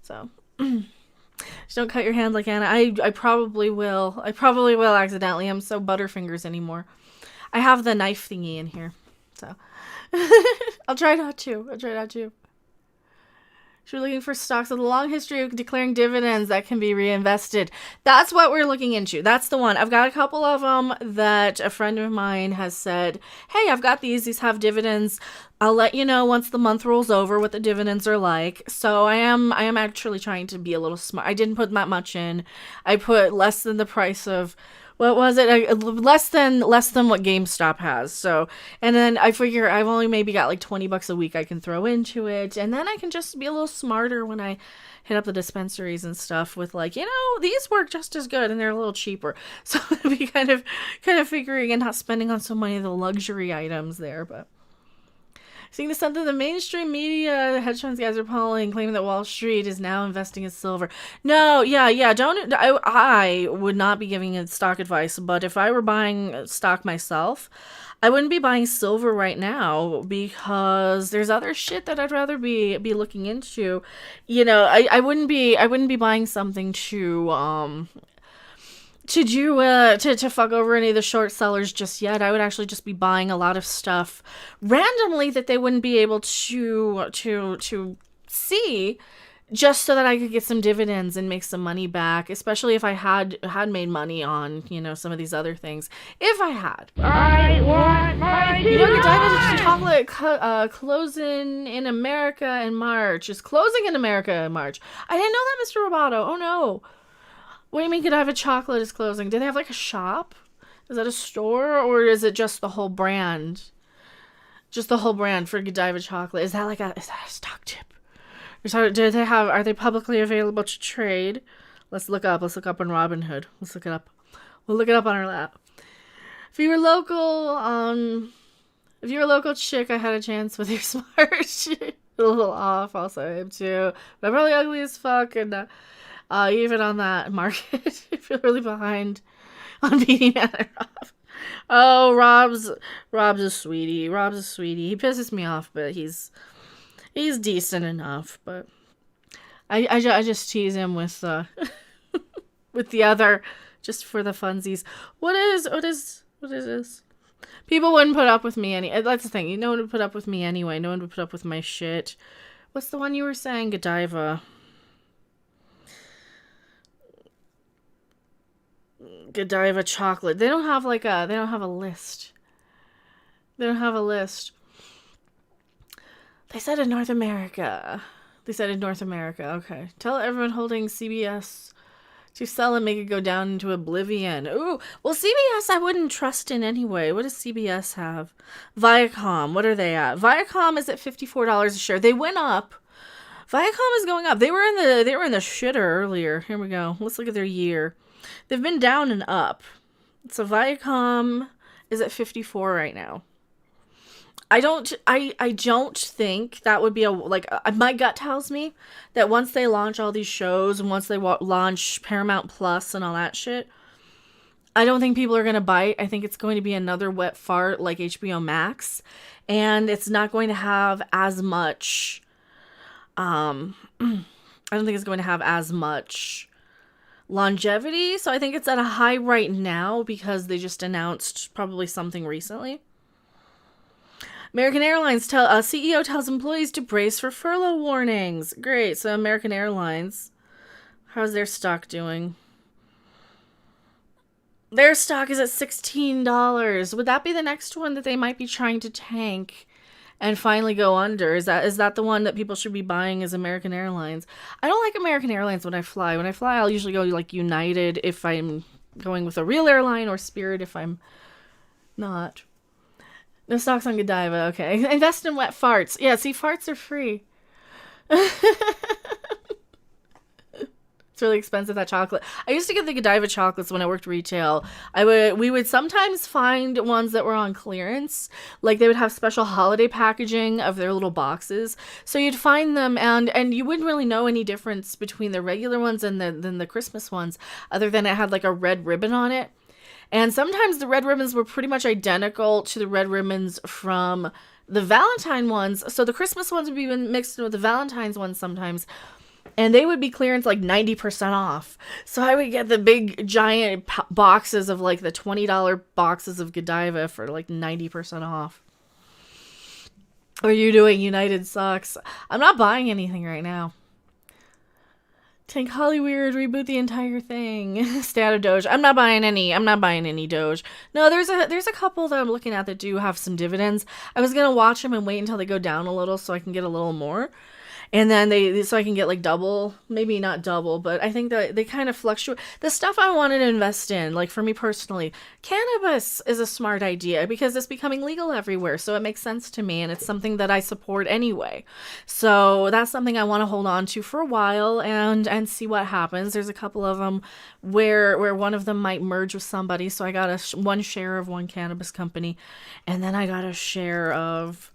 So, just don't cut your hand like Anna. I probably will. I probably will accidentally. I'm so Butterfingers anymore. I have the knife thingy in here, so. I'll try not to. We're looking for stocks with a long history of declaring dividends that can be reinvested. That's what we're looking into. That's the one. I've got a couple of them that a friend of mine has said, hey, I've got these. These have dividends. I'll let you know once the month rolls over what the dividends are like. So I am actually trying to be a little smart. I didn't put that much in. I put less than the price of... What was it? Less than what GameStop has. So, and then I figure I've only maybe got like $20 a week I can throw into it, and then I can just be a little smarter when I hit up the dispensaries and stuff with like, these work just as good and they're a little cheaper. So I'd be kind of figuring and not spending on so many of the luxury items there, but. Seeing something the mainstream media, hedge funds guys are polling, claiming that Wall Street is now investing in silver. No, don't. I would not be giving it stock advice, but if I were buying stock myself, I wouldn't be buying silver right now because there's other shit that I'd rather be looking into. I wouldn't be buying something to fuck over any of the short sellers just yet. I would actually just be buying a lot of stuff randomly that they wouldn't be able to see, just so that I could get some dividends and make some money back, especially if I had made money on, some of these other things. If I had. I want my Godiva chocolate closing in America in March. Is closing in America in March. I didn't know that, Mr. Roboto. Oh no. What do you mean Godiva chocolate is closing? Do they have like a shop? Is that a store, or is it just the whole brand? Just the whole brand for Godiva chocolate. Is that a stock tip? Are they publicly available to trade? Let's look up on Robinhood. Let's look it up. We'll look it up on our lap. If you were local chick, I had a chance with your smart shit. A little off, also I am too. But I'm probably ugly as fuck, and even on that market, I feel really behind on beating Matter off. Oh, Rob's a sweetie. He pisses me off, but he's decent enough. But I just tease him with with the other, just for the funsies. What is this? People wouldn't put up with me that's the thing. No one would put up with me anyway. No one would put up with my shit. What's the one you were saying, Godiva? Godiva chocolate. They don't have a list. They said in North America. Okay. Tell everyone holding CBS to sell and make it go down into oblivion. Ooh. Well, CBS I wouldn't trust in anyway. What does CBS have? Viacom. What are they at? Viacom is at $54 a share. They went up. Viacom is going up. They were in the shitter earlier. Here we go. Let's look at their year. They've been down and up. So Viacom is at 54 right now. I don't think that would be my gut tells me that once they launch all these shows and once they launch Paramount Plus and all that shit, I don't think people are going to bite. I think it's going to be another wet fart like HBO Max, and it's not going to have as much I don't think it's going to have as much longevity, so I think it's at a high right now because they just announced probably something recently. American Airlines CEO tells employees to brace for furlough warnings. Great. So American Airlines, how's their stock doing? Their stock is at $16. Would that be the next one that they might be trying to tank and finally go under? Is that the one that people should be buying, as American Airlines? I don't like American Airlines when I fly. When I fly, I'll usually go like United if I'm going with a real airline, or Spirit if I'm not. No stocks on Godiva. Okay. Invest in wet farts. Yeah, see, farts are free. It's really expensive, that chocolate. I used to get the Godiva chocolates when I worked retail. We would sometimes find ones that were on clearance. Like, they would have special holiday packaging of their little boxes. So you'd find them, and you wouldn't really know any difference between the regular ones and the Christmas ones, other than it had like a red ribbon on it. And sometimes the red ribbons were pretty much identical to the red ribbons from the Valentine ones. So the Christmas ones would be mixed in with the Valentine's ones sometimes. And they would be clearance like 90% off. So I would get the big giant boxes of like the $20 boxes of Godiva for like 90% off. What are you doing? United sucks. I'm not buying anything right now. Tank Hollyweird, reboot the entire thing. Stay out of Doge. I'm not buying any Doge. No, there's a couple that I'm looking at that do have some dividends. I was gonna watch them and wait until they go down a little so I can get a little more. And then so I can get like double, maybe not double, but I think that they kind of fluctuate. The stuff I wanted to invest in, like for me personally, cannabis is a smart idea because it's becoming legal everywhere. So it makes sense to me and it's something that I support anyway. So that's something I want to hold on to for a while and see what happens. There's a couple of them where one of them might merge with somebody. So I got one share of one cannabis company and then I got a share of...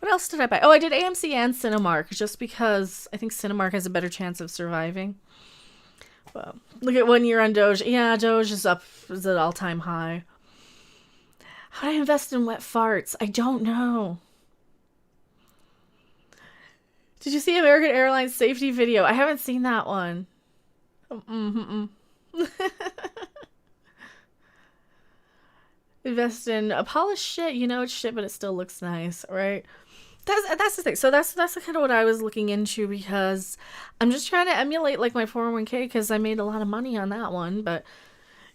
What else did I buy? Oh, I did AMC and Cinemark, just because I think Cinemark has a better chance of surviving. Well, look at 1 year on Doge. Yeah, Doge is at all-time high. How do I invest in wet farts? I don't know. Did you see American Airlines safety video? I haven't seen that one. Invest in a polished shit. You know it's shit, but it still looks nice, right? That's the thing. So that's kind of what I was looking into because I'm just trying to emulate like my 401k because I made a lot of money on that one. But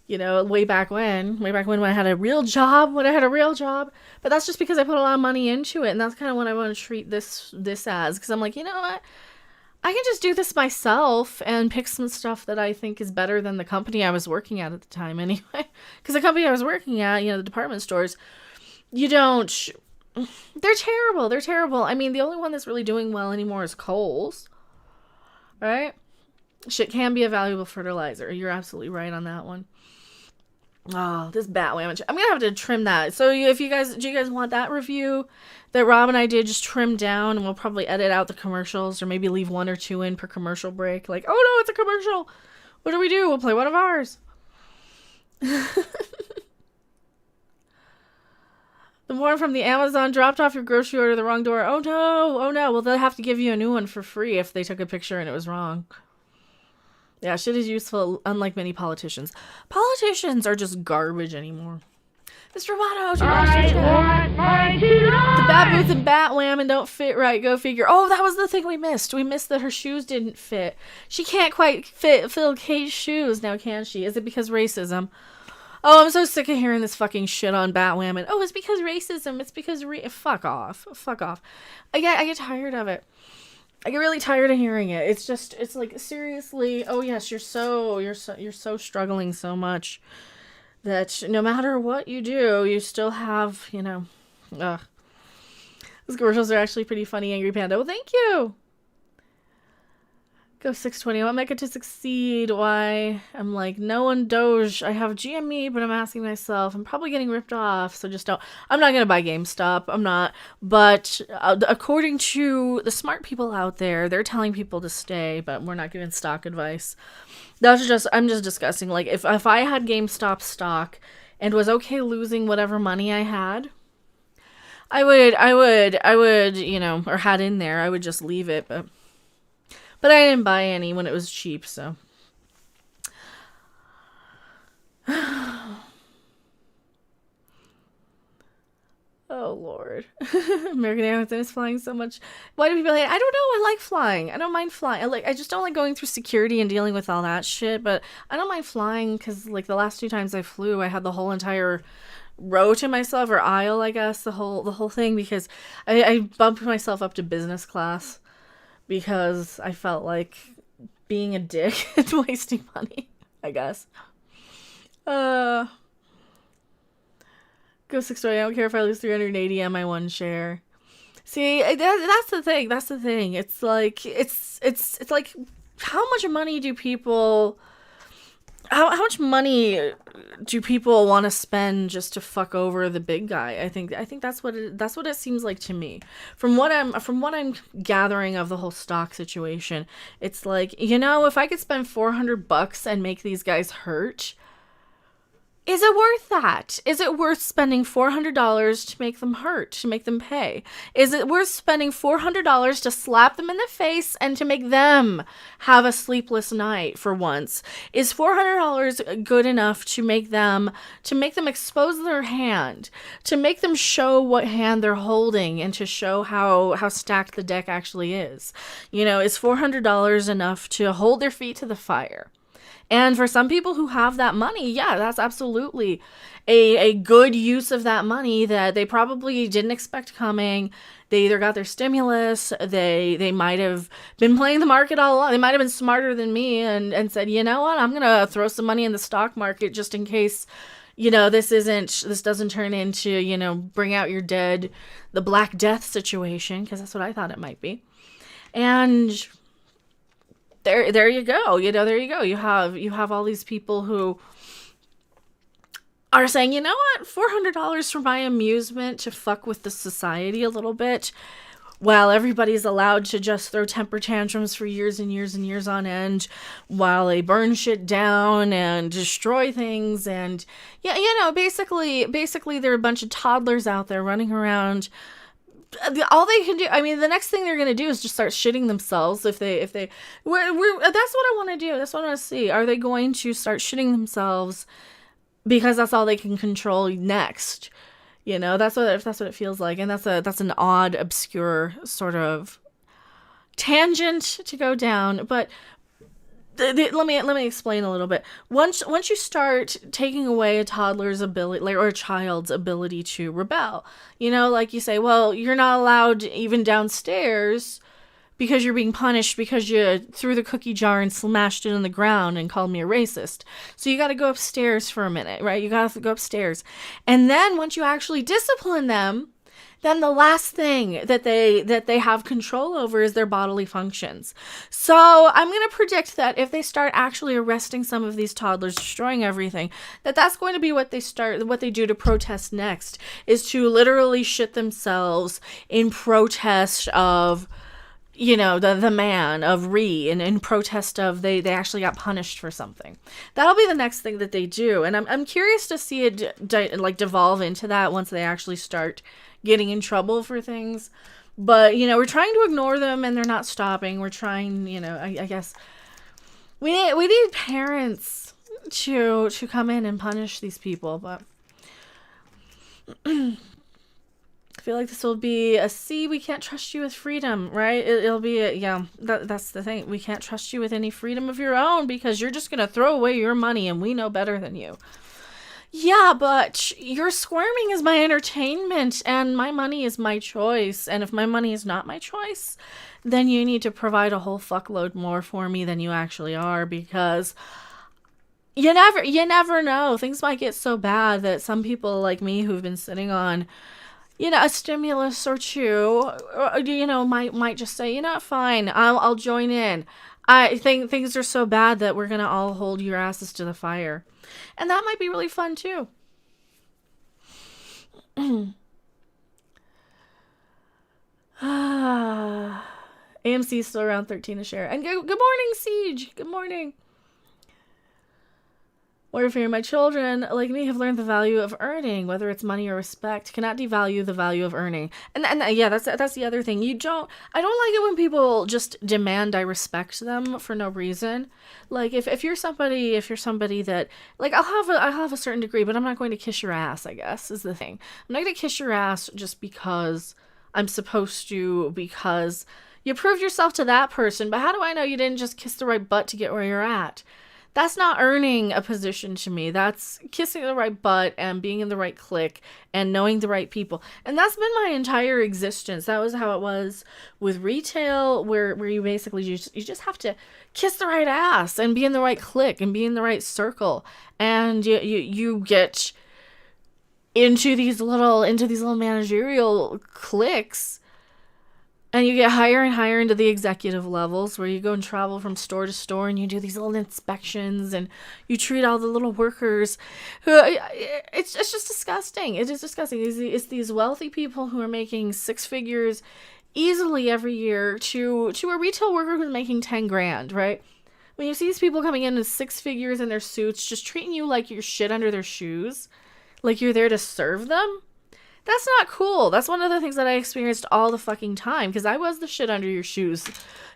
you know, way back when I had a real job, But that's just because I put a lot of money into it, and that's kind of what I want to treat this as because I'm like, you know what? I can just do this myself and pick some stuff that I think is better than the company I was working at the time anyway. Because the company I was working at, you know, the department stores, they're terrible. I mean, the only one that's really doing well anymore is Kohl's, right? Shit can be a valuable fertilizer. You're absolutely right on that one. Oh, this Batwohmen. I'm gonna have to trim that. So do you guys want that review that Rob and I did just trim down, and we'll probably edit out the commercials or maybe leave 1 or 2 in per commercial break. Like, oh no, it's a commercial. What do? We'll play one of ours. The one from the Amazon dropped off your grocery order the wrong door. Oh no. Well, they'll have to give you a new one for free if they took a picture and it was wrong. Yeah, shit is useful, unlike many politicians. Politicians are just garbage anymore. Mr. Watto, the Bat Booth and Batwohmen don't fit right. Go figure. Oh, that was the thing we missed. We missed that her shoes didn't fit. She can't quite fill Kate's shoes now, can she? Is it because racism? Oh, I'm so sick of hearing this fucking shit on Batwomen. Oh, it's because racism. It's because fuck off. I get tired of it. I get really tired of hearing it. It's like, seriously. Oh yes, you're so struggling so much that no matter what you do, you still have, you know. Those commercials are actually pretty funny. Angry Panda. Well, thank you. Go 620. I want Mecca to succeed. Why? I'm like, no one Doge. I have GME, but I'm asking myself, I'm probably getting ripped off, so just don't. I'm not going to buy GameStop. I'm not. But according to the smart people out there, they're telling people to stay, but we're not giving stock advice. I'm just discussing. Like, if I had GameStop stock and was okay losing whatever money I had, I would, you know, or had in there, I would just leave it, But I didn't buy any when it was cheap, so. Oh, Lord. American Airlines is flying so much. Why do people hate it? I don't know. I like flying. I don't mind flying. I just don't like going through security and dealing with all that shit, but I don't mind flying because, like, the last 2 times I flew, I had the whole entire row to myself, or aisle, I guess, the whole thing, because I bumped myself up to business class. Because I felt like being a dick and wasting money, I guess. Go 620. I don't care if I lose 380 on my one share. See, that's the thing. It's like how much money do people how much money do people want to spend just to fuck over the big guy? I think that's what it seems like to me. From what I'm gathering of the whole stock situation, it's like, if I could spend $400 and make these guys hurt, is it worth that? Is it worth spending $400 to make them hurt, to make them pay? Is it worth spending $400 to slap them in the face and to make them have a sleepless night for once? Is $400 good enough to make them expose their hand, to make them show what hand they're holding, and to show how stacked the deck actually is? Is $400 enough to hold their feet to the fire? And for some people who have that money, yeah, that's absolutely a good use of that money that they probably didn't expect coming. They either got their stimulus, they might have been playing the market all along. They might have been smarter than me and said, you know what, I'm going to throw some money in the stock market just in case, this doesn't turn into, bring out your dead, the Black Death situation, because that's what I thought it might be. And there you go. There you go. You have all these people who are saying, you know what, $400 for my amusement to fuck with the society a little bit, while everybody's allowed to just throw temper tantrums for years and years and years on end, while they burn shit down and destroy things, and basically there are a bunch of toddlers out there running around. All they can do, the next thing they're going to do is just start shitting themselves that's what I want to do. That's what I want to see. Are they going to start shitting themselves because that's all they can control next? That's what it feels like. And that's an odd, obscure sort of tangent to go down. But let me explain a little bit. Once you start taking away a toddler's ability, or a child's ability to rebel, like you say, well, you're not allowed even downstairs because you're being punished because you threw the cookie jar and smashed it in the ground and called me a racist. So you got to go upstairs for a minute, right? You got to go upstairs. And then once you actually discipline them, then the last thing that they have control over is their bodily functions. So I'm going to predict that if they start actually arresting some of these toddlers, destroying everything, that's going to be what they do to protest next, is to literally shit themselves in protest of, the man of and in protest of they actually got punished for something. That'll be the next thing that they do. And I'm curious to see it devolve into that once they actually start getting in trouble for things. But, we're trying to ignore them and they're not stopping. We're trying, I guess we need parents to come in and punish these people. But I feel like this will be a C. We can't trust you with freedom, right? It'll be that's the thing. We can't trust you with any freedom of your own because you're just going to throw away your money and we know better than you. Yeah, but your squirming is my entertainment and my money is my choice. And if my money is not my choice, then you need to provide a whole fuckload more for me than you actually are, because you never know. Things might get so bad that some people like me who've been sitting on, a stimulus or two, might just say, fine, I'll join in. I think things are so bad that we're going to all hold your asses to the fire. And that might be really fun, too. AMC is still around 13 a share. And good morning, Siege. Good morning. Warfare, my children, like me, have learned the value of earning, whether it's money or respect, cannot devalue the value of earning. And yeah, that's the other thing. I don't like it when people just demand I respect them for no reason. Like if you're somebody that, like, I'll have a certain degree, but I'm not going to kiss your ass, I guess, is the thing. I'm not going to kiss your ass just because I'm supposed to, because you proved yourself to that person, but how do I know you didn't just kiss the right butt to get where you're at? That's not earning a position to me. That's kissing the right butt and being in the right clique and knowing the right people. And that's been my entire existence. That was how it was with retail, where you basically you just have to kiss the right ass and be in the right clique and be in the right circle. And you get into these little managerial cliques And you get higher and higher into the executive levels where you go and travel from store to store and you do these little inspections and you treat all the little workers who, it's just disgusting. It is disgusting. It's these wealthy people who are making six figures easily every year to a retail worker who's making 10 grand, right? When you see these people coming in with six figures in their suits, just treating you like you're shit under their shoes, like you're there to serve them, that's not cool. That's one of the things that I experienced all the fucking time, because I was the shit under your shoes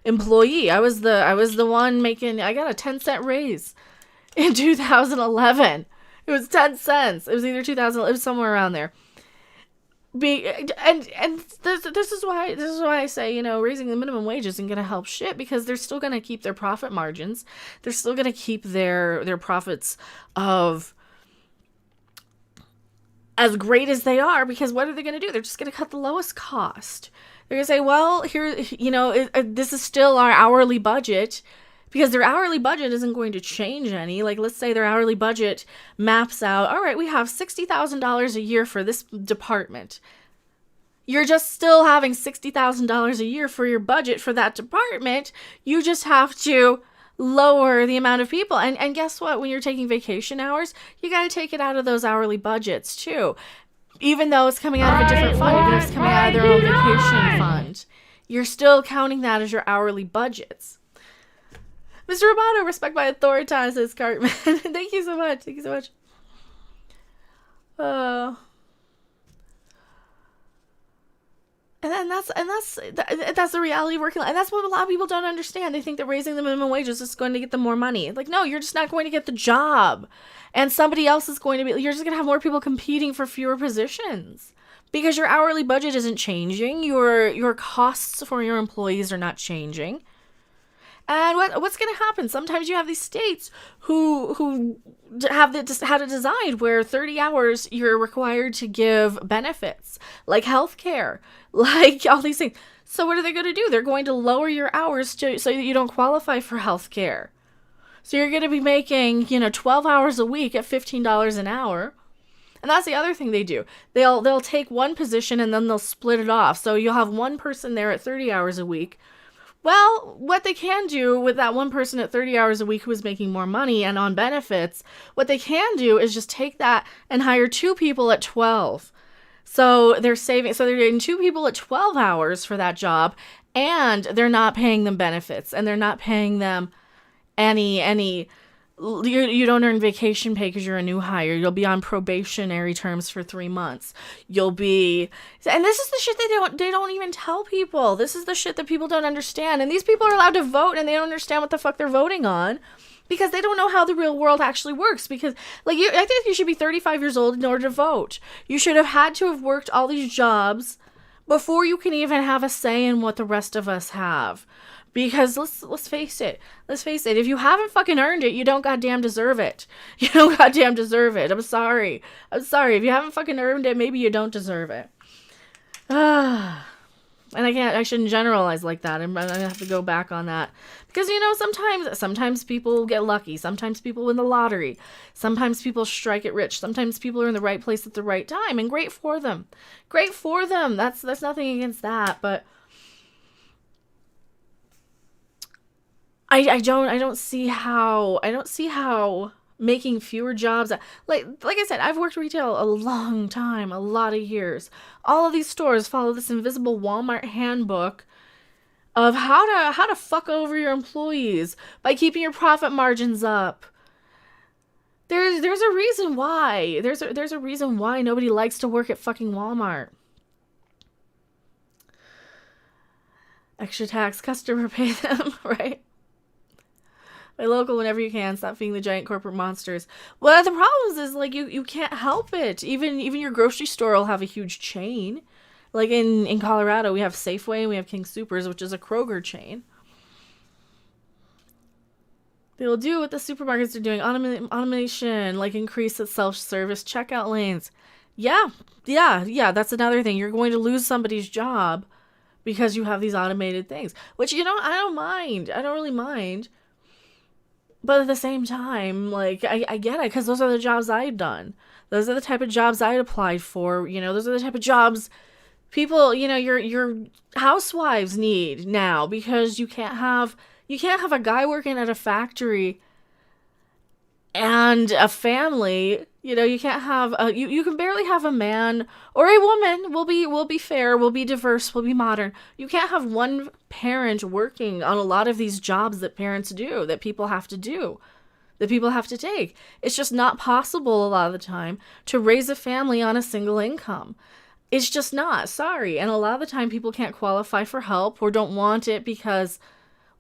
employee. I was the one making, I got a 10-cent raise in 2011. It was 10 cents. It was either 2000, it was somewhere around there. And this is why I say, raising the minimum wage isn't going to help shit, because they're still going to keep their profit margins. They're still going to keep their profits of as great as they are, because what are they going to do? They're just going to cut the lowest cost. They're going to say, well, here, this is still our hourly budget, because their hourly budget isn't going to change any. Like, let's say their hourly budget maps out, all right, we have $60,000 a year for this department. You're just still having $60,000 a year for your budget for that department. You just have to lower the amount of people. And guess what? When you're taking vacation hours, you got to take it out of those hourly budgets too. Even though it's coming out of a different fund, even if it's coming out of their own vacation fund, you're still counting that as your hourly budgets. Mr. Roboto, respect my authority, says Cartman. Thank you so much. Thank you so much. And that's the reality of working life. And that's what a lot of people don't understand. They think that raising the minimum wage is just going to get them more money. Like, no, you're just not going to get the job. And somebody else is going to be, you're just going to have more people competing for fewer positions. Because your hourly budget isn't changing. Your costs for your employees are not changing. And what's going to happen? Sometimes you have these states who have had it designed where 30 hours you're required to give benefits, like healthcare, like all these things. So what are they going to do? They're going to lower your hours so that you don't qualify for healthcare. So you're going to be making, 12 hours a week at $15 an hour. And that's the other thing they do. They'll take one position and then they'll split it off. So you'll have one person there at 30 hours a week. Well, what they can do with that one person at 30 hours a week who is making more money and on benefits, what they can do is just take that and hire two people at 12. So they're getting two people at 12 hours for that job, and they're not paying them benefits, and they're not paying them any you don't earn vacation pay because you're a new hire. You'll be on probationary terms for 3 months. And this is the shit they don't even tell people. This is the shit that people don't understand. And these people are allowed to vote, and they don't understand what the fuck they're voting on, because they don't know how the real world actually works. Because, I think you should be 35 years old in order to vote. You should have had to have worked all these jobs before you can even have a say in what the rest of us have. Because let's face it. If you haven't fucking earned it, you don't goddamn deserve it. You don't goddamn deserve it. I'm sorry. If you haven't fucking earned it, maybe you don't deserve it. And I shouldn't generalize like that. I'm gonna have to go back on that. Because, sometimes people get lucky. Sometimes people win the lottery. Sometimes people strike it rich. Sometimes people are in the right place at the right time. And great for them. That's nothing against that. But I don't see how making fewer jobs, like I said, I've worked retail a long time, a lot of years. All of these stores follow this invisible Walmart handbook of how to fuck over your employees by keeping your profit margins up. There's a reason why. There's a reason why nobody likes to work at fucking Walmart. Extra tax, customer pay them, right? Buy local whenever you can. Stop feeding the giant corporate monsters. Well, the problem is you can't help it. Even your grocery store will have a huge chain. Like in Colorado, we have Safeway and we have King Soopers, which is a Kroger chain. They'll do what the supermarkets are doing. Automation, like increase the self-service checkout lanes. Yeah. That's another thing. You're going to lose somebody's job because you have these automated things. Which, I don't mind. I don't really mind. But at the same time, I get it, because those are the jobs I've done. Those are the type of jobs I'd applied for. Those are the type of jobs People, your housewives need now, because you can't have a guy working at a factory and a family. You can't have you can barely have a man or a woman. We'll be fair, we'll be diverse, we'll be modern. You can't have one parent working on a lot of these jobs that parents do, that people have to do, that people have to take. It's just not possible a lot of the time to raise a family on a single income. It's just not. Sorry. And a lot of the time people can't qualify for help or don't want it, because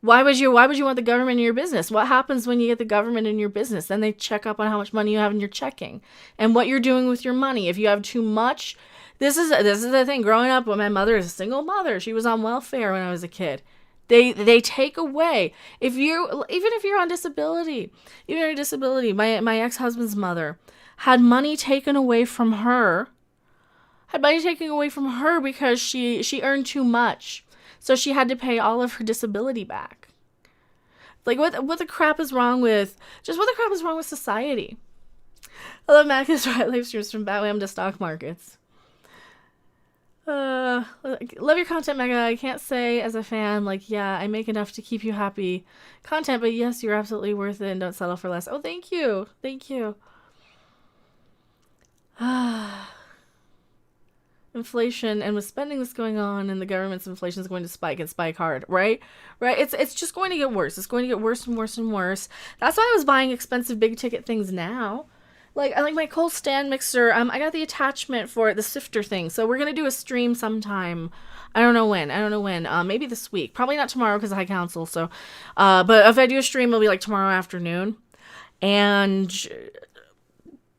why would you want the government in your business? What happens when you get the government in your business? Then they check up on how much money you have in your checking and what you're doing with your money. If you have too much, this is the thing. Growing up, when my mother is a single mother, she was on welfare when I was a kid. They take away, even if you're on disability, my ex-husband's mother had money taken away from her. Because she earned too much. So she had to pay all of her disability back. Like, what the crap is wrong with society? I love Mac's live streams from Batwham to stock markets. Love your content, Mega. I can't say as a fan, like, yeah, I make enough to keep you happy content, but yes, you're absolutely worth it and don't settle for less. Oh, thank you. Thank you. Inflation, and with spending that's going on, and the government's inflation is going to spike and spike hard, right? It's just going to get worse. It's going to get worse and worse and worse. That's why I was buying expensive big ticket things now. Like, I like my Kohl stand mixer. I got the attachment for it, the sifter thing. So we're gonna do a stream sometime. I don't know when. Maybe this week. Probably not tomorrow because of High Council. So, but if I do a stream, it'll be like tomorrow afternoon. And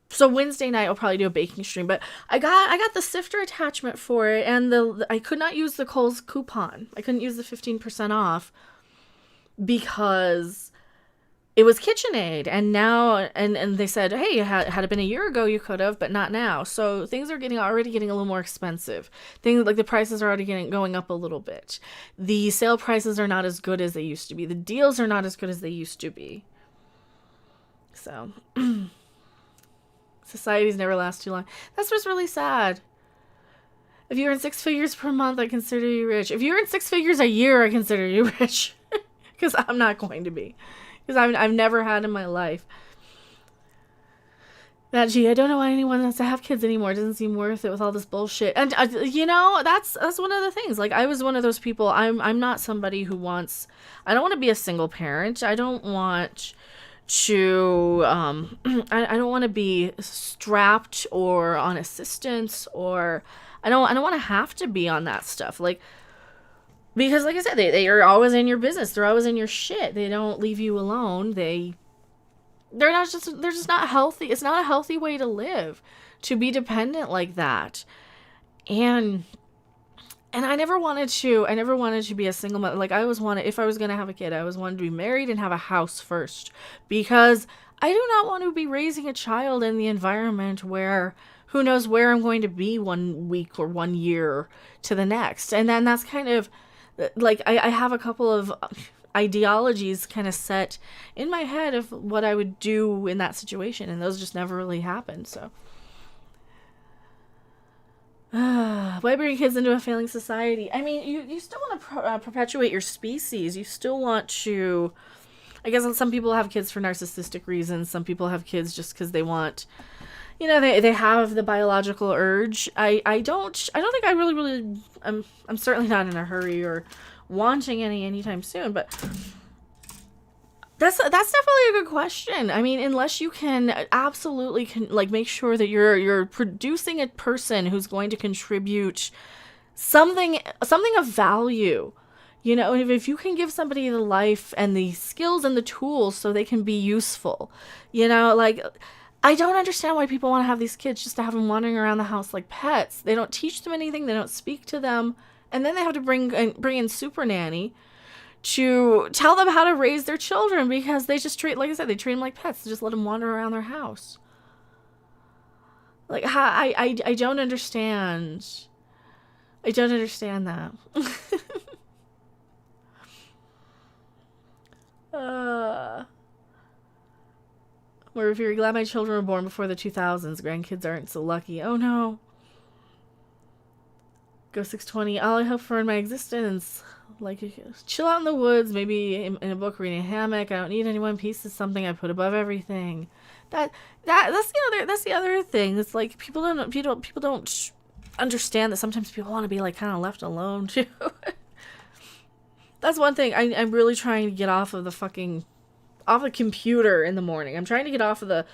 so Wednesday night I'll probably do a baking stream. But I got the sifter attachment for it, and I could not use the Kohl's coupon. I couldn't use the 15% off because it was KitchenAid, and now and they said, hey, had it been a year ago you could have, but not now. So things are already getting a little more expensive. Things like the prices are already going up a little bit. The sale prices are not as good as they used to be. The deals are not as good as they used to be. So societies never last too long. That's what's really sad. If you earn 6 figures per month, I consider you rich. If you earn 6 figures a year, I consider you rich. Because I'm not going to be. Because I've never had in my life. I don't know why anyone has to have kids anymore. It doesn't seem worth it with all this bullshit. And that's one of the things. Like, I was one of those people. I'm not somebody who wants. I don't want to be a single parent. I don't want to. I don't want to be strapped or on assistance, or I don't want to have to be on that stuff. Like. Because, like I said, they are always in your business. They're always in your shit. They don't leave you alone. They're just not healthy. It's not a healthy way to live, to be dependent like that. And I never wanted to be a single mother. Like, I always wanted, if I was going to have a kid, I always wanted to be married and have a house first. Because I do not want to be raising a child in the environment where who knows where I'm going to be 1 week or 1 year to the next. And then that's kind of, like, I have a couple of ideologies kind of set in my head of what I would do in that situation, and those just never really happened. So, why bring kids into a failing society? I mean, you still want to perpetuate your species. You still want to. I guess some people have kids for narcissistic reasons. Some people have kids just because they want. They have the biological urge. I don't think I really I'm certainly not in a hurry or wanting anytime soon, but that's definitely a good question. I mean, unless you can absolutely make sure that you're producing a person who's going to contribute something of value. If you can give somebody the life and the skills and the tools so they can be useful, I don't understand why people want to have these kids just to have them wandering around the house like pets. They don't teach them anything. They don't speak to them. And then they have to bring in Super Nanny to tell them how to raise their children, because they just treat, like I said, they treat them like pets. They just let them wander around their house. Like, I don't understand. I don't understand that. Or if you're glad my children were born before the 2000s, grandkids aren't so lucky. Oh no. Go 620. All I hope for in my existence. Like, chill out in the woods, maybe in a book, reading a hammock. I don't need anyone. Peace is something I put above everything. That's the other thing. It's like people don't understand that sometimes people want to be like kind of left alone too. That's one thing. I'm really trying to get off of the computer in the morning. I'm trying to get off of the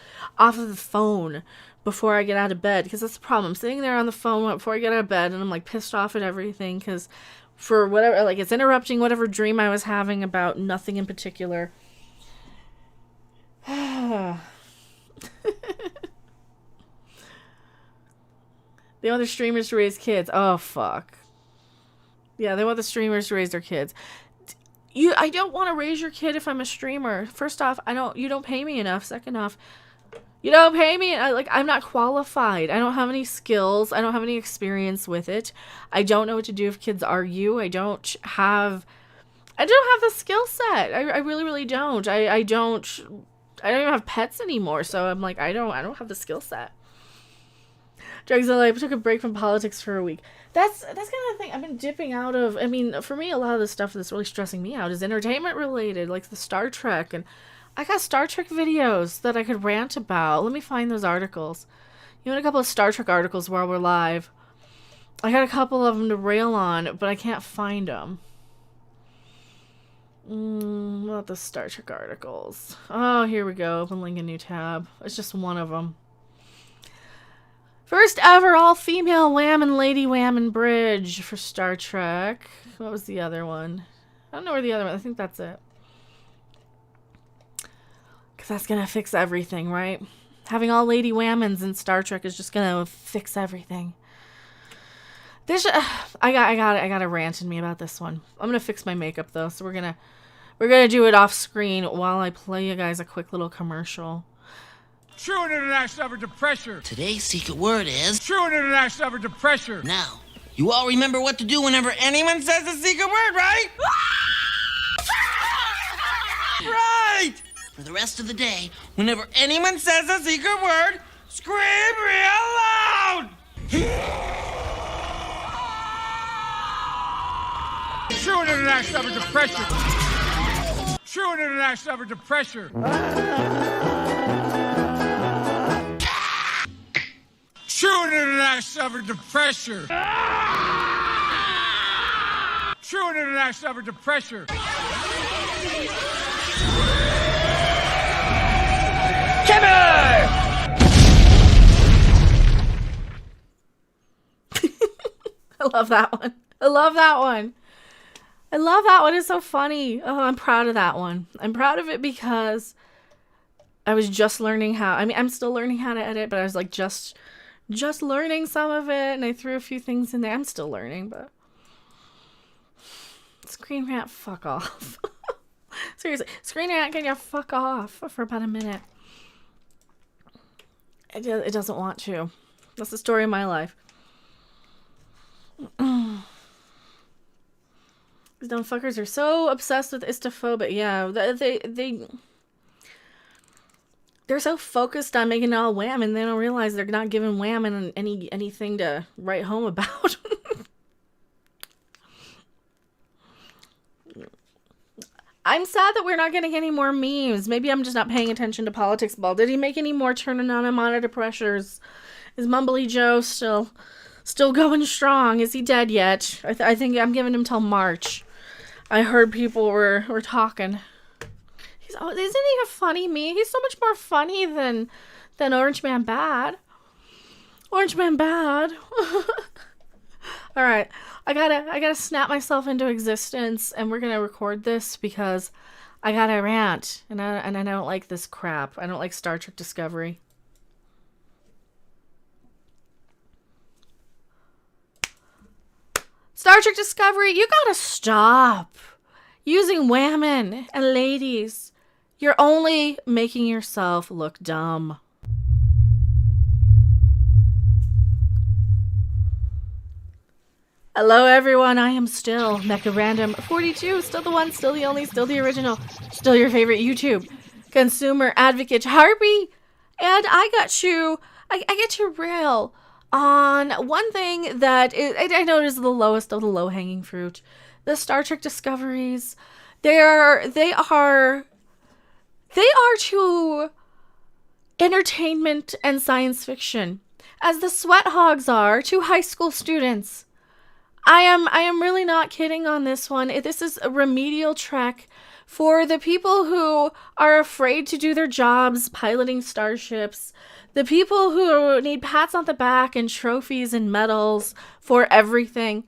phone before I get out of bed, because that's the problem. I'm sitting there on the phone before I get out of bed, and I'm like pissed off at everything because for whatever, like, it's interrupting whatever dream I was having about nothing in particular. They want the streamers to raise kids. Oh, fuck. Yeah, they want the streamers to raise their kids. I don't want to raise your kid if I'm a streamer. First off, you don't pay me enough. Second off, you don't pay me. I'm not qualified. I don't have any skills. I don't have any experience with it. I don't know what to do if kids argue. I don't have the skill set. I really, really don't. I don't even have pets anymore. So I'm like, I don't have the skill set. Dragzilla, I took a break from politics for a week. That's kind of the thing I've been dipping out of. I mean, for me, a lot of the stuff that's really stressing me out is entertainment related, like the Star Trek. And I got Star Trek videos that I could rant about. Let me find those articles. You want a couple of Star Trek articles while we're live? I got a couple of them to rail on, but I can't find them. Not the Star Trek articles. Oh, here we go. Open link a new tab. It's just one of them. First ever all-female Whammon Lady Whammon Bridge for Star Trek. What was the other one? I don't know where the other one. I think that's it. Because that's going to fix everything, right? Having all Lady Whammons in Star Trek is just going to fix everything. I got a rant in me about this one. I'm going to fix my makeup, though. So we're going to do it off screen while I play you guys a quick little commercial. True and international effort to pressure. Today's secret word is... True and international effort to pressure. Now, you all remember what to do whenever anyone says the secret word, right? Right! For the rest of the day, whenever anyone says the secret word, scream real loud! True and international effort to pressure. True and international effort to pressure. True and international effort to pressure. True and international effort to pressure. Kimmer! I love that one. I love that one. I love that one. It's so funny. Oh, I'm proud of that one. I'm proud of it because I was just learning how. I mean, I'm still learning how to edit, but I was like just learning some of it, and I threw a few things in there. I'm still learning, but Screen Rant, fuck off. Seriously, Screen Rant, can you fuck off for about a minute? It doesn't want to. That's the story of my life. These dumb fuckers are so obsessed with istophobia. Yeah, they're so focused on making it all Whammon, they don't realize they're not giving Whammon anything to write home about. I'm sad that we're not getting any more memes. Maybe I'm just not paying attention to politics ball. Did he make any more turning on him monitor pressures? Is Mumbly Joe still going strong? Is he dead yet? I think I'm giving him till March. I heard people were talking. Isn't he a funny meme? He's so much more funny than Orange Man Bad. Orange Man Bad. All right, I gotta snap myself into existence, and we're gonna record this because I gotta rant, and I don't like this crap. I don't like Star Trek Discovery. Star Trek Discovery, you gotta stop using Whammon and ladies. You're only making yourself look dumb. Hello everyone, I am still Mecha Random 42, still the one, still the only, still the original, still your favorite YouTube consumer advocate Harpy, and I get to rail on one thing that I know is the lowest of the low-hanging fruit. The Star Trek discoveries. They are to entertainment and science fiction as the Sweat Hogs are to high school students. I am really not kidding on this one. This is a remedial trek for the people who are afraid to do their jobs piloting starships, the people who need pats on the back and trophies and medals for everything.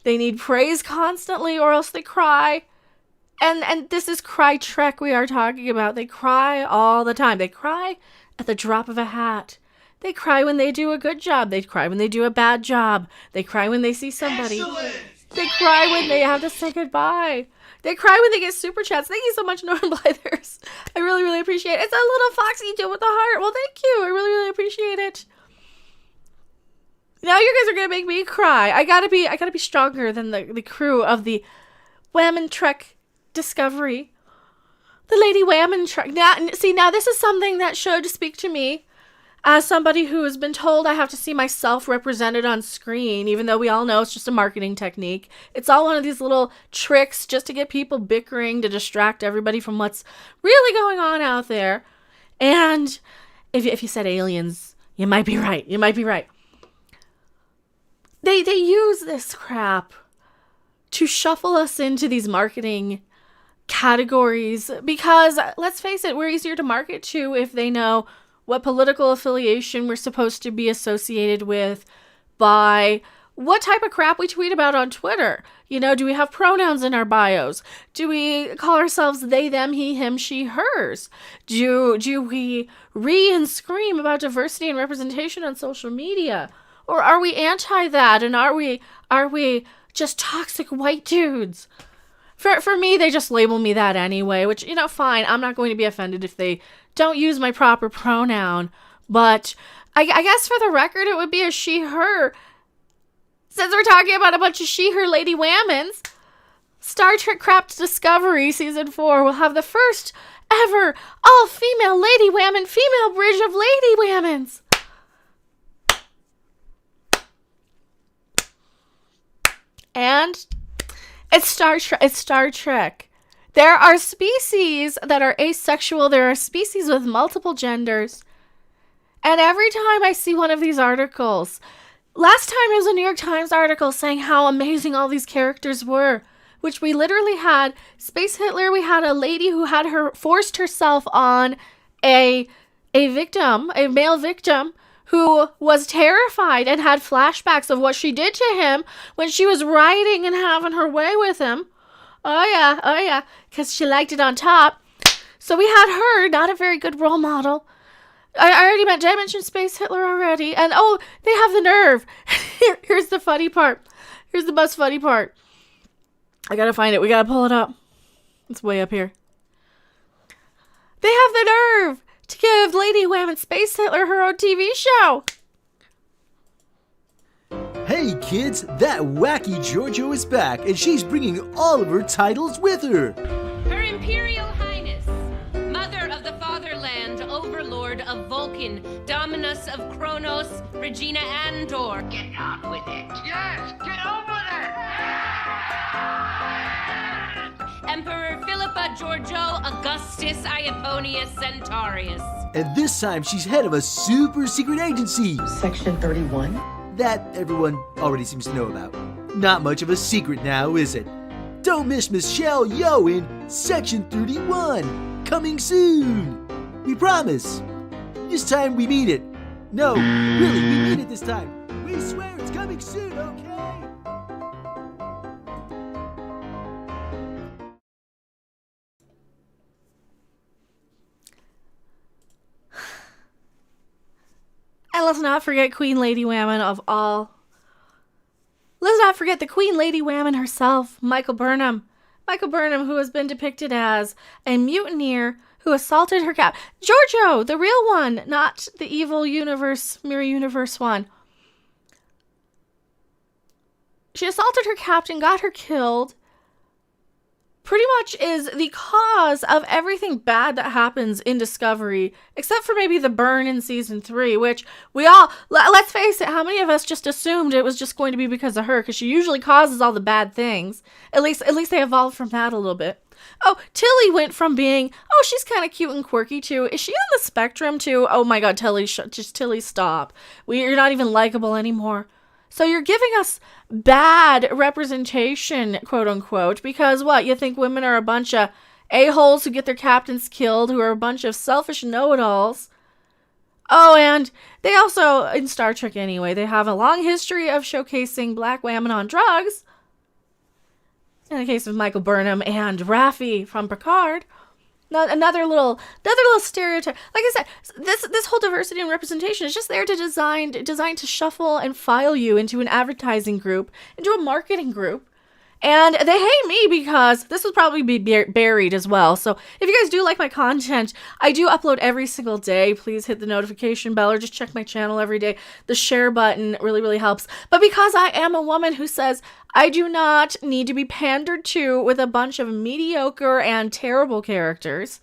They need praise constantly or else they cry. And this is cry trek we are talking about. They cry all the time. They cry at the drop of a hat. They cry when they do a good job. They cry when they do a bad job. They cry when they see somebody. Excellent. They cry when they have to say goodbye. They cry when they get super chats. Thank you so much, Norman Blythers. I really, really appreciate it. It's a little foxy dude with the heart. Well, thank you. I really, really appreciate it. Now you guys are gonna make me cry. I gotta be stronger than the crew of the Whammon Trek Discovery. The Lady Whammon Trek. Now this is something that should speak to me as somebody who has been told I have to see myself represented on screen, even though we all know it's just a marketing technique. It's all one of these little tricks just to get people bickering, to distract everybody from what's really going on out there. And if you said aliens, you might be right. You might be right. They use this crap to shuffle us into these marketing categories because, let's face it, we're easier to market to if they know what political affiliation we're supposed to be associated with by what type of crap we tweet about on Twitter. You know, do we have pronouns in our bios? Do we call ourselves they, them, he, him, she, hers? Do we and scream about diversity and representation on social media? Or are we anti that? And are we just toxic white dudes? For me, they just label me that anyway, which, you know, fine. I'm not going to be offended if they don't use my proper pronoun. But I guess for the record, it would be a she, her. Since we're talking about a bunch of she, her Lady Whammons, Star Trek Craft Discovery Season 4 will have the first ever all-female Lady Whammon female bridge of Lady Whammons. And it's Star Trek. There are species that are asexual. There are species with multiple genders. And every time I see one of these articles, last time it was a New York Times article saying how amazing all these characters were, which we literally had Space Hitler. We had a lady who had forced herself on a victim, a male victim, who was terrified and had flashbacks of what she did to him when she was riding and having her way with him. Oh yeah, because she liked it on top. So we had her, not a very good role model. Did I mention Space Hitler already? And oh, they have the nerve. Here's the funny part. Here's the most funny part. I gotta find it. We gotta pull it up. It's way up here. They have the nerve to give Lady Whammon Space Hitler her own TV show. Hey kids, that wacky Giorgio is back, and she's bringing all of her titles with her. Her Imperial Highness, Mother of the Fatherland, Overlord of Vulcan, Dominus of Kronos, Regina Andor. Get on with it. Yes, get on with it! Emperor Philippa Giorgio Augustus Iaponius Centaurus. And this time she's head of a super secret agency. Section 31? That everyone already seems to know about. Not much of a secret now, is it? Don't miss Michelle Yeoh in Section 31. Coming soon. We promise. This time we mean it. No, really, we mean it this time. We swear it's coming soon, okay? And let's not forget Queen Lady Whammon of all. Let's not forget the Queen Lady Whammon herself, Michael Burnham. Michael Burnham, who has been depicted as a mutineer who assaulted her captain. Giorgio, the real one, not the evil universe, mirror universe one. She assaulted her captain, got her killed, pretty much is the cause of everything bad that happens in Discovery, except for maybe the burn in season 3, which we all, let's face it, how many of us just assumed it was just going to be because of her, because she usually causes all the bad things. At least they evolved from that a little bit. Oh, Tilly went from being, oh, she's kind of cute and quirky, to, is she on the spectrum, to, oh my god, Tilly, Tilly, stop. You're not even likable anymore. So you're giving us bad representation, quote unquote, because what, you think women are a bunch of a-holes who get their captains killed, who are a bunch of selfish know-it-alls? Oh, and they also, in Star Trek anyway, they have a long history of showcasing black women on drugs. In the case of Michael Burnham and Raffi from Picard. Another little stereotype. Like I said, this whole diversity and representation is just there to designed to shuffle and file you into an advertising group, into a marketing group. And they hate me because this will probably be buried as well. So if you guys do like my content, I do upload every single day. Please hit the notification bell or just check my channel every day. The share button really, really helps. But because I am a woman who says I do not need to be pandered to with a bunch of mediocre and terrible characters,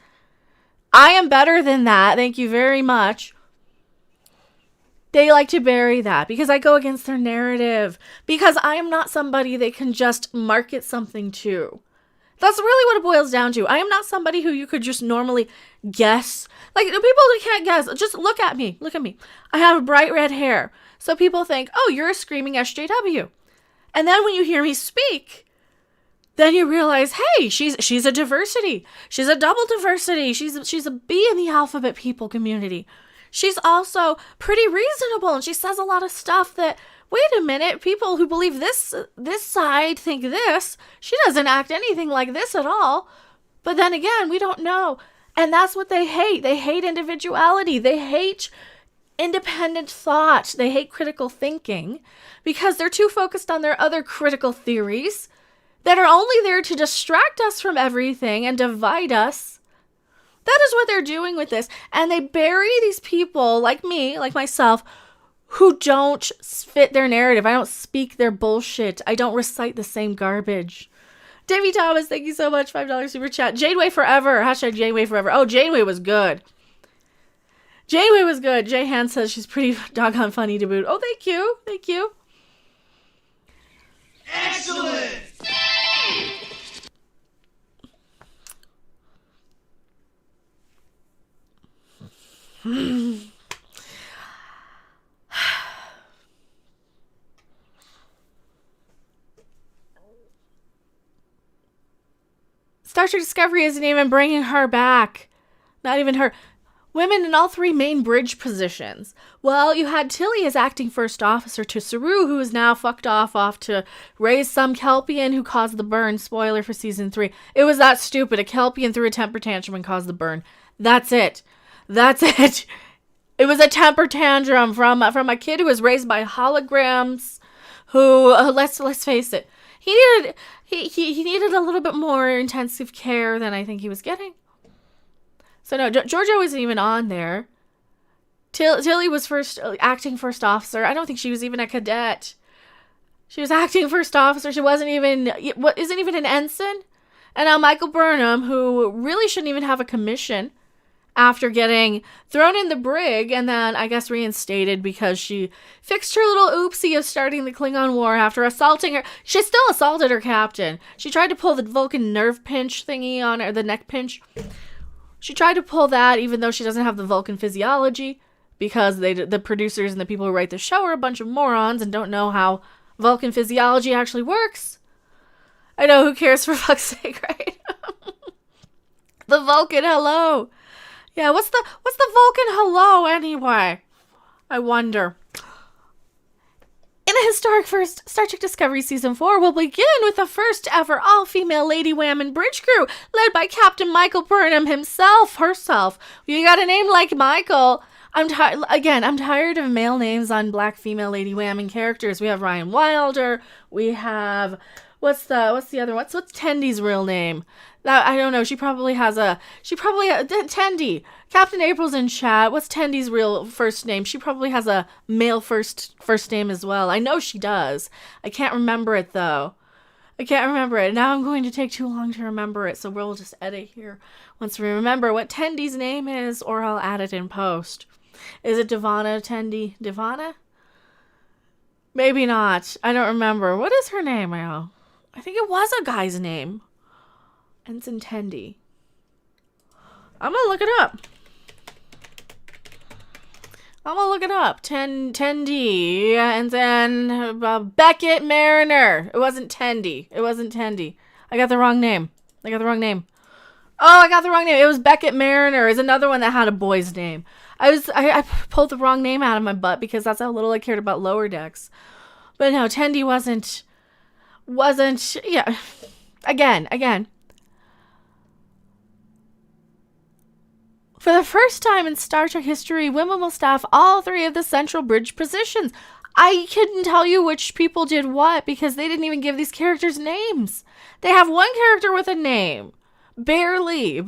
I am better than that. Thank you very much. They like to bury that because I go against their narrative. Because I am not somebody they can just market something to. That's really what it boils down to. I am not somebody who you could just normally guess. Like, people who can't guess, just look at me. Look at me. I have bright red hair. So people think, oh, you're a screaming SJW. And then when you hear me speak, then you realize, hey, she's a diversity. She's a double diversity. She's a B in the alphabet people community. She's also pretty reasonable, and she says a lot of stuff that, wait a minute, people who believe this side think this. She doesn't act anything like this at all. But then again, we don't know. And that's what they hate. They hate individuality. They hate independent thought. They hate critical thinking because they're too focused on their other critical theories that are only there to distract us from everything and divide us. That is what they're doing with this. And they bury these people like me, like myself, who don't fit their narrative. I don't speak their bullshit. I don't recite the same garbage. Davey Thomas, thank you so much. $5 super chat. Janeway forever. Hashtag Janeway forever. Oh, Janeway was good. Janeway was good. Jay Han says she's pretty doggone funny to boot. Oh, thank you. Thank you. Excellent! Star Trek Discovery isn't even bringing her back. Not even her. Women in all 3 main bridge positions. Well, you had Tilly as acting first officer to Saru, who is now fucked off to raise some Kelpian who caused the burn. Spoiler for season 3. It was that stupid. A Kelpian threw a temper tantrum and caused the burn. That's it. That's it. It was a temper tantrum from a kid who was raised by holograms. Who let's face it, he needed a little bit more intensive care than I think he was getting. So no, Georgia wasn't even on there. Tilly was acting first officer. I don't think she was even a cadet. She was acting first officer. She isn't even an ensign. And now Michael Burnham, who really shouldn't even have a commission after getting thrown in the brig and then I guess reinstated because she fixed her little oopsie of starting the Klingon War after assaulting her. She still assaulted her captain. She tried to pull the Vulcan nerve pinch thingy on her, the neck pinch. She tried to pull that even though she doesn't have the Vulcan physiology because the producers and the people who write the show are a bunch of morons and don't know how Vulcan physiology actually works. I know, who cares, for fuck's sake, right? The Vulcan hello. Yeah, what's the Vulcan hello anyway? I wonder. In a historic first, Star Trek Discovery Season 4 will begin with the first ever all-female Lady Whammon bridge crew, led by Captain Michael Burnham herself. You got a name like Michael. I'm tired of male names on black female Lady Whammon characters. We have Ryan Wilder. We have, what's the other one? What's Tendy's real name? I don't know. Tendy. Captain April's in chat. What's Tendy's real first name? She probably has a male first name as well. I know she does. I can't remember it though. I can't remember it. Now I'm going to take too long to remember it, so we'll just edit here once we remember what Tendy's name is, or I'll add it in post. Is it Devana Tendy? Devana? Maybe not. I don't remember. What is her name, Al? I think it was a guy's name. Ensign Tendy. I'm gonna look it up. Tendy. And then Beckett Mariner. It wasn't Tendy. I got the wrong name. Oh, I got the wrong name. It was Beckett Mariner. It's another one that had a boy's name. I pulled the wrong name out of my butt because that's how little I cared about Lower Decks. But no, Tendy wasn't, yeah. Again. For the first time in Star Trek history, women will staff all 3 of the central bridge positions. I couldn't tell you which people did what because they didn't even give these characters names. They have one character with a name. Barely.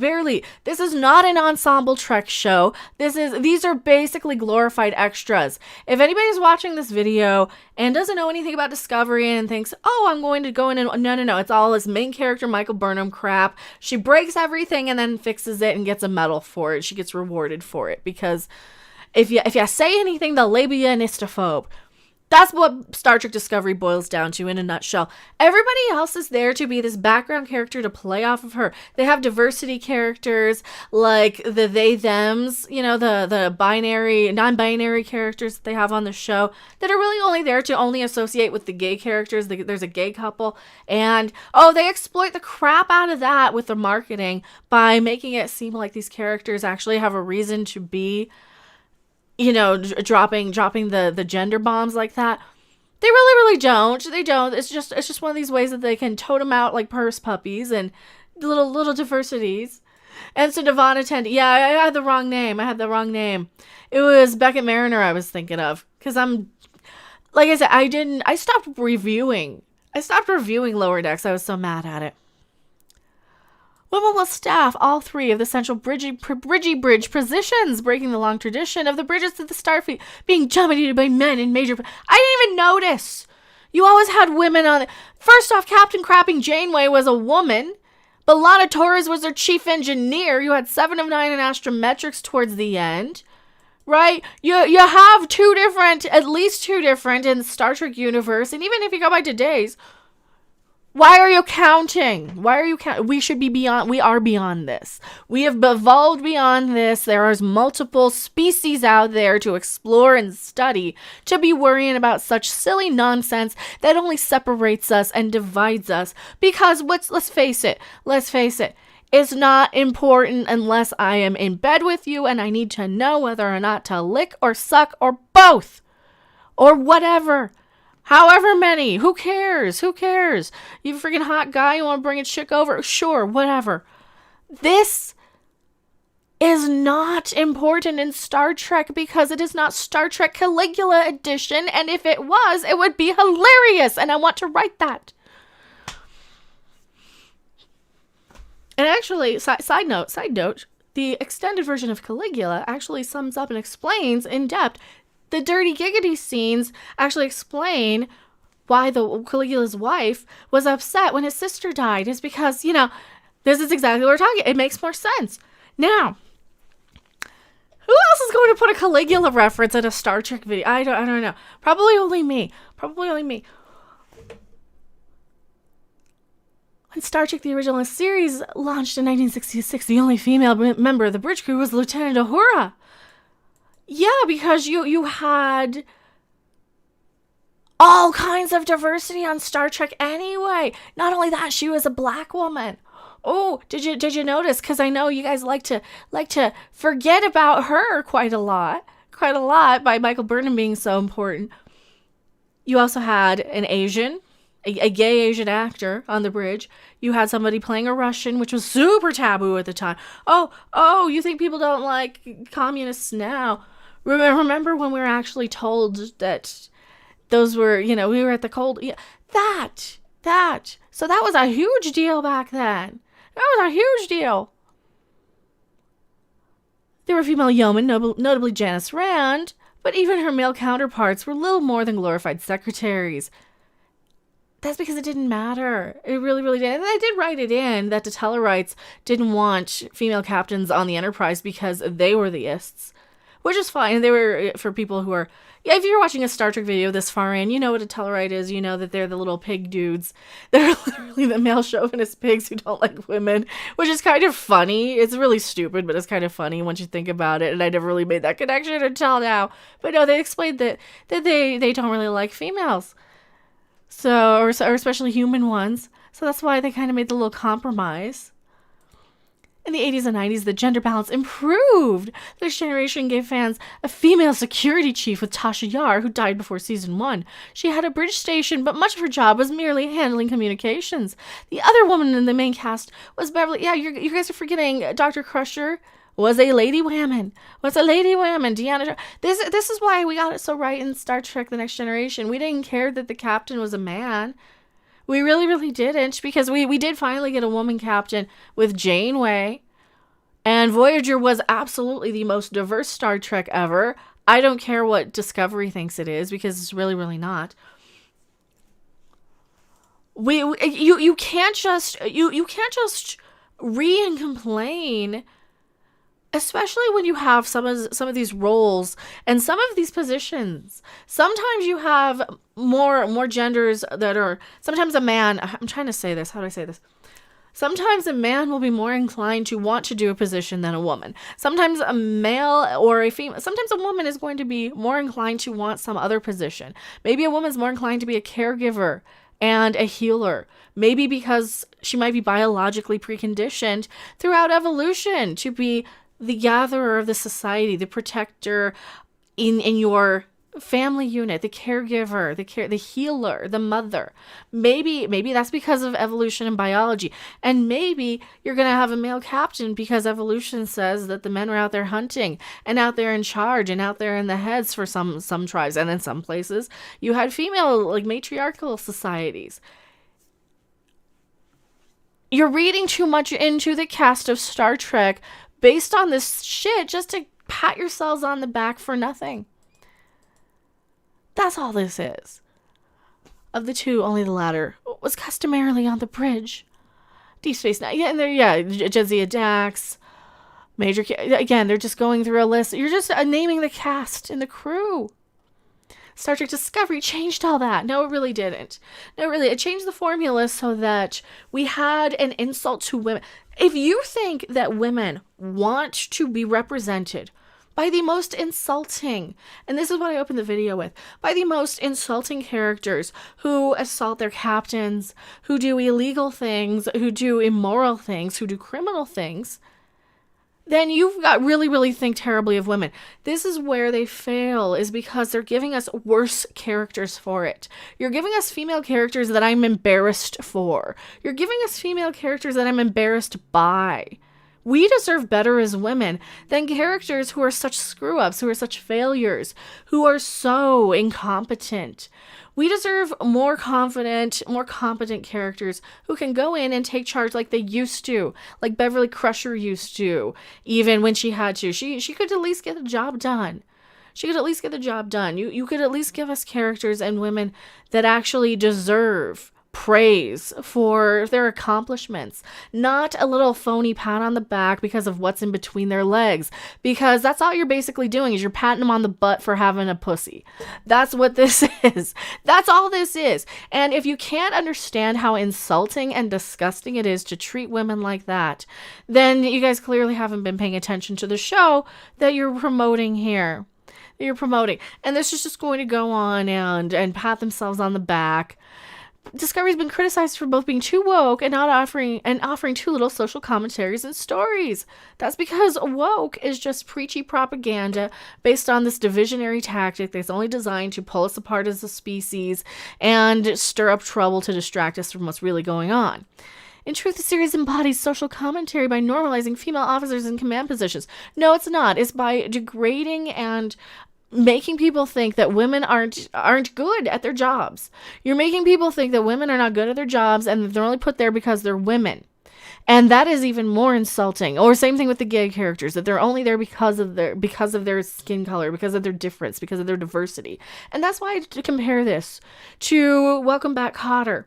This is not an ensemble Trek show. These are basically glorified extras. If anybody's watching this video and doesn't know anything about Discovery and thinks, oh, I'm going to go in and... No. It's all this main character, Michael Burnham crap. She breaks everything and then fixes it and gets a medal for it. She gets rewarded for it because if you say anything, they'll label you an istophobe. That's what Star Trek Discovery boils down to in a nutshell. Everybody else is there to be this background character to play off of her. They have diversity characters like the they-thems, the binary, non-binary characters that they have on the show that are really only there to only associate with the gay characters. There's a gay couple. And, they exploit the crap out of that with the marketing by making it seem like these characters actually have a reason to be dropping the gender bombs like that. They really don't. They don't. It's just one of these ways that they can tote them out like purse puppies and little diversities. And so Devana Tendy. Yeah, I had the wrong name. It was Beckett Mariner I was thinking of. Because like I said, I stopped reviewing Lower Decks. I was so mad at it. Women will staff all 3 of the central bridge positions, breaking the long tradition of the bridges to the Starfleet being dominated by men in major... I didn't even notice! You always had women on it. First off, Captain Crapping Janeway was a woman, but Lana Torres was their chief engineer. You had 7 of 9 in astrometrics towards the end, right? You have at least two different in the Star Trek universe, and even if you go by today's... Why are you counting? We are beyond this. We have evolved beyond this. There is multiple species out there to explore and study to be worrying about such silly nonsense that only separates us and divides us. Because let's face it, it's not important unless I am in bed with you and I need to know whether or not to lick or suck or both or whatever. However many, who cares? You freaking hot guy, you want to bring a chick over? Sure, whatever. This is not important in Star Trek because it is not Star Trek Caligula edition, and if it was, it would be hilarious, and I want to write that. And actually, side note, the extended version of Caligula actually sums up and explains in depth. The dirty giggity scenes actually explain why the Caligula's wife was upset when his sister died. Is because, this is exactly what we're talking. It makes more sense. Now, who else is going to put a Caligula reference in a Star Trek video? I don't know. Probably only me. When Star Trek the Original Series launched in 1966, the only female member of the bridge crew was Lieutenant Uhura. Yeah, because you had all kinds of diversity on Star Trek anyway. Not only that, she was a black woman. Oh, did you notice? Because I know you guys like to forget about her quite a lot by Michael Burnham being so important. You also had an Asian, a gay Asian actor on the bridge. You had somebody playing a Russian, which was super taboo at the time. Oh, you think people don't like communists now? Remember when we were actually told that those were, we were at the cold... Yeah, that. So that was a huge deal back then. That was a huge deal. There were female yeomen, notably Janice Rand, but even her male counterparts were little more than glorified secretaries. That's because it didn't matter. It really, really did. And I did write it in that the Tellarites didn't want female captains on the Enterprise because they were the ists, which is fine. They were for people who are, if you're watching a Star Trek video this far in, you know what a Tellarite is. You know that they're the little pig dudes. They're literally the male chauvinist pigs who don't like women, which is kind of funny. It's really stupid, but it's kind of funny once you think about it. And I never really made that connection until now. But no, they explained that they don't really like females. So, or especially human ones. So that's why they kind of made the little compromise. In the 80s and 90s, the gender balance improved. This generation gave fans a female security chief with Tasha Yar, who died before season 1. She had a British station, but much of her job was merely handling communications. The other woman in the main cast was Beverly. Yeah, you guys are forgetting Dr. Crusher was a lady whammon. Deanna. This is why we got it so right in Star Trek The Next Generation. We didn't care that the captain was a man. We really, really didn't, because we did finally get a woman captain with Janeway. And Voyager was absolutely the most diverse Star Trek ever. I don't care what Discovery thinks it is, because it's really, really not. You can't just read and complain, especially when you have some of these roles and some of these positions. Sometimes you have more genders that are, sometimes a man, I'm trying to say this, how do I say this? Sometimes a man will be more inclined to want to do a position than a woman. Sometimes a male or a female, sometimes a woman is going to be more inclined to want some other position. Maybe a woman's more inclined to be a caregiver and a healer. Maybe because she might be biologically preconditioned throughout evolution to be the gatherer of the society, the protector in your family unit, the caregiver, the healer, the mother. Maybe that's because of evolution and biology. And maybe you're going to have a male captain because evolution says that the men are out there hunting and out there in charge and out there in the heads for some tribes. And in some places, you had female, like, matriarchal societies. You're reading too much into the cast of Star Trek based on this shit just to pat yourselves on the back for nothing. That's all this is. Of the two, only the latter was customarily on the bridge. Deep Space Nine, Jadzia Dax, Major. Again, they're just going through a list. You're just naming the cast and the crew. Star Trek Discovery changed all that. No, it really didn't. No, really, it changed the formula so that we had an insult to women. If you think that women want to be represented by the most insulting, and this is what I opened the video with, by the most insulting characters who assault their captains, who do illegal things, who do immoral things, who do criminal things, then you've got really, really think terribly of women. This is where they fail, is because they're giving us worse characters for it. You're giving us female characters that I'm embarrassed for. You're giving us female characters that I'm embarrassed by. We deserve better as women than characters who are such screw-ups, who are such failures, who are so incompetent. We deserve more confident, more competent characters who can go in and take charge like they used to, like Beverly Crusher used to, even when she had to. She could at least get the job done. She could at least get the job done. You could at least give us characters and women that actually deserve praise for their accomplishments, not a little phony pat on the back because of what's in between their legs, because that's all you're basically doing is you're patting them on the butt for having a pussy. That's what this is. That's all this is. And if you can't understand how insulting and disgusting it is to treat women like that, then you guys clearly haven't been paying attention to the show that you're promoting here. And this is just going to go on and pat themselves on the back. Discovery's been criticized for both being too woke and not offering too little social commentaries and stories. That's because woke is just preachy propaganda based on this divisionary tactic that's only designed to pull us apart as a species and stir up trouble to distract us from what's really going on. In truth, the series embodies social commentary by normalizing female officers in command positions. No, it's not. It's by degrading and making people think that women aren't good at their jobs. You're making people think that women are not good at their jobs and that they're only put there because they're women. And that is even more insulting. Or same thing with the gay characters, that they're only there because of their skin color, because of their difference, because of their diversity. And that's why I compare this to Welcome Back Kotter.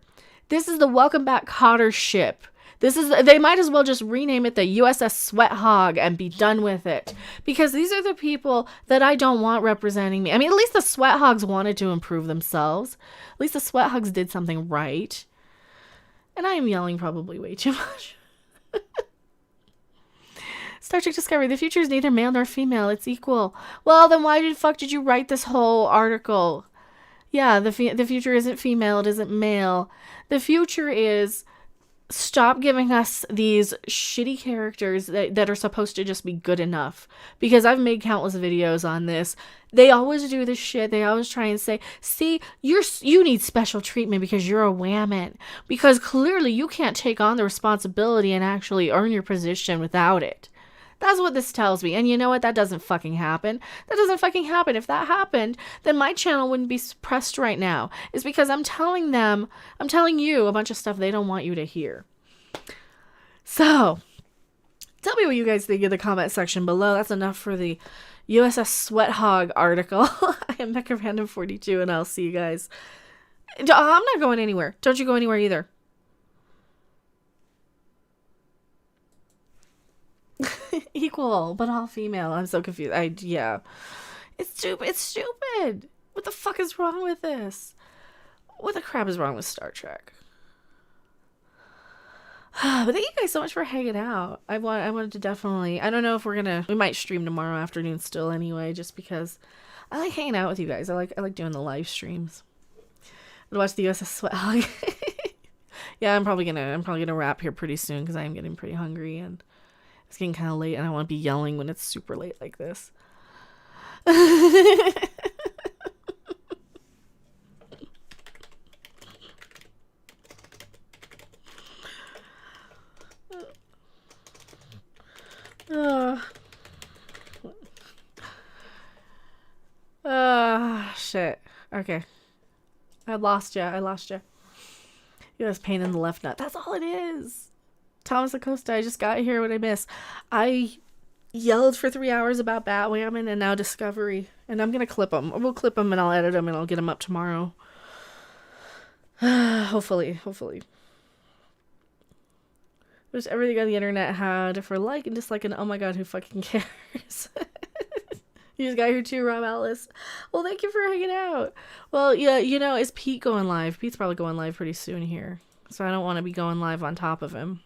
This is the Welcome Back Kotter ship. They might as well just rename it the USS Sweat Hog and be done with it. Because these are the people that I don't want representing me. I mean, at least the Sweat Hogs wanted to improve themselves. At least the Sweat Hogs did something right. And I am yelling probably way too much. Star Trek Discovery, the future is neither male nor female, it's equal. Well, then why the fuck did you write this whole article? Yeah, the future isn't female, it isn't male. The future is, stop giving us these shitty characters that are supposed to just be good enough. Because I've made countless videos on this. They always do this shit. They always try and say, see, you need special treatment because you're a woman. Because clearly you can't take on the responsibility and actually earn your position without it. That's what this tells me. And you know what? That doesn't fucking happen. That doesn't fucking happen. If that happened, then my channel wouldn't be suppressed right now. It's because I'm telling you a bunch of stuff they don't want you to hear. So, tell me what you guys think in the comment section below. That's enough for the USS Sweat Hog article. I am Mecha Random 42 and I'll see you guys. I'm not going anywhere. Don't you go anywhere either. Equal, but all female. I'm so confused. Yeah. It's stupid. It's stupid. What the fuck is wrong with this? What the crap is wrong with Star Trek? But thank you guys so much for hanging out. I wanted to definitely, I don't know if we might stream tomorrow afternoon still anyway, just because I like hanging out with you guys. I like doing the live streams. I'd watch the USS Sweat Hog. Yeah, I'm probably gonna wrap here pretty soon because I am getting pretty hungry and it's getting kind of late and I want to be yelling when it's super late like this. Shit. Okay. I lost you. You have pain in the left nut. That's all it is. Thomas Acosta, I just got here. What I miss? I yelled for 3 hours about Batwohmen and now Discovery. And I'm going to clip them. We'll clip them and I'll edit them and I'll get them up tomorrow. Hopefully. There's everything on the internet had for like and dislike and oh my god, who fucking cares? You just got here too, Rob Alice. Well, thank you for hanging out. Well, yeah, you know, is Pete going live? Pete's probably going live pretty soon here. So I don't want to be going live on top of him.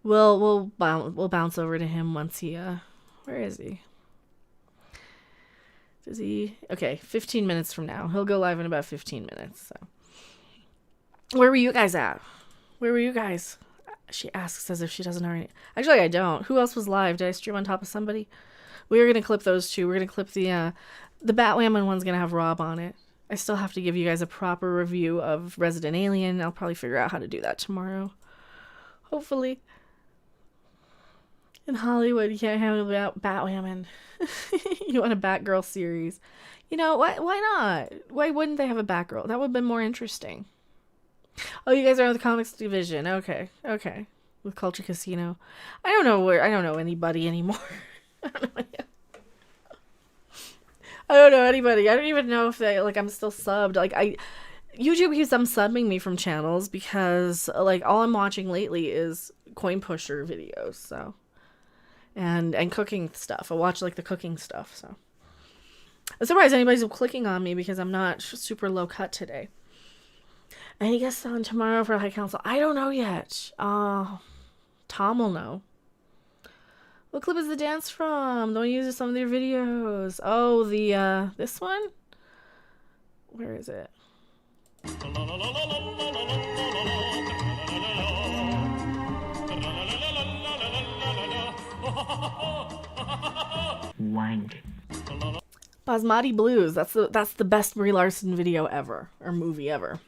We'll bounce over to him once he, where is he? Does he? Okay, 15 minutes from now. He'll go live in about 15 minutes, so. Where were you guys at? Where were you guys? She asks as if she doesn't already. Actually, I don't. Who else was live? Did I stream on top of somebody? We're going to clip those two. We're going to clip the Batwoman one's going to have Rob on it. I still have to give you guys a proper review of Resident Alien. I'll probably figure out how to do that tomorrow. Hopefully. In Hollywood, you can't handle Batwoman. You want a Batgirl series. You know, why not? Why wouldn't they have a Batgirl? That would have been more interesting. Oh, you guys are on the comics division. Okay. With Culture Casino. I don't know anybody anymore. I don't know anybody. I don't even know if I'm still subbed. YouTube keeps unsubbing me from channels because all I'm watching lately is coin pusher videos, so and cooking stuff. I watch the cooking stuff, so I'm surprised anybody's clicking on me because I'm not super low cut today. Any guests on tomorrow for High Council? I don't know yet. Tom will know. What clip is the dance from? Don't use some of their videos. Oh, the, this one? Where is it? Wank. Basmati Blues. That's the best Brie Larson video ever. Or movie ever.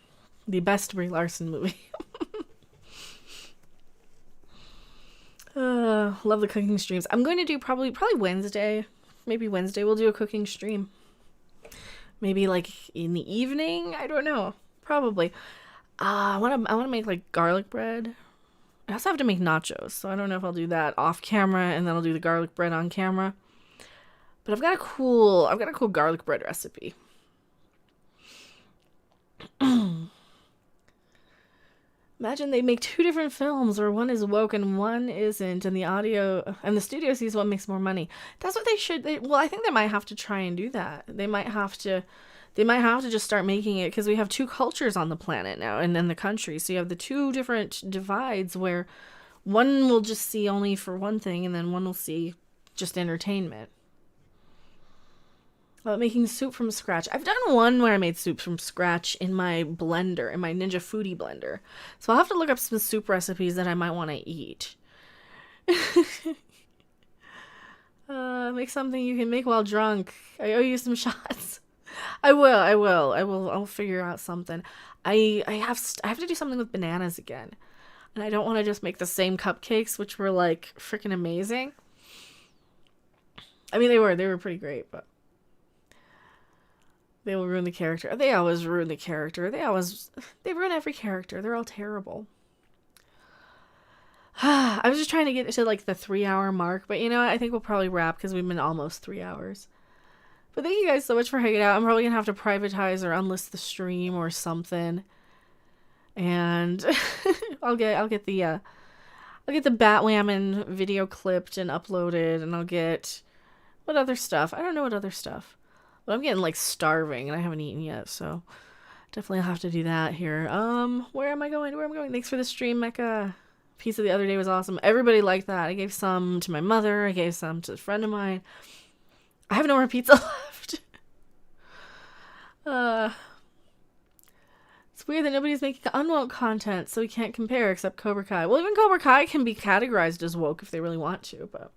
The best Brie Larson movie. Love the cooking streams. I'm going to do probably Wednesday. Maybe Wednesday we'll do a cooking stream. Maybe in the evening. I don't know. Probably. I want to make garlic bread I also have to make nachos, so I don't know if I'll do that off camera and then I'll do the garlic bread on camera. But I've got a cool garlic bread recipe. Imagine they make 2 different films where one is woke and one isn't, and the studio sees what makes more money. That's what they should. Well, I think they might have to try and do that. They might have to just start making it, because we have 2 cultures on the planet now and in the country. So you have the 2 different divides where one will just see only for one thing, and then one will see just entertainment. About making soup from scratch. I've done one where I made soup from scratch in my blender, in my Ninja Foodie blender. So I'll have to look up some soup recipes that I might want to eat. Make something you can make while drunk. I owe you some shots. I'll figure out something. I have to do something with bananas again. And I don't want to just make the same cupcakes, which were like freaking amazing. I mean, they were pretty great, but they will ruin the character. They always ruin the character. They ruin every character. They're all terrible. I was just trying to get to like the 3-hour mark, but you know what? I think we'll probably wrap because we've been almost 3 hours. But thank you guys so much for hanging out. I'm probably gonna have to privatize or unlist the stream or something. And I'll get the Batwahmen video clipped and uploaded, and I'll get what other stuff? I don't know what other stuff. But I'm getting like starving and I haven't eaten yet, so definitely I'll have to do that here. Where am I going? Thanks for the stream, Mecca. Pizza the other day was awesome. Everybody liked that. I gave some to my mother. I gave some to a friend of mine. I have no more pizza left. It's weird that nobody's making unwoke content, so we can't compare except Cobra Kai. Well, even Cobra Kai can be categorized as woke if they really want to, but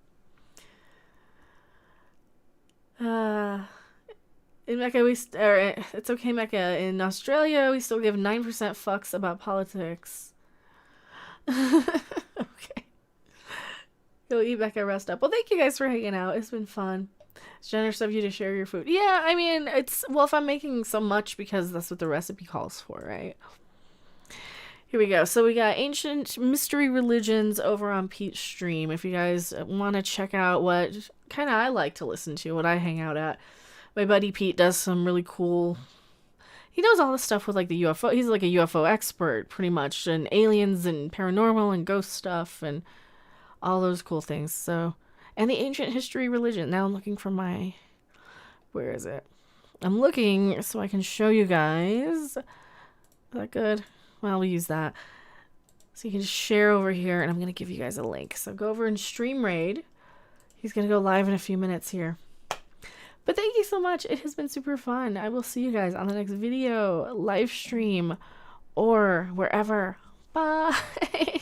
in Mecca, it's okay, Mecca. In Australia, we still give 9% fucks about politics. Okay. Go eat, Mecca, rest up. Well, thank you guys for hanging out. It's been fun. It's generous of you to share your food. Yeah, I mean, if I'm making so much because that's what the recipe calls for, right? Here we go. So we got Ancient Mystery Religions over on Pete's stream. If you guys want to check out what kind of I like to listen to, what I hang out at. My buddy Pete does some really cool... He knows all the stuff with like the UFO. He's like a UFO expert, pretty much, and aliens and paranormal and ghost stuff and all those cool things. So, and the Ancient History Religion. Now I'm looking for my... Where is it? I'm looking so I can show you guys. Is that good? Well, we'll use that. So you can just share over here, and I'm going to give you guys a link. So go over and stream raid. He's going to go live in a few minutes here. But thank you so much. It has been super fun. I will see you guys on the next video, live stream, or wherever. Bye.